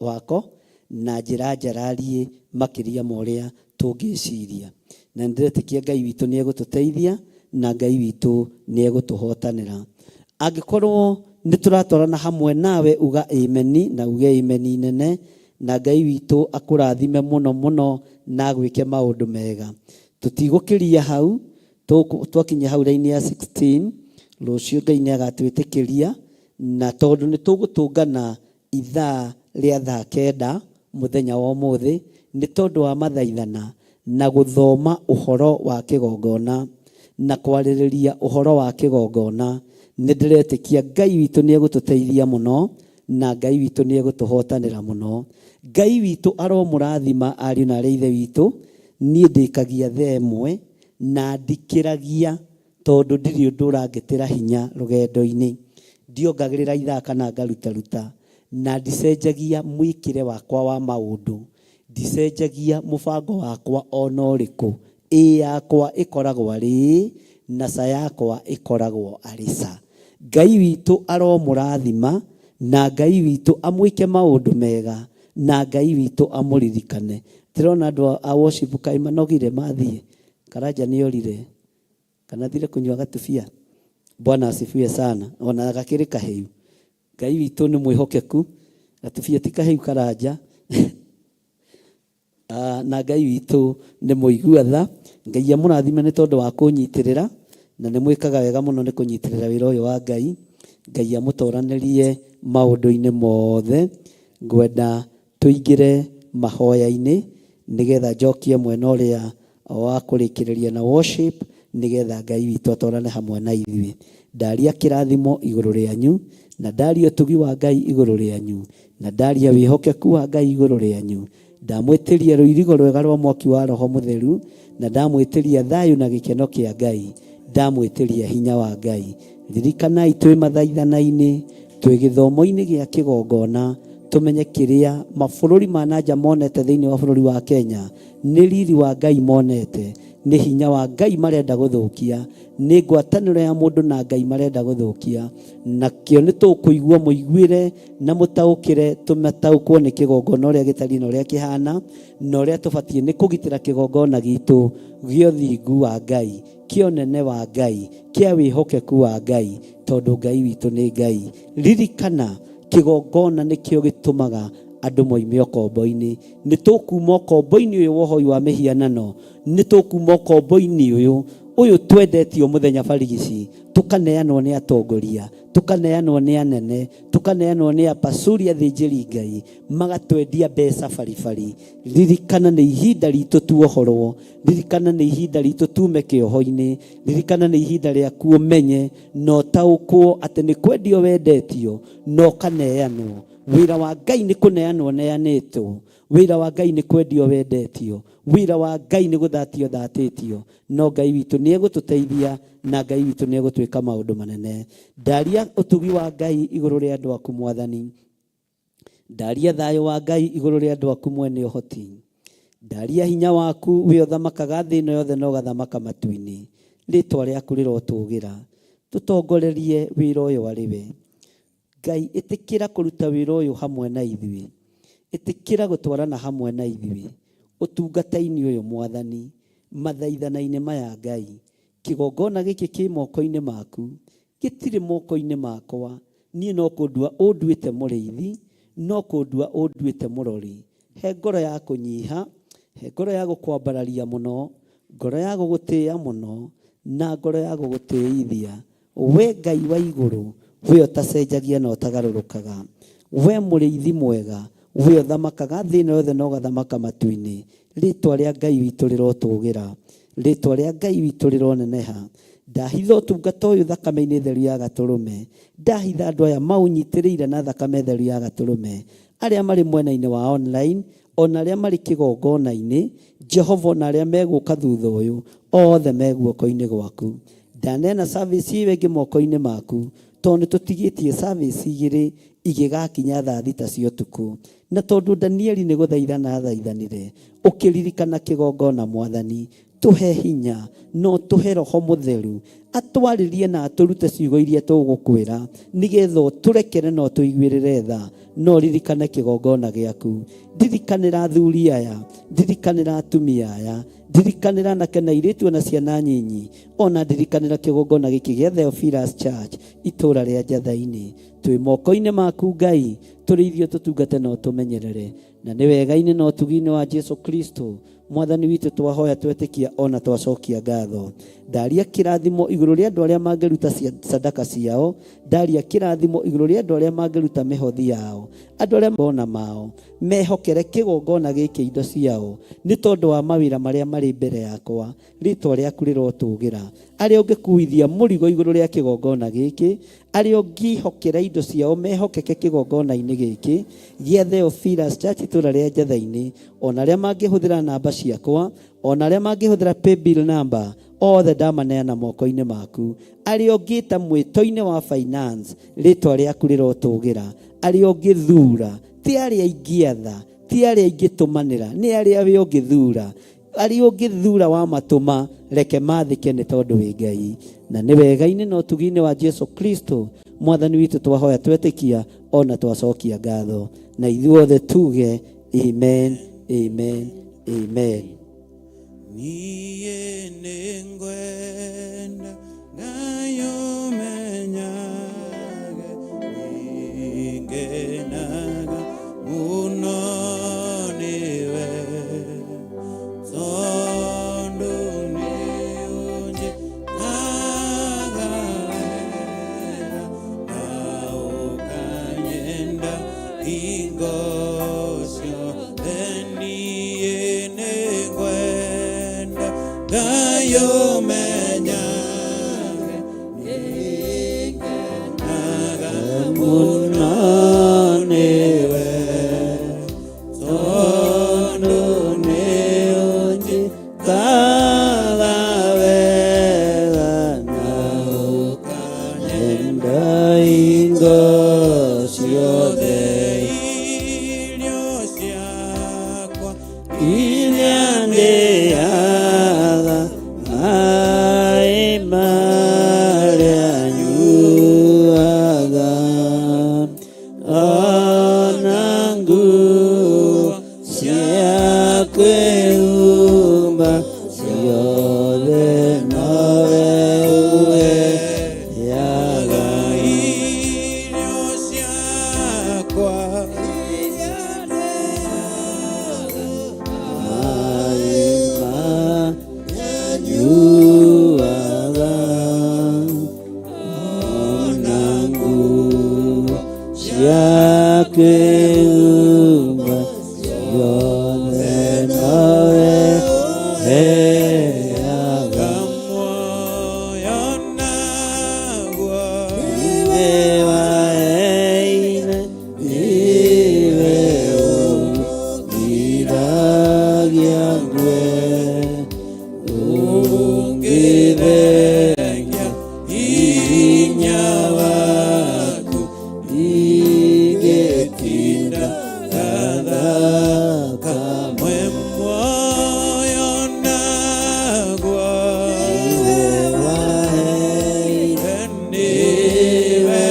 wako na njĩra njararie makĩria ma ũrĩa tũngĩciria. Na ndĩretĩkia Ngai witũ nĩ egũtũteithia, na Ngai witũ nĩ egũtũhotanĩra. Angĩkorwo nĩ tũratwarana hamwe nawe, uga ameni, na uge ameni nene, na Ngai witũ akũrathime mũno mũno na gwĩke maũndũ mega. Tũtigũkĩria hau, twakinya hau raini ya 16, rũciũ Ngai nĩ agatwĩtĩkĩria, na tondũ nĩ tũgũtũngana ithaa rĩa thaa 9 mũthenya wa ũmũthĩ, nĩ tondũ wa mathaithana na gũthoma ũhoro wa kĩgongona na kwarĩrĩria ũhoro wa kĩgongona. Nĩ ndĩretĩkia Ngai witũ nĩ egũtũteithia mũno, na Ngai witũ nĩ egũtũhotanĩra mũno. Ngai witũ aromũrathima ariũ na arĩa ithe witũ. Niĩ ndĩkagia thaa ĩmwe na ndikĩragia, tondũ ndirĩ ũndũ ũrangĩtĩra hinya rũgendo-inĩ. Ndiongagĩrĩra ithaa kana ngarutaruta, na ndicenjagia mwĩkĩre wakwa wa maũndũ, ndicenjagia mũbango wakwa ona ũrĩkũ. Yakwa ĩkoragwo arĩ, na ca yakwa ĩkoragwo arĩ ca. Ngai witũ aromũrathima, na Ngai witũ amwĩke maũndũ mega, na Ngai witũ amũririkane. Ndĩrona andũ a worship kaĩ manogire mathiĩ. Karanja nĩorire. Kana thire kunyua gatubia. Bwana asifiwe sana. Ona gakĩrĩ kahĩu. Ngai witũ nĩ mwĩhokeku. Gatubia ti kahĩu Karanja. Na Ngai witũ nĩ mũigua tha. Ngai amũrathime nĩ tondũ wa kũnyitĩrĩra na nĩ mwĩkaga wega mũno nĩ kũnyitĩrĩra wĩra ũyũ wa Ngai. Ngai amũtoranĩrie maũndũ-inĩ mothe. Ngwenda tũingĩre mahoya-inĩ nĩgetha njokie mwena ũrĩa wa kũrĩkĩrĩria na worship nĩgetha Ngai witũ atwarane hamwe na ithuĩ. Ndaria kĩrathimo igũrũ rĩanyu na ndaria ũtugi wa Ngai igũrũ rĩanyu na ndaria wĩhokeku wa Ngai igũrũ rĩanyu. Ndamwĩtĩria rũirigo rwega rwa mwaki wa Roho Mũtheru na ndamwĩtĩria thayũ na gĩkeno kĩa Ngai. Ndamwĩtĩria hinya wa Ngai. Ririkanai twĩ mathaithana-inĩ, twĩ gĩthomo-inĩ gĩa kĩgongona, tumenye kĩrĩa mabũrũri ma nanja monete thĩinĩ wa bũrũri wa Kenya nĩ riri wa Ngai monete, nĩ hinya wa Ngai marenda gũthũkia, nĩ ngwatanĩro ya mũndũ na Ngai marenda gũthũkia. Nakĩo nĩ tũkũigua mũiguĩre na mũtaũkĩre, tũmataũkwo nĩ kĩgongona ũrĩa gĩtariĩ na ũrĩa kĩhana na ũrĩa tũbatiĩ nĩ kũgitĩra kĩgongona gitũ gĩa ũthingu wa Ngai, kĩa ũnene wa Ngai, kĩa wĩhokeku wa Ngai, tondũ Ngai witũ nĩ Ngai. Ririkana kĩgongona nĩkĩo gĩtũmaga andũ moime ũkombo-inĩ. Nĩ tũkuma ũkombo-inĩ ũyũ wa ũhoi wa mĩhianano, nĩ tũkuma ũkombo-inĩ ũyũ twendetio mũthenya barigici, tukaneanwo nĩ atongoria, tukaneanwo nĩ anene, tukaneanwo nĩ apacuri athĩnjĩri Ngai, magatwendia mbeca baribari. Ririkana nĩ ihinda ritũ tuohorwo, ririkana nĩ ihinda ritũ tume kĩoho-inĩ, ririkana nĩ ihinda rĩaku ũmenye na ũtaũkwo atĩ nĩ kwendio wendetio na ũkaneanwo. Wĩra wa Ngai nĩ kũneanwo neanĩtwo, wĩra wa Ngai nĩ kwendio wendetio, wĩra wa Ngai nĩ gũthatio thatĩtio. No Ngai witũ nĩ egũtũteithia na Ngai witũ nĩ egũtwĩka maũndũ manene. Ndaria ũtugi wa Ngai igũrũ rĩa andũ aku Mwathani. Ndaria thayũ wa Ngai igũrũ rĩa andũ aku mwene ũhoti. Ndaria hinya waku wĩ ũthamakaga thĩ ĩno yothe na ũgathamaka matu-inĩ. Rĩĩtwa rĩaku rĩrotũũgĩra. Tũtongorerie wĩra ũyũ arĩ we. Ngai ĩtĩkĩra kũruta wĩra ũyũ hamwe na ithuĩ. Ĩtĩkĩra gũtwarana hamwe na ithuĩ. Ũtungata-inĩ ũyũ Mwathani, mathaithana-inĩ maya Ngai, kĩgongona gĩkĩ kĩ moko-inĩ maku, gĩtirĩ moko-inĩ makwa. Niĩ no kũndua ũnduĩte mũrĩithi, no kũndua ũnduĩte mũrori. He ngoro ya kũnyiha, he ngoro ya gũkwambararia mũno, ngoro ya gũgũtĩĩa mũno na ngoro ya gũgũtĩithia. We Ngai wa igũrũ, we ũtacenjagia na ũtagarũrũkaga. We mũrĩithi mwega, we ũthamakaga thĩ ĩno yothe na ũgathamaka matu-inĩ. Rĩĩtwa rĩa Ngai witũ rĩrotũũgĩra, rĩĩtwa rĩa Ngai witũ rĩroneneha. Ndahitha ũtungata ũyũ thakame-inĩ theru ya Gatũrũme. Ndahitha andũ aya maũnyitĩrĩire na thakame theru ya Gatũrũme, arĩa marĩ mwena-inĩ wa online, ona arĩa marĩ kĩgongona-inĩ, Jehova, na arĩa megũka thutha ũyũ, othe me guoko-inĩ gwaku. Ndanena service ĩyo ĩngĩ moko-inĩ maku, tondũ tũtigĩtie service igĩrĩ igĩgakinya thaa thita cia ũtukũ. Na tondũ Danieli nĩ gũthaithana thaithanire, ũkĩririkana kĩgongona Mwathani, tũhe hinya no tũhe Roho Mũtheru atwarĩrie na atũrute ciugo iria tũgũkwĩra, nĩgetha ũtũrekere no tũiguĩrĩre tha, no ririkane kĩgongona gĩaku. Ndirikanĩra athuri aya, ndirikanĩra atumia aya, ndirikanĩra anake na airĩtu na ciana nyinyi, ona ndirikanĩra kĩgongona gĩkĩ gĩa Theophilus Church itũũra rĩa Njatha-inĩ. Twĩ moko-inĩ maku Ngai, tũrĩithio tũtungate no tũmenyerere, na nĩ wega-inĩ na ũtugi-inĩ wa Jesu Kristo Mwathani witũ twahoya twetĩkia ona twacokia ngatho. Ndaria kĩrathimo igũrũ rĩa andũ arĩa mangĩruta sadaka ciao, ndaria kĩrathimo igũrũ rĩa andũ arĩa mangĩruta mĩhothi yao, andũ arĩa bona mao mehokere kĩgongona gĩkĩ indo ciao, nĩ tondũ wa mawĩra marĩa marĩ mbere yakwa. Rĩĩtwa rĩaku rĩrotũũgĩra. Arĩa ũngĩkuithia mũrigo igũrũ rĩa kĩgongona gĩkĩ, arĩa ũngĩhokera indo ciao mehokeke kĩgongona-inĩ gĩkĩ gĩa Theophilus Church itũũra rĩa Njatha-inĩ, ona arĩa mangĩhũthĩra namba ciakwa, ona arĩa mangĩhũthĩra paybill number, othe ndamaneana moko-inĩ maku. Arĩa ũngĩta mwĩto-inĩ wa finance, rĩĩtwa rĩaku rĩrotũũgĩra. Arĩa ũngĩthura, ti arĩa ingĩatha, ti arĩa ingĩtũmanĩra, nĩ arĩa we ũngĩthura. Arĩa ũngĩthura wa matũma, reke mathĩke nĩ tondũ wĩ Ngai. Na nĩ wega-inĩ na ũtugi-inĩ wa Jesu Kristo Mwathani witũ twahoya twetĩkia ona twacokia ngatho. Na ithuothe tuge amen, amen, Amen. Niye nengwenda ngayo menyage ningenaga muno niwe tondo niunje kagalera naukanyenda ingosyo niye nengwenda ngayo menyage ningenaga muno niwe tondo niunje kagalera naukanyenda ingosyo Iliandeaga ai marianyuaga onangu siakweumba siode nove ue yaga ilio siakwa Yakeumba yone nawe heaga moyonagwa niwe waeine niwe ugiragiangwe ungirenya inyawaku igetinda dadaka mwemoyonagwa niwe waheire niwe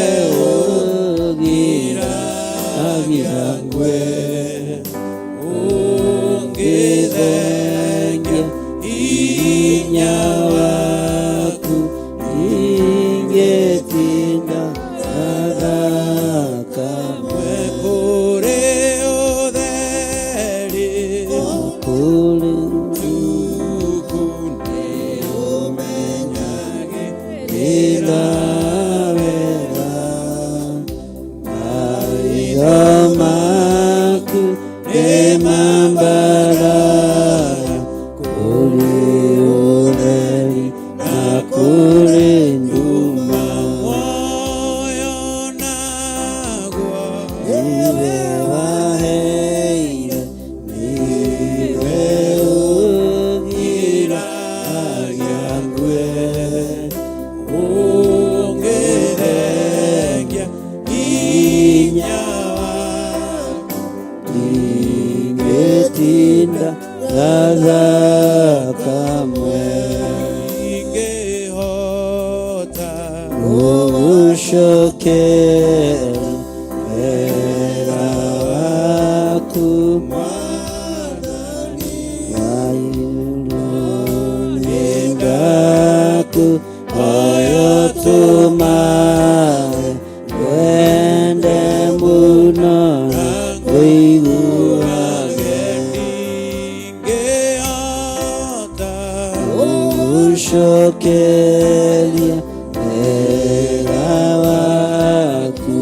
ugiragirangwe ungirenya inyawaku igetinda dadaka mwekure odheri kule tukune umenyage ilavera maiomaku emambara kule odheri na kule nduma moyonagwa niwe waheire niwe ugiragiangwe ungerengya inyawa ingetinda gazakamwe ingehota ushokere era waku wayululingaku oyotumare wende munona wiguage ingehota ushokeria era waku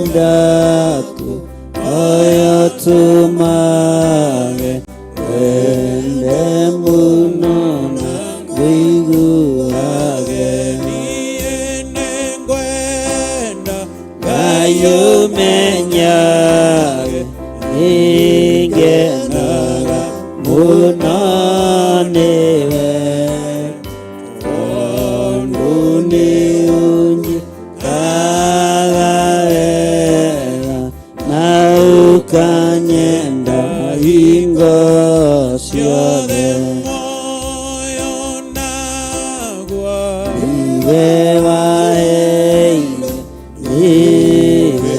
onindaku oyotumare wende munona wiguage nienengwenda gayumenyage ingenaga munaniwe onduniunyi kagaera naukanyenda ingo ciothe niwe waheire niwe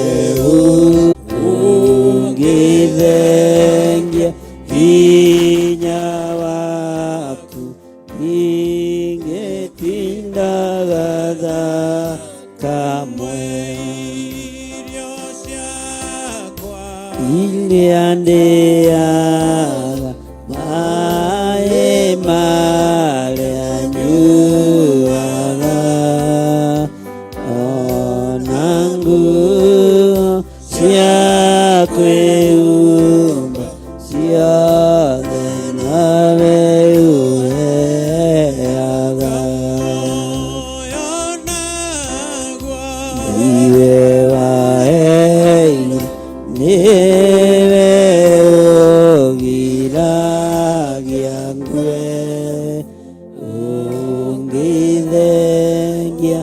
iliandeaga mae marĩa nyuaga ona nguo cia kwĩhumba ciothe nawe ũheaga. Niwe waheire, niwe ũgiragia ngue, ũngĩthengia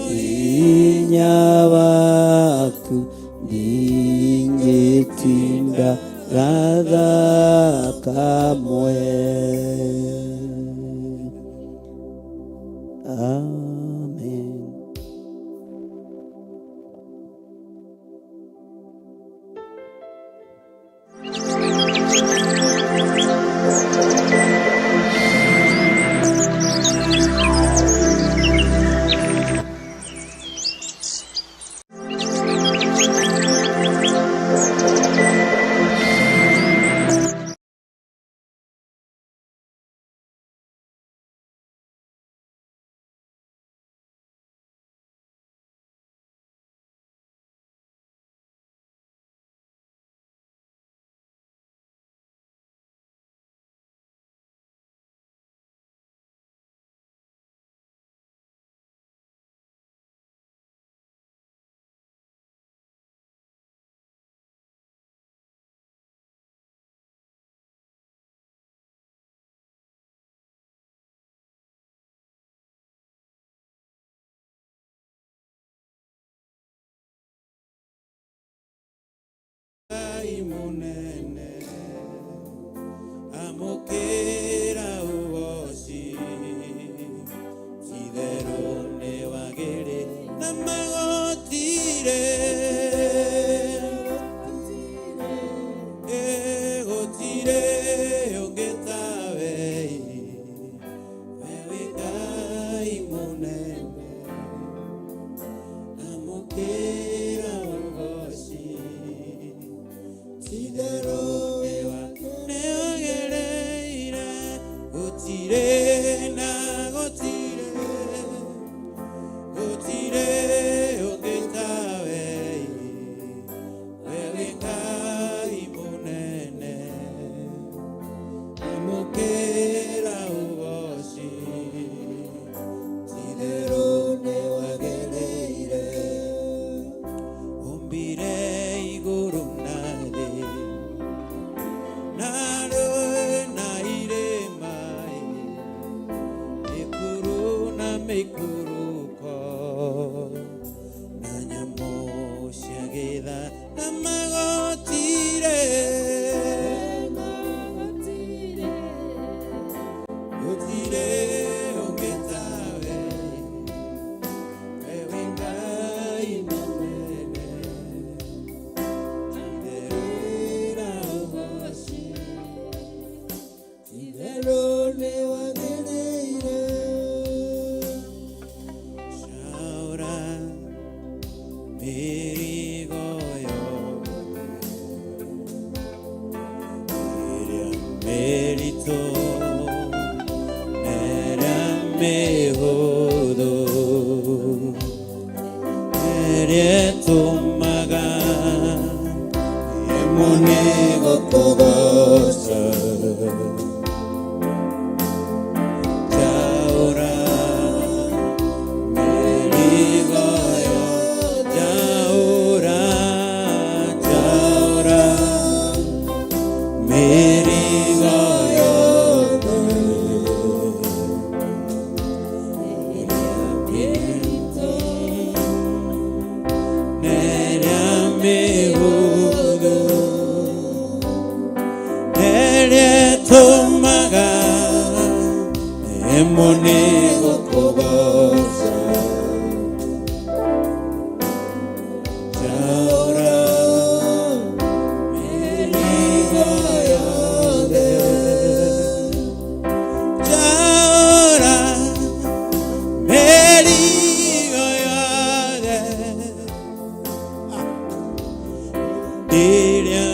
hinya waku ndingĩtinda gatha kamwe. Amen. Munene amukira uoci titherũ nĩ wagĩrĩ na magotire gũtirĩ ũngĩ tawe we wĩ Ngai mũnene amukira uoci titherũ nĩ wagĩrĩire gũtirĩ na gũtirĩ ũngĩ tawe we wĩ Ngai mũnene amũkĩra ũgoci titherũ nĩ wagĩrĩire umbire igũrũ na thĩ na rũĩ na irĩma mĩkuru na mĩikũrũko na nyamũ cia gĩtha na magotire gũtirĩ ũngĩ tawe we wĩ Ngai mũnene titherũra ũgoci titherũ nĩ wagĩrĩire caũra mĩrigo yothe ĩrĩa mĩritũ na ĩrĩa mĩhũthũ ĩrĩa ĩtũmaga yemwe gũkũgoca caũra mĩrigo yothe caũra mĩrigo yothe ĩrĩa mĩhũthũ ĩrĩa ĩtũmaga yemwe gũkũgoca caũra mĩrigo yothe caũra mĩrigo yothe ĩrĩa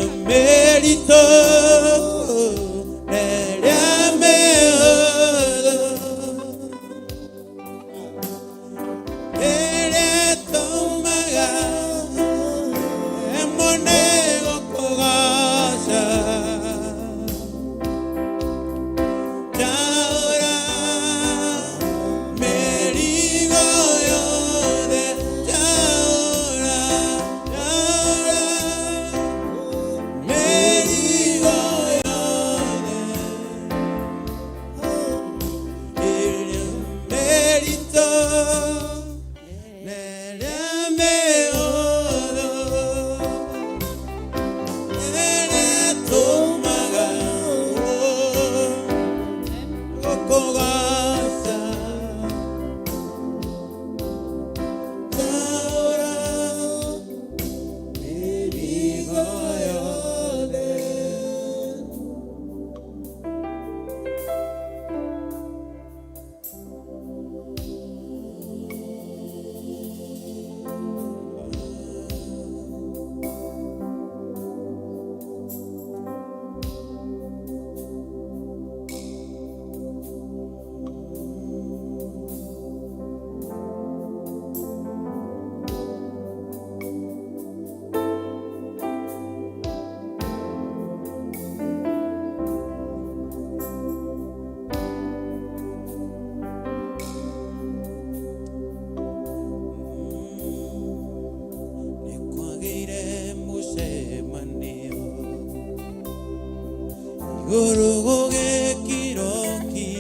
Iguru gikiroki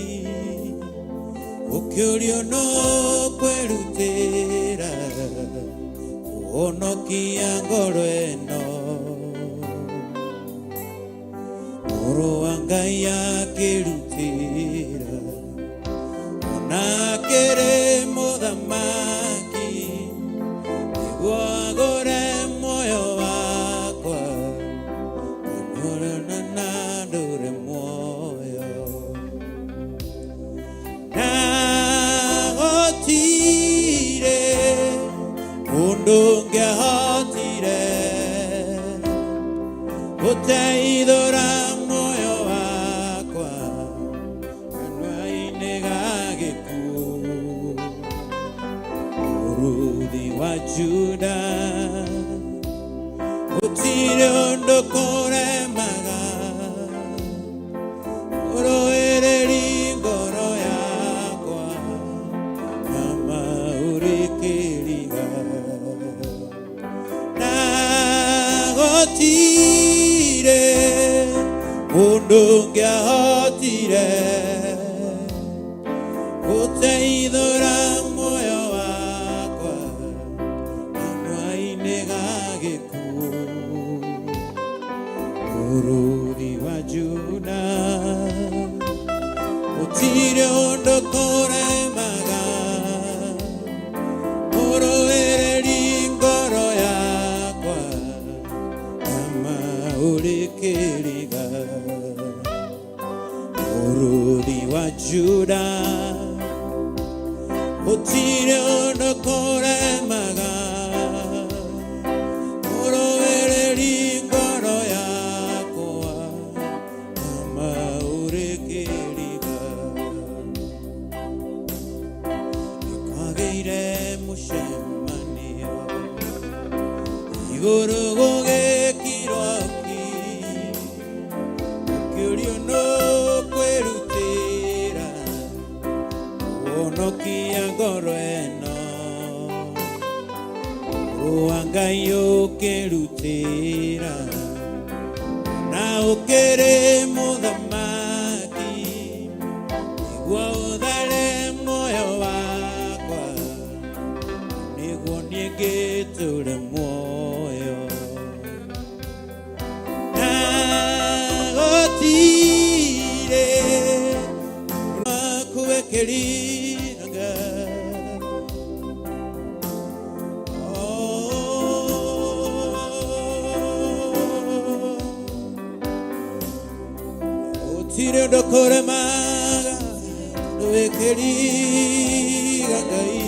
ukiurio no kwerutira kuhonokia ngoro eno Muru wa Ngai akirutira onakere muthamaki niguo agure muoyo wakwa kanurana na ndure muoyo nagotire mundu ngehotire guteithura muoyo wakwa kanua-inĩ ga gĩkuũ ũruthi wa Juda gũtirĩ ũndũ kũremaga ũrũĩrĩri ngoro yakwa kama ũrĩ kĩriga nagotire mundu ngehotire guteithura muoyo wakwa kanua-inĩ ga gĩkuũ bũrũri wa Juda gũtirĩ ũndũ kũremaga ũrũĩrĩri ngoro yakwa kama ũrĩ kĩriga bũrũri wa Juda gũtirĩ ũndũ kũremaga ũrũĩrĩri ngoro yakwa kama ũrĩ kĩriga nĩkwagĩire mũcemanio igũrũ gũgĩkiroki ũkĩũrio no kwĩrutĩra kuhonokia ngoro eno Mũrũ wa Ngai ũkĩrutĩra na ũkĩrĩ mũthamaki nĩguo ũthare muoyo wakwa nĩguo niĩ ngĩtũre muoyo nagotire kuwekeriga gũtirĩ ũndũ kũremaga kuwekeriga Ngai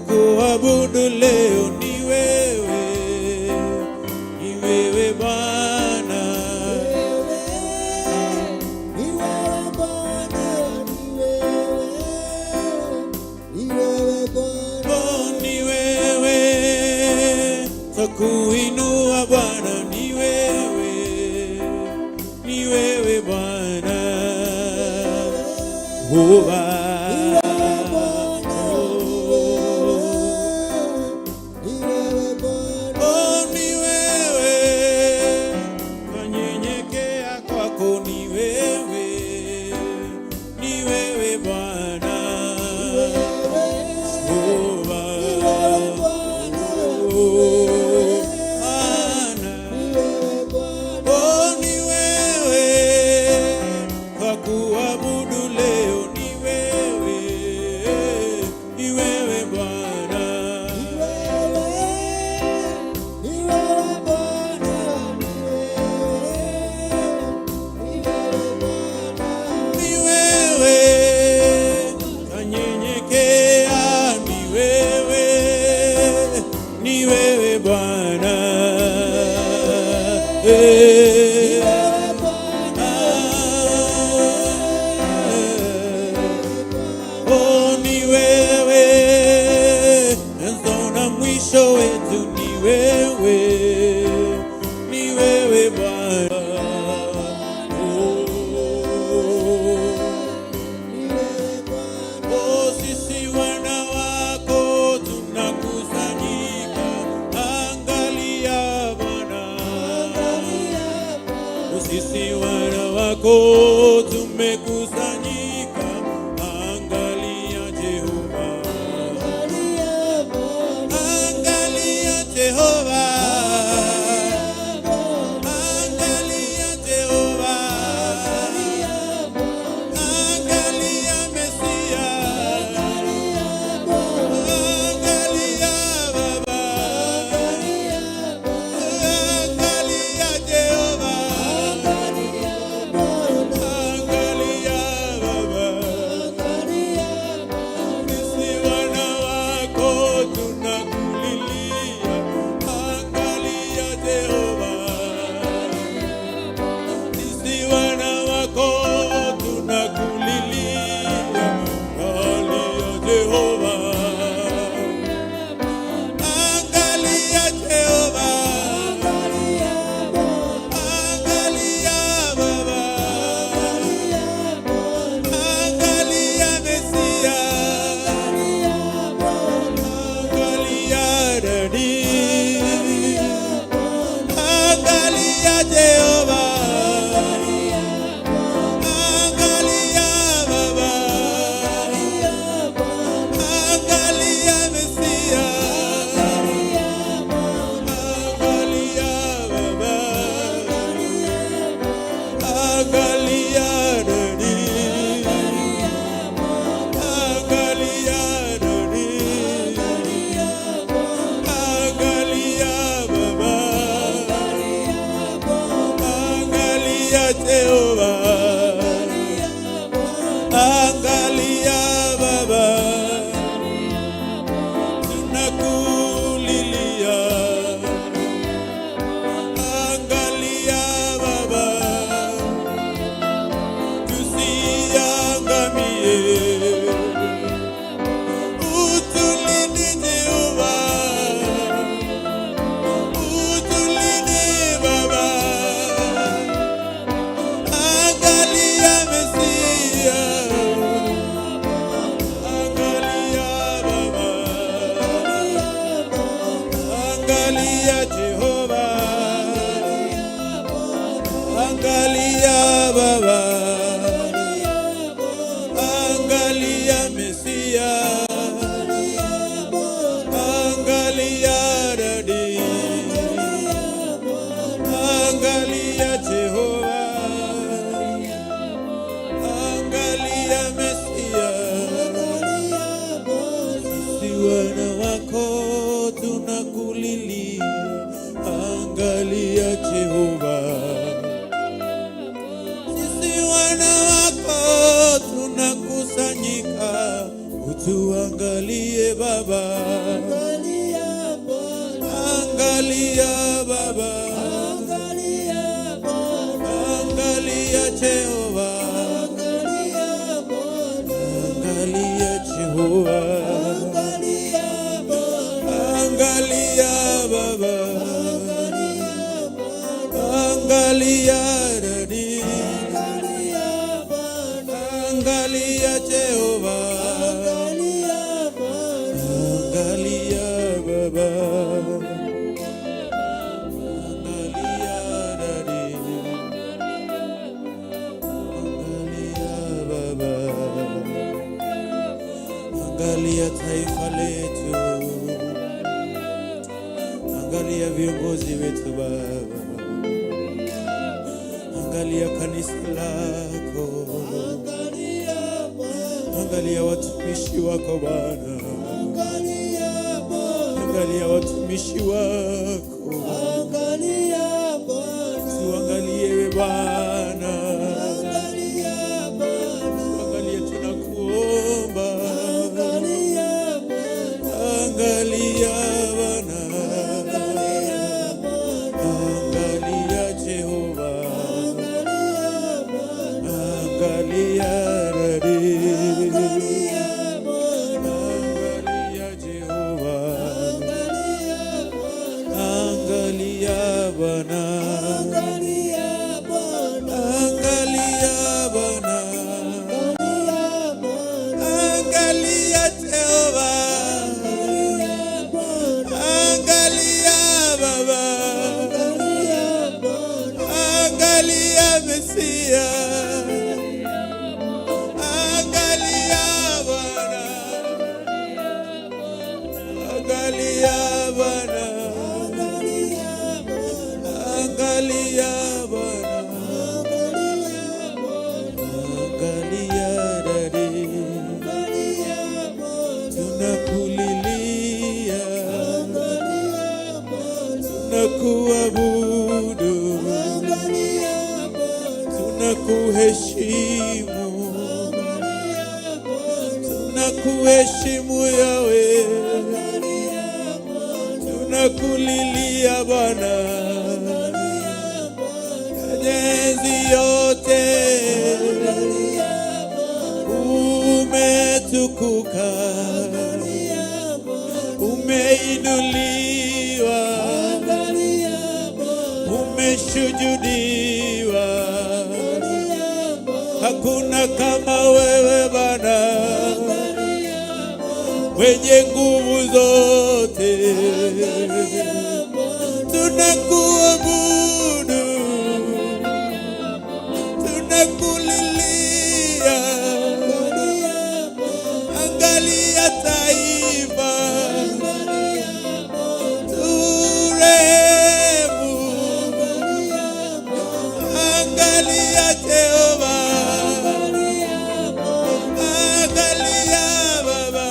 kuabudu leo ni wewe Bwana, ni wewe Bwana, ni wewe Bwana, ni wewe takuinua Bwana, ni wewe Bwana, Bwana. Oh, ni wewe, mwanzo na mwisho wetu ni wewe, ni wewe Bwana. Oh, sisi wana wako tunakusanyika, angalia Bwana. Sisi wana wako tumekusanyika, angalia Jehova, angalia Jehova, angalia Jehova, angalia Mesia, angalia Baba, angalia Jehova, angalia Baba. Sisi wana wako tunakulilia, angalia Jehova. Sisi wana wako tunakulilia, angalia Jehova, angalia Jehova, angalia Baba, angalia Mesia, angalia Dadi, angalia Jehova, angalia Baba, angalia Mesia, angalia Baba, angalia Dadi, angalia Dadi, angalia Baba, angalia Jehova, angalia Baba, tunakulilia, angalia Baba, tusiangamie, utulinde Jehova, utulinde Baba, angalia Mesia, angalia Baba, angalia Jehova, angalia Baba, angalia Mesia, angalia Dadi, angalia Jehova, angalia Mesia. Sisi wana wako tunakulilia, angalia Jehova. Sisi wana wako tunakusanyika, utuangalie Baba, angalia Baba, angalia Jehova, angalia Jehova, angalia Baba, angalia Dadi, angalia Jehova, angalia Baba, angalia Dadi, angalia Baba, angalia taifa letu, angalia viongozi wetu Baba, angalia kanisa lako, angalia watumishi wako Bwana, angalia watumishi wako, tuangalie we Bwana, tuangalie, tunakuomba, angalia Bwana, Angalia Bwana, Angalia Bwana, angalia Bwana, angalia Bwana, angalia Jehova, angalia Bwana, angalia Baba, angalia Bwana, angalia Mesia, angalia Bwana, angalia Bwana, angalia Bwana, angalia Daddy, tunakulilia, tunakuabudu, tunakuheshimu, tunakuheshimu Yahweh, tunakulilia Bwana, enzi yote umetukuka, umeinuliwa, umeshujudiwa, hakuna kama wewe Bwana, wenye nguvu zote, tunakuabudu, tunakulilia, angalia taifa, turehemu, angalia Jehova, angalia Baba,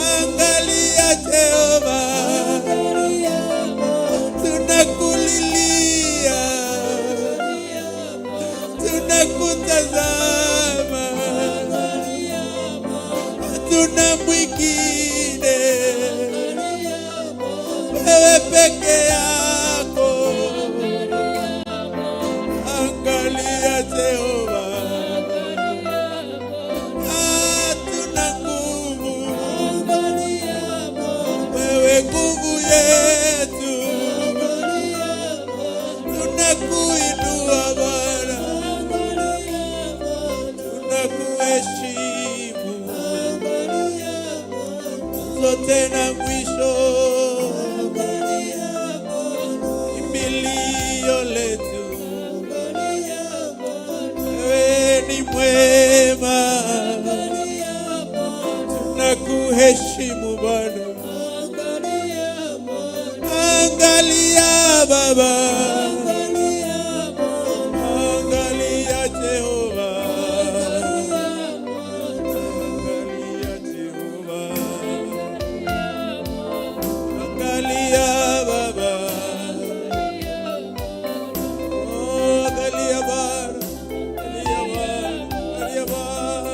angalia Jehova, tunakulilia, tunakutazama, hatuna mwingine, wewe peke yako, angalia Jehova, hatuna nguvu, wewe nguvu yetu, tunakuinua Bwana, tunakuheshimu, zote na mwisho, kimbilio letu, wewe ni mwema, tunakuheshimu Bwana, angalia Baba, angalia Jehova, angalia Jehova, angalia Baba, oh, angalia Bwana, angalia Bwana, angalia Bwana.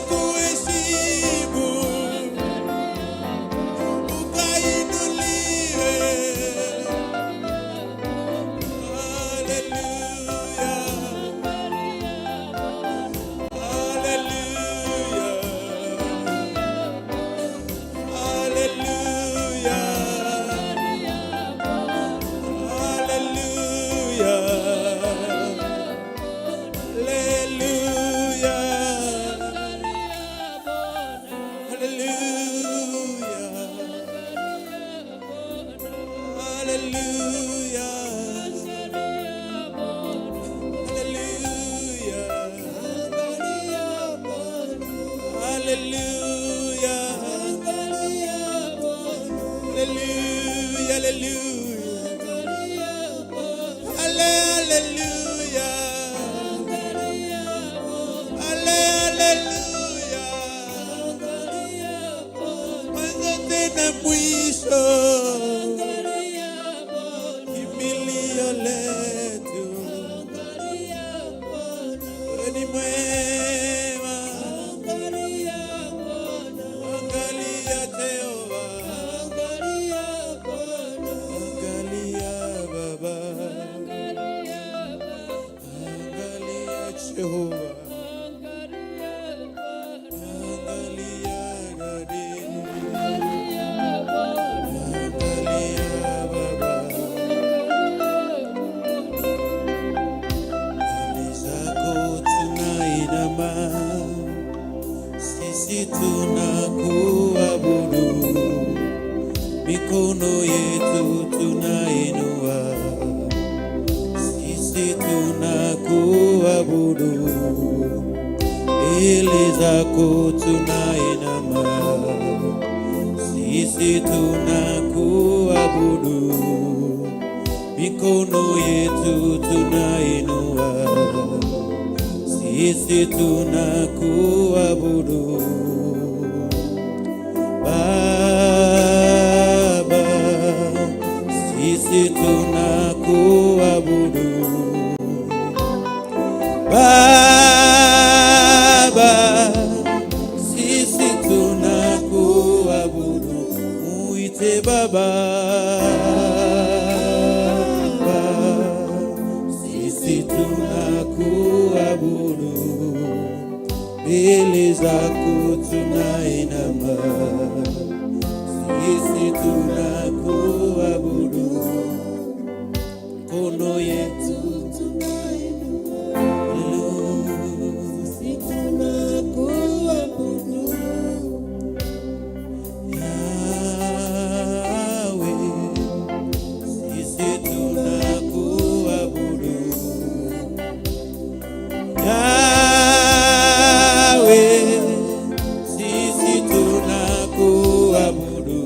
tukuheshimu, ukainuliwe. Kimbilio letu ni mwema, angalia Jehova, angalia Baba, angalia Jehova, angalia Daddy, angalia Baba. Mbele zako tunainama, sisi tunakuabudu, mikono yetu tunainua, sisi tunakuabudu. Mbele zako tunainama, sisi tunakuabudu, mikono yetu tunainua, sisi tunakuabudu. Baba, sisi tunakuabudu. Baba, sisi tunakuabudu. Muite Baba. Sisi tunakuabudu. Mbele zako tunainama, sisi tunakuabudu, mikono yetu tunainua, sisi tunakuabudu. Yahweh, sisi tunakuabudu. Yahweh, sisi tunakuabudu.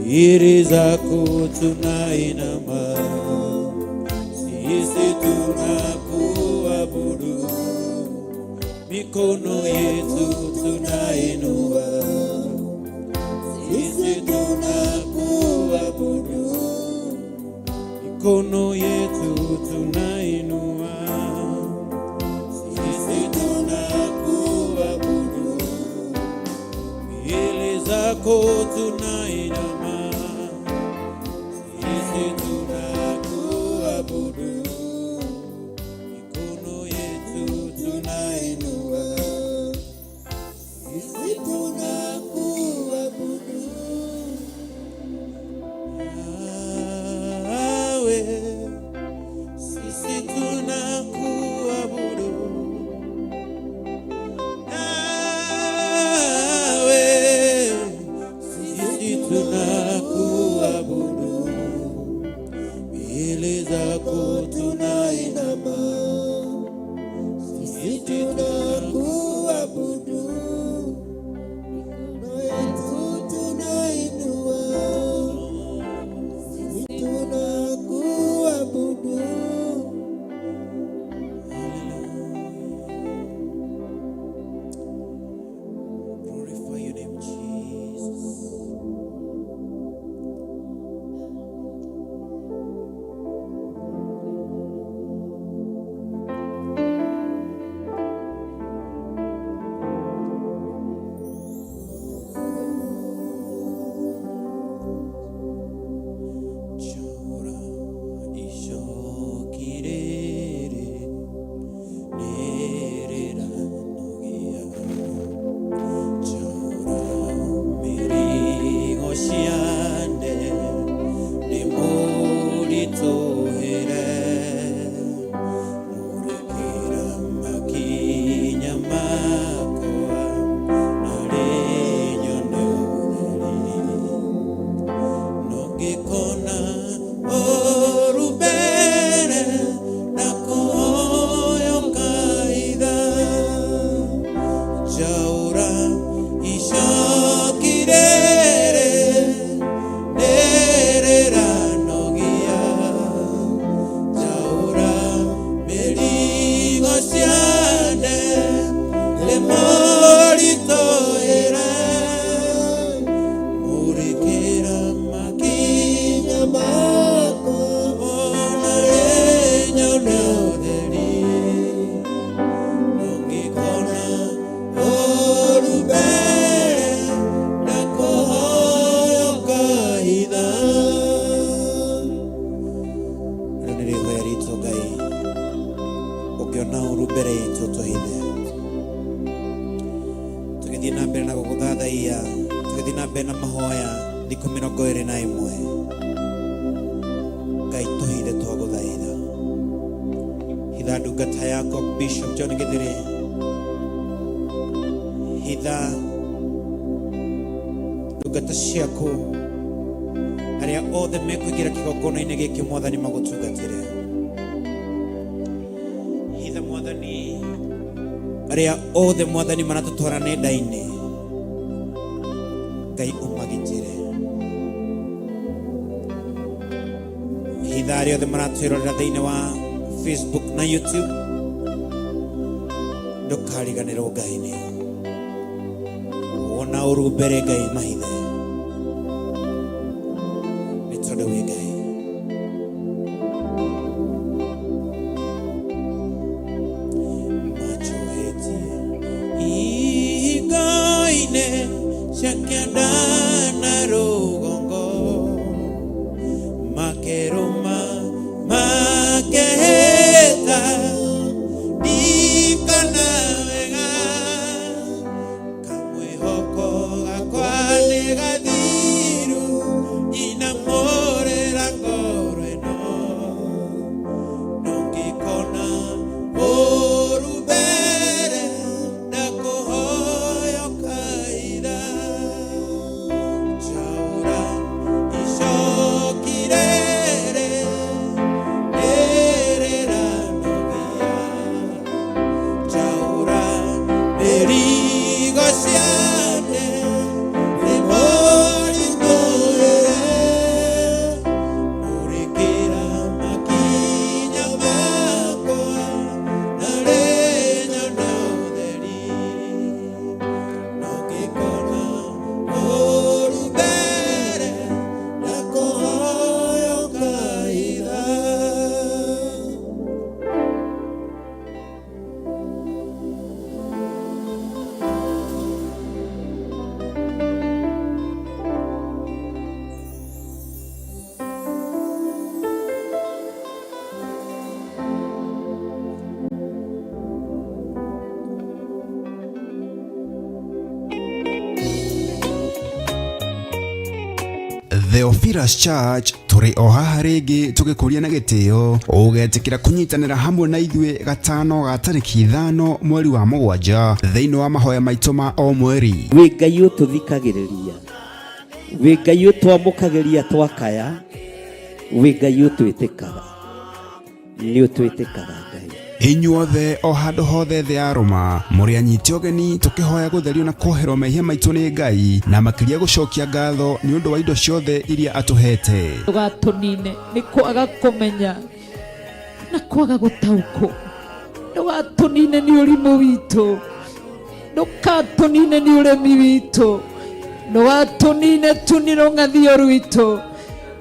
Mbele zako tunainama, sisi tunakuabudu, mikono yetu tunainua, sisi tunakuabudu, mikono yetu tunainua, sisi tunakuabudu. Mbele zako tunainama, sisi tunakuabudu, mikono yetu tunainua, sisi tunakuabudu. Yahweh, sisi tunakuabudu. Yahweh, sisi tunakuabudu. Jaura ishokirere nerera nogia. Jaura merigo siane le morito era. Murikira makinya mako ona leño neuderi. Nongikona orubere nakohoyo kaida. Nirihoya rito gai ukiona orubere ito tohide. Tukithii na mbere na guguthathaia, tukithii na mbere na mahoya thikũ 21 Ngai tũhithe twagũthaitha. Hitha ndungata yako Bishop John Githiri, hitha ndungata ciaku arĩa othe mekũingĩra kĩgongona-inĩ gĩkĩ Mwathani magũtungatĩre. Hitha Mwathani arĩa othe Mwathani maratũtwara nenda-inĩ, Ngai ũmagitĩre. Hitha arĩa othe maratwĩrorera thĩinĩ wa Facebook na YouTube, ndũkariganĩrwo Ngai-inĩ. Wona ũru mbere Ngai mahithe, nĩ tondũ wĩ Ngai. Machoetie ihinga-inĩ cia kĩanda na rũgongo, makerũma makehĩta ndikona wega. Kamwĩhoko gakwa nĩ gathiru inamũrĩra ngoro ĩno. Ndũngĩkona ũru mbere ndakũhoya kaira. Jaura ishokirere nerera nogia. Jaura merigo siane lemorito era. Murikira makinya mako na leño neuderi. Nongikona oru mbere nakohoyo kaida. Theophilas Church tũrĩ o haha rĩngĩ tũgĩkũria na gĩtĩo ũgetĩkĩra kũnyitanĩra hamwe na ithuĩ gatano ga tarĩki 5 mweri wa 7 thĩinĩ wa mahoya maitũ ma o mweri. Wĩ Ngai ũtũthikagĩrĩria, wĩ Ngai ũtwamũkagĩria twakaya, wĩ Ngai ũtwĩtĩkaga, nĩ ũtwĩtĩkaga Ngai. Inyuothe o handũ hothe thĩ ya Roma mũrĩ anyiti ũgeni tũkĩhoya gũtherio na kwoherwo mehia maitũ nĩ Ngai na makĩria gũcokia ngatho nĩ ũndũ wa indo ciothe iria atũhete. Ndũgatũnine nĩ kwaga kũmenya na kwaga gũtaũkwo. Ndũgatũnine nĩ ũrimũ witũ, ndũgatũnine nĩ ũremi witũ, ndũgatũnine tu nĩ rũng'athio rwitũ,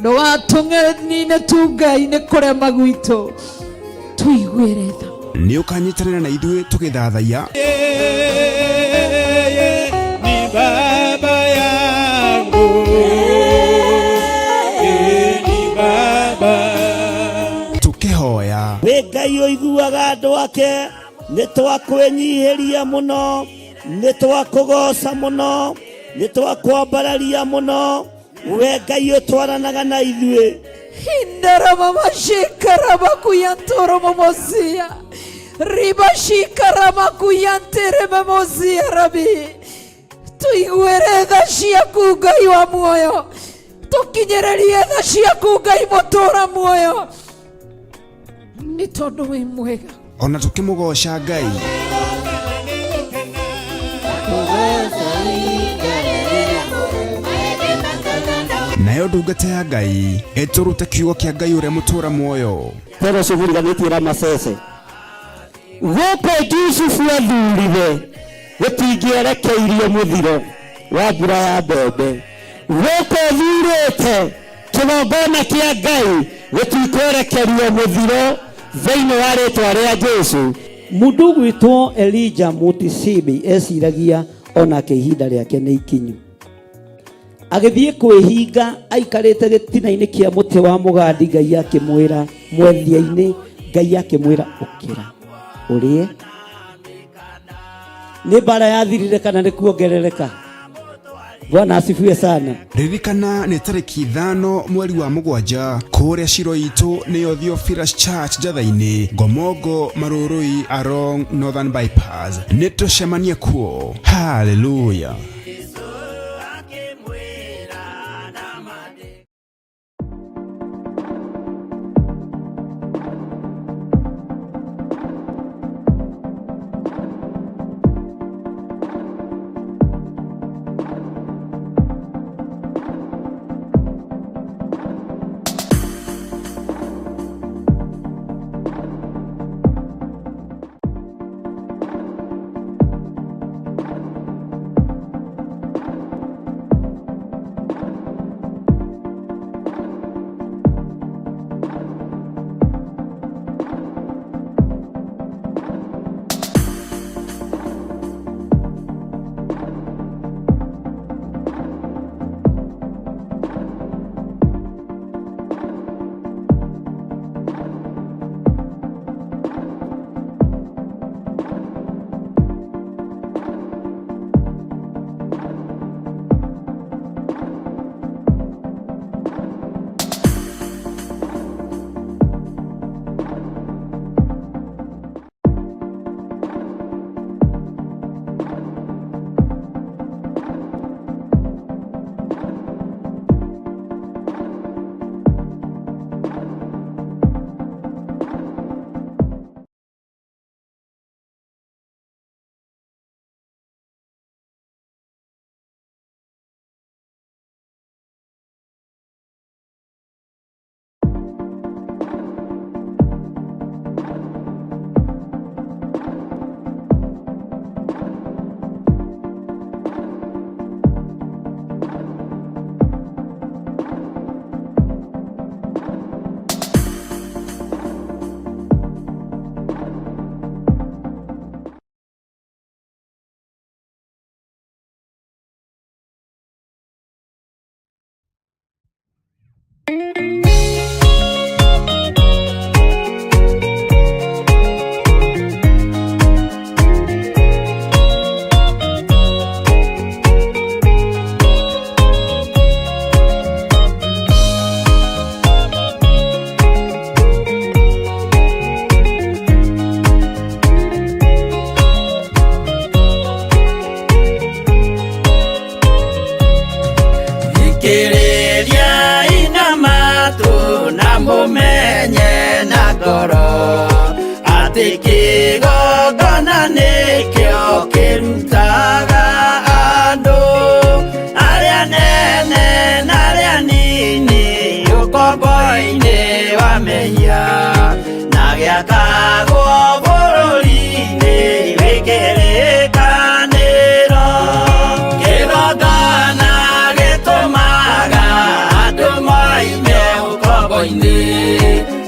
ndũgatũnine tu Ngai nĩ kũrema gwitũ. Tuiguĩre tha nĩ ũkanyitanĩra na ithuĩ tũgĩthathaiya. Ni baba yangu, ni baba. Tũkĩhoya Wĩ Ngai ũiguaga andũ ake, nĩ twakwĩnyihĩria mũno, nĩ twakũgoca mũno, nĩ twakwambararia mũno. Wĩ Ngai ũtwaranaga na ithuĩ. Hindera mama shikara makuyantoro mamosia riba shikara makuyantere mamosia rabi tuiguere tha ciaku Ngai wa muoyo, tukinyererie tha ciaku Ngai mũtũra muoyo, nĩ tondũ wĩ mwega. ona tũkĩmũgoca Ngai. nayo ndungata ya Ngai iturute kiugo kia Ngai uria mutura muoyo. Pero cuguriganĩtie Ramasese gũkũ Jusufu athurire gũtingĩerekeirio mũthiro wa mbura ya mbembe. Gũkũ thurĩte kĩgongona kĩa Ngai gũtikwerekerio mũthiro thĩinĩ wa rĩĩtwa rĩa Jesu. Mũndũ gwĩtwo Elijah Mutisimi eciragia onake ihinda rĩake nĩ ikinyu. Agĩthiĩ kwĩhinga aikarĩte gĩtina-inĩ kĩa mũtĩ wa mũgandi, Ngai akĩmwĩra mwethia-inĩ, Ngai akĩmwĩra ũkĩra ũrĩe. Nĩ mbara yathirire kana nĩ kuongerereka? Bwana asifiwe sana. Ririkana nĩ tarĩki 5 mweri wa mũgwanja kũrĩa Shiro itu nĩyo Theophilus Church Njatha-inĩ, Ngomongo, Marũrũi, Arong, Northern Bypass. Nĩtũcemanie kuo. Hallelujah.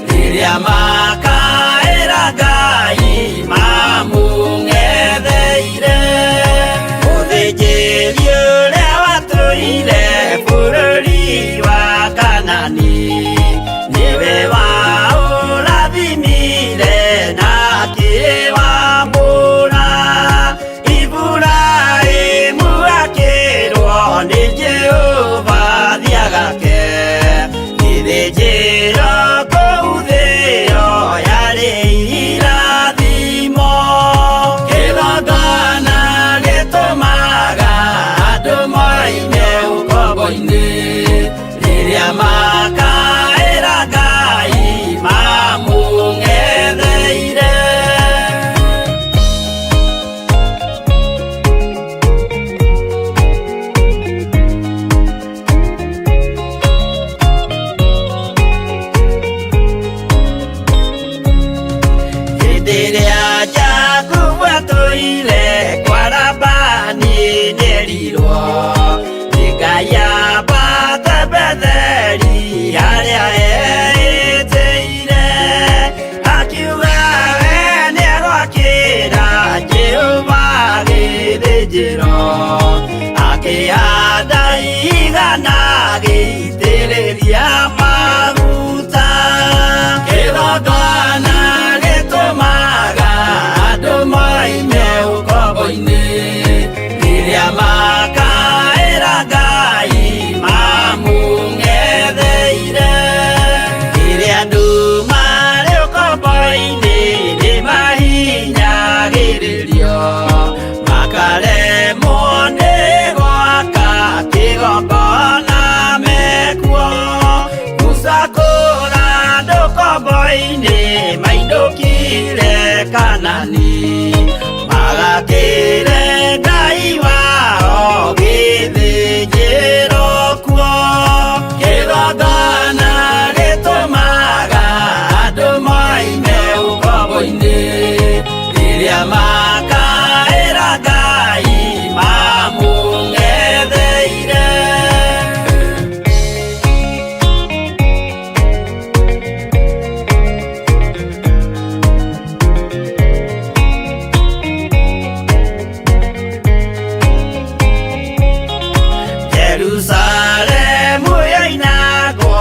Riria maka erirwo Ngai abate betheri harĩa etĩire akiuga we nĩegwakĩra Jehova gĩthĩnjĩro akĩhanda igana gĩitĩrĩria maguta kĩgongona gĩtũmaga andũ moime ũkombo-inĩ rĩrĩa makaĩra Ngai mamũng'etheire rĩrĩa andũ marĩ ũkombo-inĩ nĩmahinyagĩrĩrio makaremwo nĩ gwaka kĩgongona mekuo gũcakũra andũ ũkombo-inĩ mainũkire Kanani magakĩre Ngai wao gĩthĩnjĩro kuo kĩgongona gĩtũmaga andũ moime ũkombo-inĩ rĩrĩa makaĩra Ngai mamũng'etheire Jerusalemu yainagwo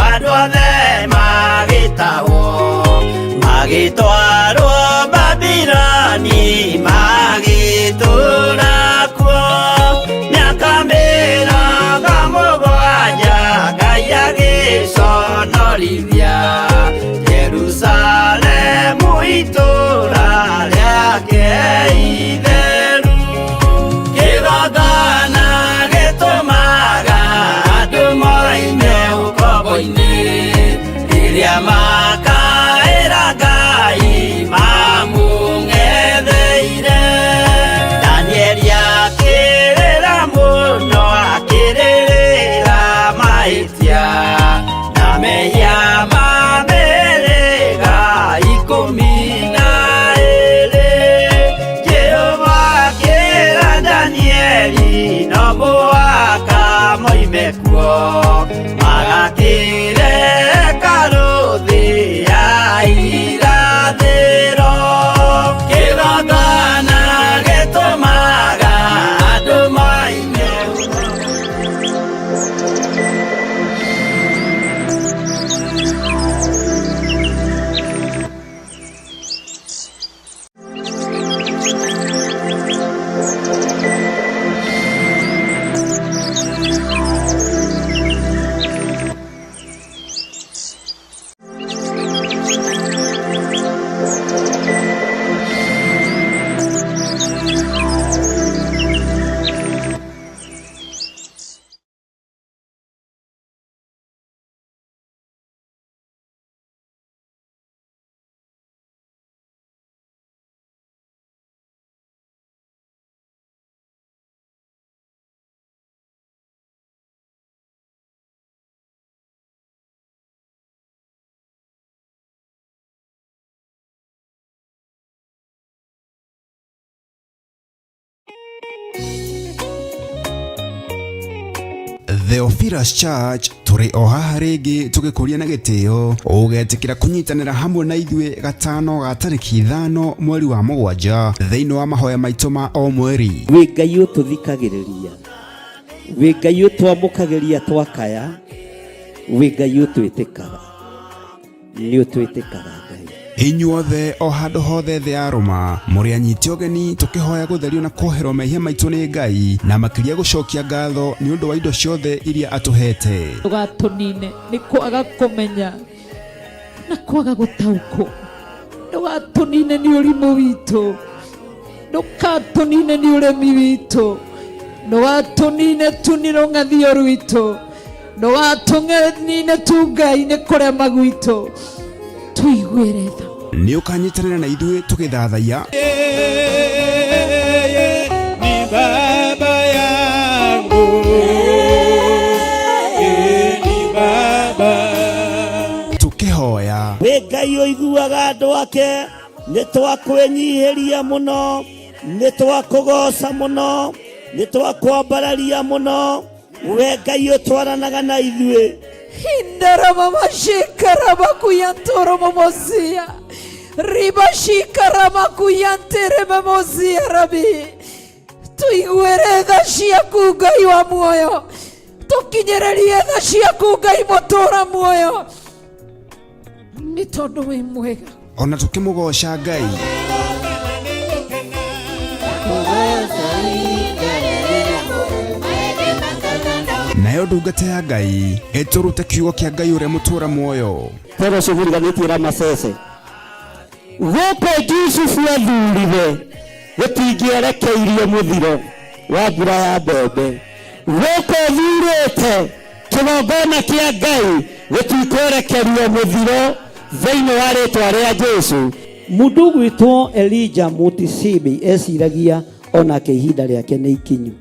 andũ othe magĩtahwo magĩtwarwo Babironi magĩtũũra kuo mĩaka mĩrongo mũgwanja Ngai agĩconorithia Jerusalemu itũũra rĩake itheru kĩgongona gĩtũmaga andũ moime ũkombo-inĩ rĩrĩa makaĩra Ngai mamũng'etheire Danieli akĩrĩra mũno akĩrĩrĩra mahĩtia na mehia ma mĩhĩrĩga 12 Jehova akĩra Danieli no mũhaka moime kuo magakĩre karũthĩ ya irathĩro kĩgongona gĩtũmaga andũ moime Theophilas Church tũrĩ o haha rĩngĩ tũgĩkũria na gĩtĩo ũgetĩkĩra kũnyitanĩra hamwe na ithuĩ gatano ga tarĩki 5 mweri wa 7 thĩinĩ wa mahoya maitũ ma o mweri. wĩ Ngai ũtũthikagĩrĩria wĩ Ngai ũtwamũkagĩria twakaya wĩ Ngai ũtwĩtĩkaga nĩ ũtwĩtĩkaga Ngai inyuothe o handũ hothe thĩ ya Roma mũrĩ anyiti ũgeni tũkĩhoya gũtherio na kwoherwo mehia maitũ nĩ Ngai na makĩria gũcokia ngatho nĩ ũndũ wa indo ciothe iria atũhete. Ndũgatũnine nĩ kwaga kũmenya na kwaga gũtaũkwo ndũgatũnine nĩ ũrimũ witũ ndũgatũnine nĩ ũremi witũ ndũgatũnine tu nĩ rũng'athio rwitũ ndũgatũnine tu Ngai nĩ kũrema gwitũ tuiguĩre tha nĩ ũkanyitanĩra na ithuĩ tũgĩthathaiya ni baba yangu ni baba tũkĩhoya wĩ Ngai ũiguaga andũ ake nĩ twakwĩnyihĩria mũno nĩ twakũgoca mũno nĩ twakwambararia mũno we Ngai ũtwaranaga na ithuĩ. Indaramamashikaramakuyantoromomozia ribashikaramakuyanterememozia rabi tuigwere tha ciaku Ngai wa muoyo tukinyererie tha ciaku Ngai mũtũra muoyo nĩ tondũ wĩ mwega. Ona tukimũgoca Ngai nayo ndungata ya Ngai ĩtũrute kiugo kĩa Ngai ũrĩa mũtũra muoyo. Toro cuguriganĩtie Ramacece gũkũ Jusufu athurire gũtingĩerekeirie mũthiro wa mbura ya mbembe. Gũkũ thurĩte kĩgongona kĩa Ngai gũtikwerekerio mũthiro thĩinĩ wa rĩĩtwa rĩa Jesu. Mũndũ gwĩtwo Elijah Mutisimi eciragia onake ihinda rĩake nĩ ikinyu.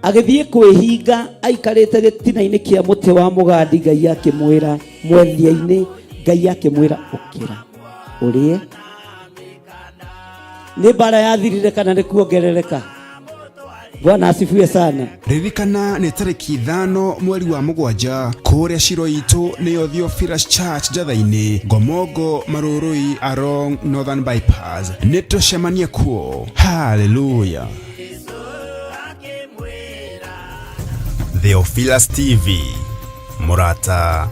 Agĩthiĩ kwĩhinga aikarĩte gĩtina-inĩ kĩa mũtĩ wa mũgandi, Ngai akĩmwĩra mwethia-inĩ, Ngai akĩmwĩra ũkĩra ũrĩe. Nĩ mbara yathirire kana nĩ kuongerereka? Bwana asifiwe sana. Ririkana nĩ tarĩki 5 mweri wa 7 kũrĩa ciro itũ nĩyo Theophilus Church Njatha-inĩ, Ngomongo Marũrũi along Northern Bypass. Nĩtũcemanie kuo. Hallelujah. Theophilus TV, Murata